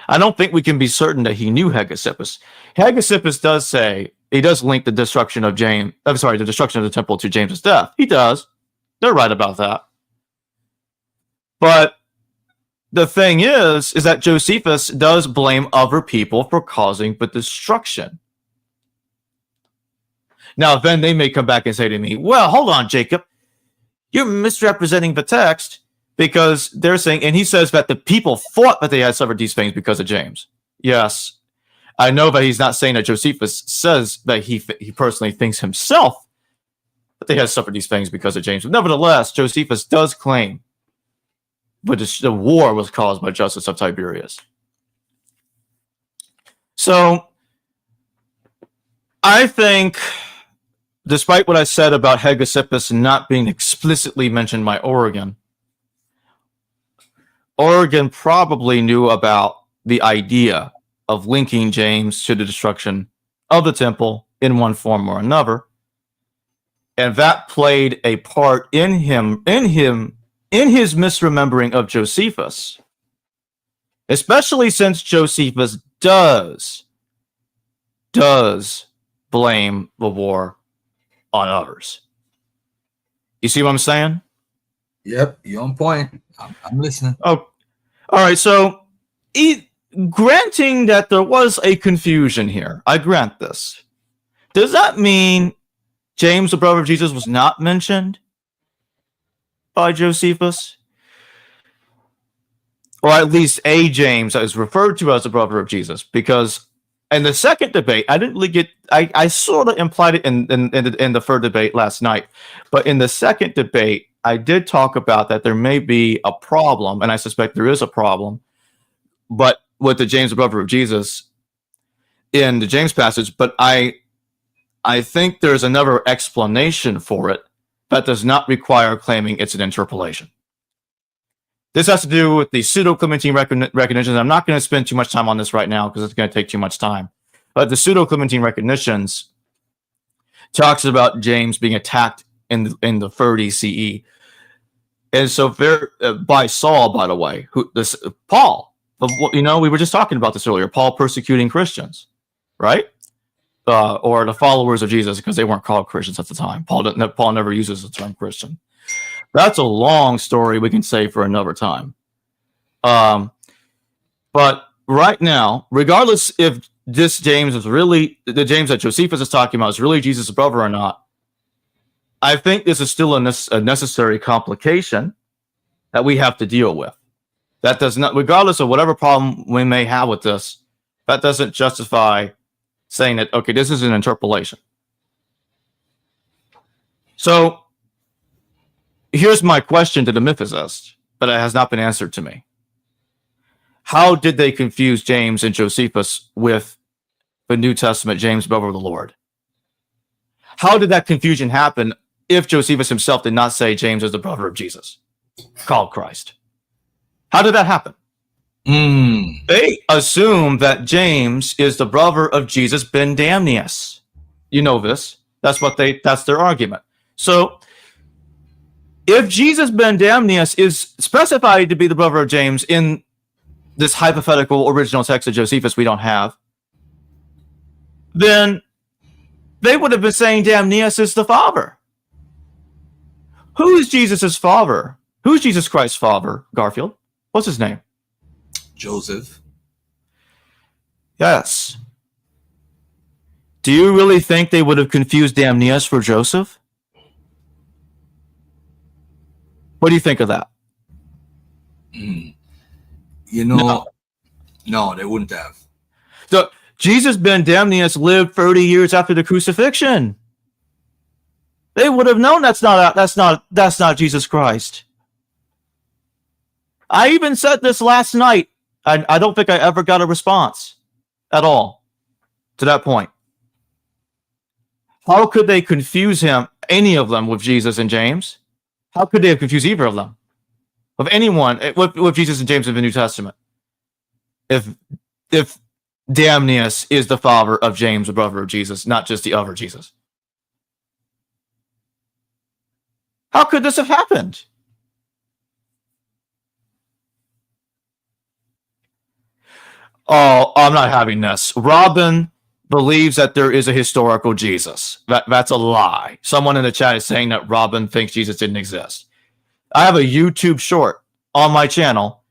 [SPEAKER 2] I don't think we can be certain that he knew Hegesippus. Hegesippus does say, he does link the destruction of the destruction of the temple to James's death. He does. They're right about that. But the thing is that Josephus does blame other people for causing the destruction. Now, then they may come back and say to me, well, hold on, Jacob. You're misrepresenting the text because they're saying, and he says that the people thought that they had suffered these things because of James. Yes, I know that he's not saying that Josephus says that he personally thinks himself that they had suffered these things because of James. But nevertheless, Josephus does claim but the war was caused by Justice of Tiberius. So I think, despite what I said about Hegesippus not being explicitly mentioned by Origen probably knew about the idea of linking James to the destruction of the temple in one form or another, and that played a part in his misremembering of Josephus, especially since Josephus does blame the war on others. You see what I'm saying?
[SPEAKER 1] Yep, you're on point. I'm listening.
[SPEAKER 2] Oh, all right. So, granting that there was a confusion here, I grant this. Does that mean James, the brother of Jesus, was not mentioned by Josephus? Or at least a James that is referred to as the brother of Jesus? Because in the second debate, I didn't really get, I sort of implied it in the third debate last night, but in the second debate, I did talk about that there may be a problem, and I suspect there is a problem, but with the James, the brother of Jesus, in the James passage, but I think there's another explanation for it that does not require claiming it's an interpolation. This has to do with the pseudo-Clementine recognitions. I'm not going to spend too much time on this right now because it's going to take too much time. But the pseudo-Clementine recognitions talks about James being attacked in the 30 CE. And so by Saul, by the way, Paul, we were just talking about this earlier, Paul persecuting Christians, right? Or the followers of Jesus, because they weren't called Christians at the time. Paul never uses the term Christian. That's a long story we can say for another time. But right now, regardless if this James is really the James that Josephus is talking about is really Jesus' brother or not, I think this is still a necessary complication that we have to deal with. That does not, regardless of whatever problem we may have with this, that doesn't justify saying that, okay, this is an interpolation. So here's my question to the mythicist, but it has not been answered to me. How did they confuse James and Josephus with the New Testament James, brother of the Lord? How did that confusion happen if Josephus himself did not say James is the brother of Jesus, called Christ? How did that happen? They assume that James is the brother of Jesus ben Damnius. You know this. That's their argument. So if Jesus ben Damnius is specified to be the brother of James in this hypothetical original text of Josephus we don't have, then they would have been saying Damnius is the father. Who is Jesus' father? Who's Jesus Christ's father, Garfield? What's his name?
[SPEAKER 1] Joseph.
[SPEAKER 2] Yes. Do you really think they would have confused Damnius for Joseph? What do you think of that?
[SPEAKER 1] You know, no, they wouldn't have.
[SPEAKER 2] So Jesus ben Damnius lived 30 years after the crucifixion. They would have known that's not Jesus Christ. I even said this last night. I don't think I ever got a response at all to that point. How could they confuse him, any of them, with Jesus and James? How could they have confused either of them? With anyone, with Jesus and James in the New Testament? If Damnius is the father of James, the brother of Jesus, not just the other Jesus. How could this have happened? Oh, I'm not having this. Robin believes that there is a historical Jesus. That's a lie. Someone in the chat is saying that Robin thinks Jesus didn't exist. I have a YouTube short on my channel.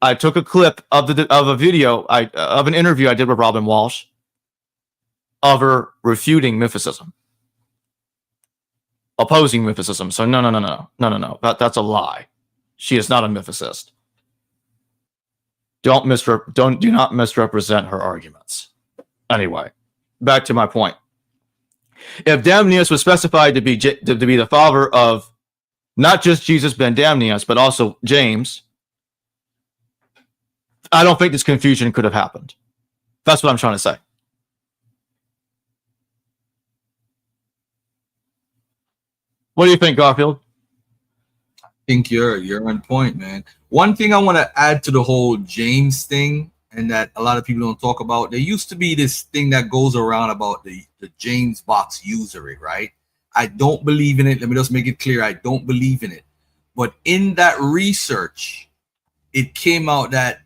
[SPEAKER 2] I took a clip of a video of an interview I did with Robin Walsh of her refuting mythicism, opposing mythicism. So no. That's a lie. She is not a mythicist. Do not misrepresent her arguments. Anyway, back to my point. If Damnius was specified to be the father of not just Jesus ben Damnius, but also James, I don't think this confusion could have happened. That's what I'm trying to say. What do you think, Garfield?
[SPEAKER 1] I think you're on point, man. One thing I want to add to the whole James thing, and that a lot of people don't talk about, there used to be this thing that goes around about the James box usury, right? I don't believe in it. Let me just make it clear. I don't believe in it. But in that research, it came out that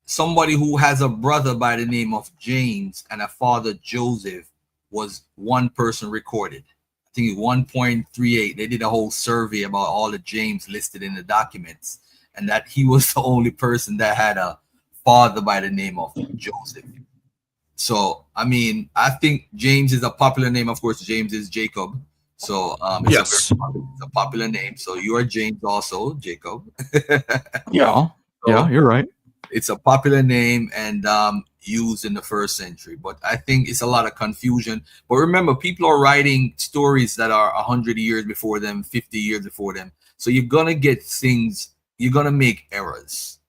[SPEAKER 1] somebody who has a brother by the name of James and a father Joseph was one person recorded. I think 1.38. They did a whole survey about all the James listed in the documents, and that he was the only person that had a father by the name of Joseph. So, I mean, I think James is a popular name. Of course, James is Jacob. So, it's a popular name. So you are James also, Jacob.
[SPEAKER 2] Yeah, you're right.
[SPEAKER 1] It's a popular name and used in the first century. But I think it's a lot of confusion. But remember, people are writing stories that are 100 years before them, 50 years before them. So you're going to get things, you're going to make errors.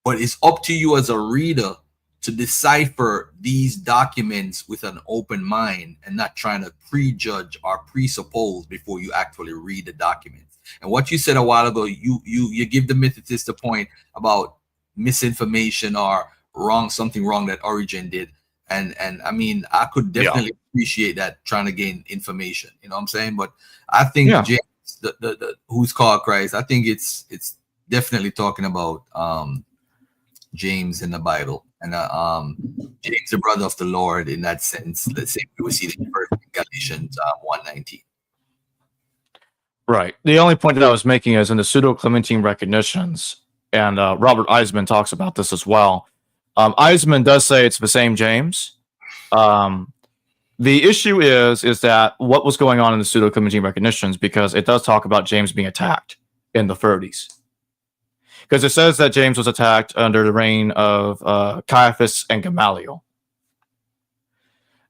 [SPEAKER 1] But it's up to you as a reader to decipher these documents with an open mind and not trying to prejudge or presuppose before you actually read the documents. And what you said a while ago, you give the mythicist a point about misinformation or something wrong that Origin did. And I mean, I could definitely appreciate that, trying to gain information. You know what I'm saying? But I think James, the who's called Christ, I think it's definitely talking about James in the Bible, and James, the brother of the Lord, in that sense. Let's say we see the first in Galatians 1:19.
[SPEAKER 2] Right. The only point that I was making is in the pseudo-Clementine recognitions, and Robert Eisman talks about this as well. Eisman does say it's the same James. The issue is that what was going on in the pseudo-Commingene recognitions, because it does talk about James being attacked in the 30s. Because it says that James was attacked under the reign of Caiaphas and Gamaliel.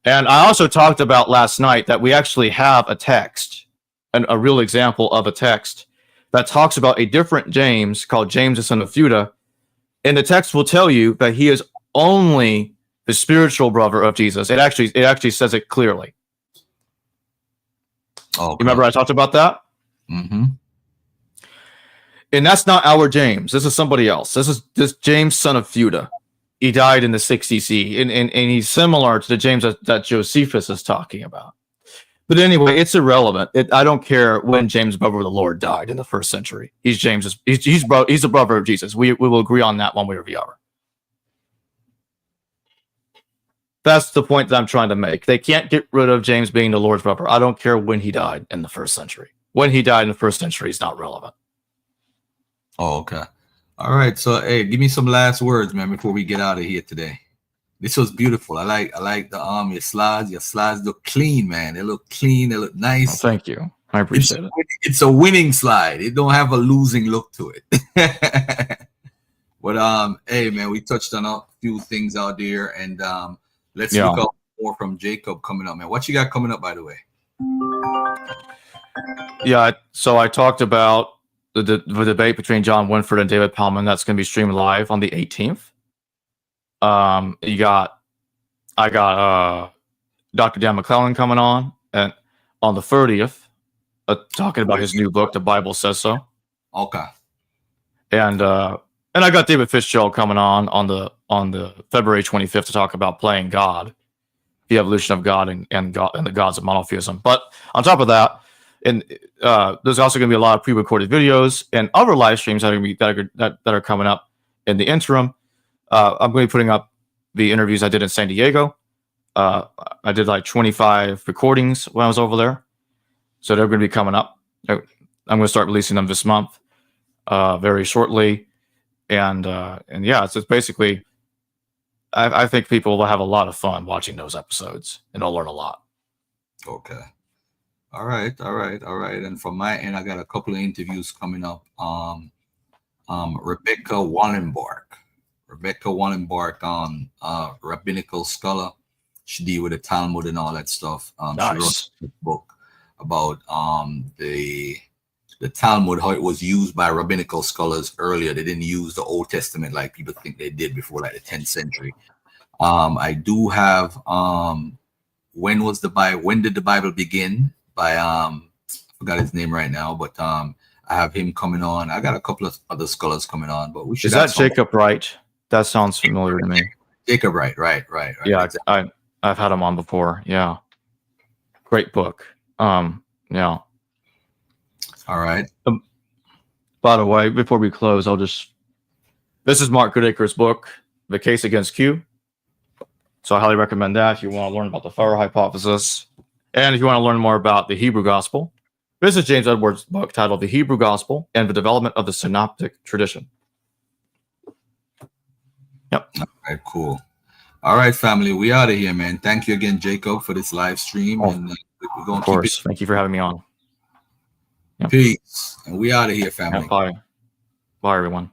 [SPEAKER 2] And I also talked about last night that we actually have a text, a real example of a text that talks about a different James called James the son of Judah. And the text will tell you that he is only the spiritual brother of Jesus. It actually says it clearly.
[SPEAKER 1] Oh,
[SPEAKER 2] you remember I talked about that?
[SPEAKER 1] Mm-hmm.
[SPEAKER 2] And that's not our James. This is somebody else. This is James, son of Judah. He died in the 60s CE, and he's similar to the James that Josephus is talking about. But anyway, it's irrelevant. I don't care when James, brother of the Lord, died in the 1st century. He's James's. He's the brother of Jesus. We will agree on that one way or the other. That's the point that I'm trying to make. They can't get rid of James being the Lord's brother. I don't care when he died in the 1st century. When he died in the 1st century is not relevant.
[SPEAKER 1] Oh, okay. All right. So, hey, give me some last words, man, before we get out of here today. This was beautiful. I like the your slides. Your slides look clean, man. They look clean. They look nice.
[SPEAKER 2] Oh, thank you. I appreciate it.
[SPEAKER 1] It's a winning slide. It don't have a losing look to it. But hey, man, we touched on a few things out there, and let's look up more from Jacob coming up, man. What you got coming up, by the way?
[SPEAKER 2] Yeah. So I talked about the debate between John Winford and David Palman. That's going to be streamed live on the 18th. I got Dr. Dan McClellan coming on, and on the 30th, talking about his new book, The Bible Says So.
[SPEAKER 1] Okay.
[SPEAKER 2] And I got David Fitzgerald coming on the February 25th to talk about playing God, the evolution of God and God and the gods of monotheism. But on top of that, and there's also going to be a lot of pre-recorded videos and other live streams that are coming up in the interim. I'm going to be putting up the interviews I did in San Diego. I did like 25 recordings when I was over there. So they're going to be coming up. I'm going to start releasing them this month very shortly. And yeah, it's basically, I think people will have a lot of fun watching those episodes, and they'll learn a lot.
[SPEAKER 1] Okay. All right. And from my end, I got a couple of interviews coming up. Rebecca Wallenbark, rabbinical scholar. She deal with the Talmud and all that stuff.
[SPEAKER 2] Nice.
[SPEAKER 1] She wrote a book about the Talmud, how it was used by rabbinical scholars earlier. They didn't use the Old Testament like people think they did before, like the 10th century. I do have when did the Bible begin? By I forgot his name right now, but I have him coming on. I got a couple of other scholars coming on, but we should.
[SPEAKER 2] Is that Jacob Wright? That sounds familiar to me.
[SPEAKER 1] Jacob Wright, right.
[SPEAKER 2] Yeah,
[SPEAKER 1] exactly.
[SPEAKER 2] I've had him on before. Yeah, great book. Yeah.
[SPEAKER 1] All right.
[SPEAKER 2] By the way, before we close, this is Mark Goodacre's book, The Case Against Q. So I highly recommend that if you want to learn about the Fire Hypothesis, and if you want to learn more about the Hebrew Gospel. This is James Edwards' book titled The Hebrew Gospel and the Development of the Synoptic Tradition. Yep.
[SPEAKER 1] All right, cool. All right, family, we out of here, man. Thank you again, Jacob, for this live stream. And we're going to keep it.
[SPEAKER 2] Thank you for having me on.
[SPEAKER 1] Yep. Peace. And we out of here, family.
[SPEAKER 2] Yeah, bye. Bye, everyone.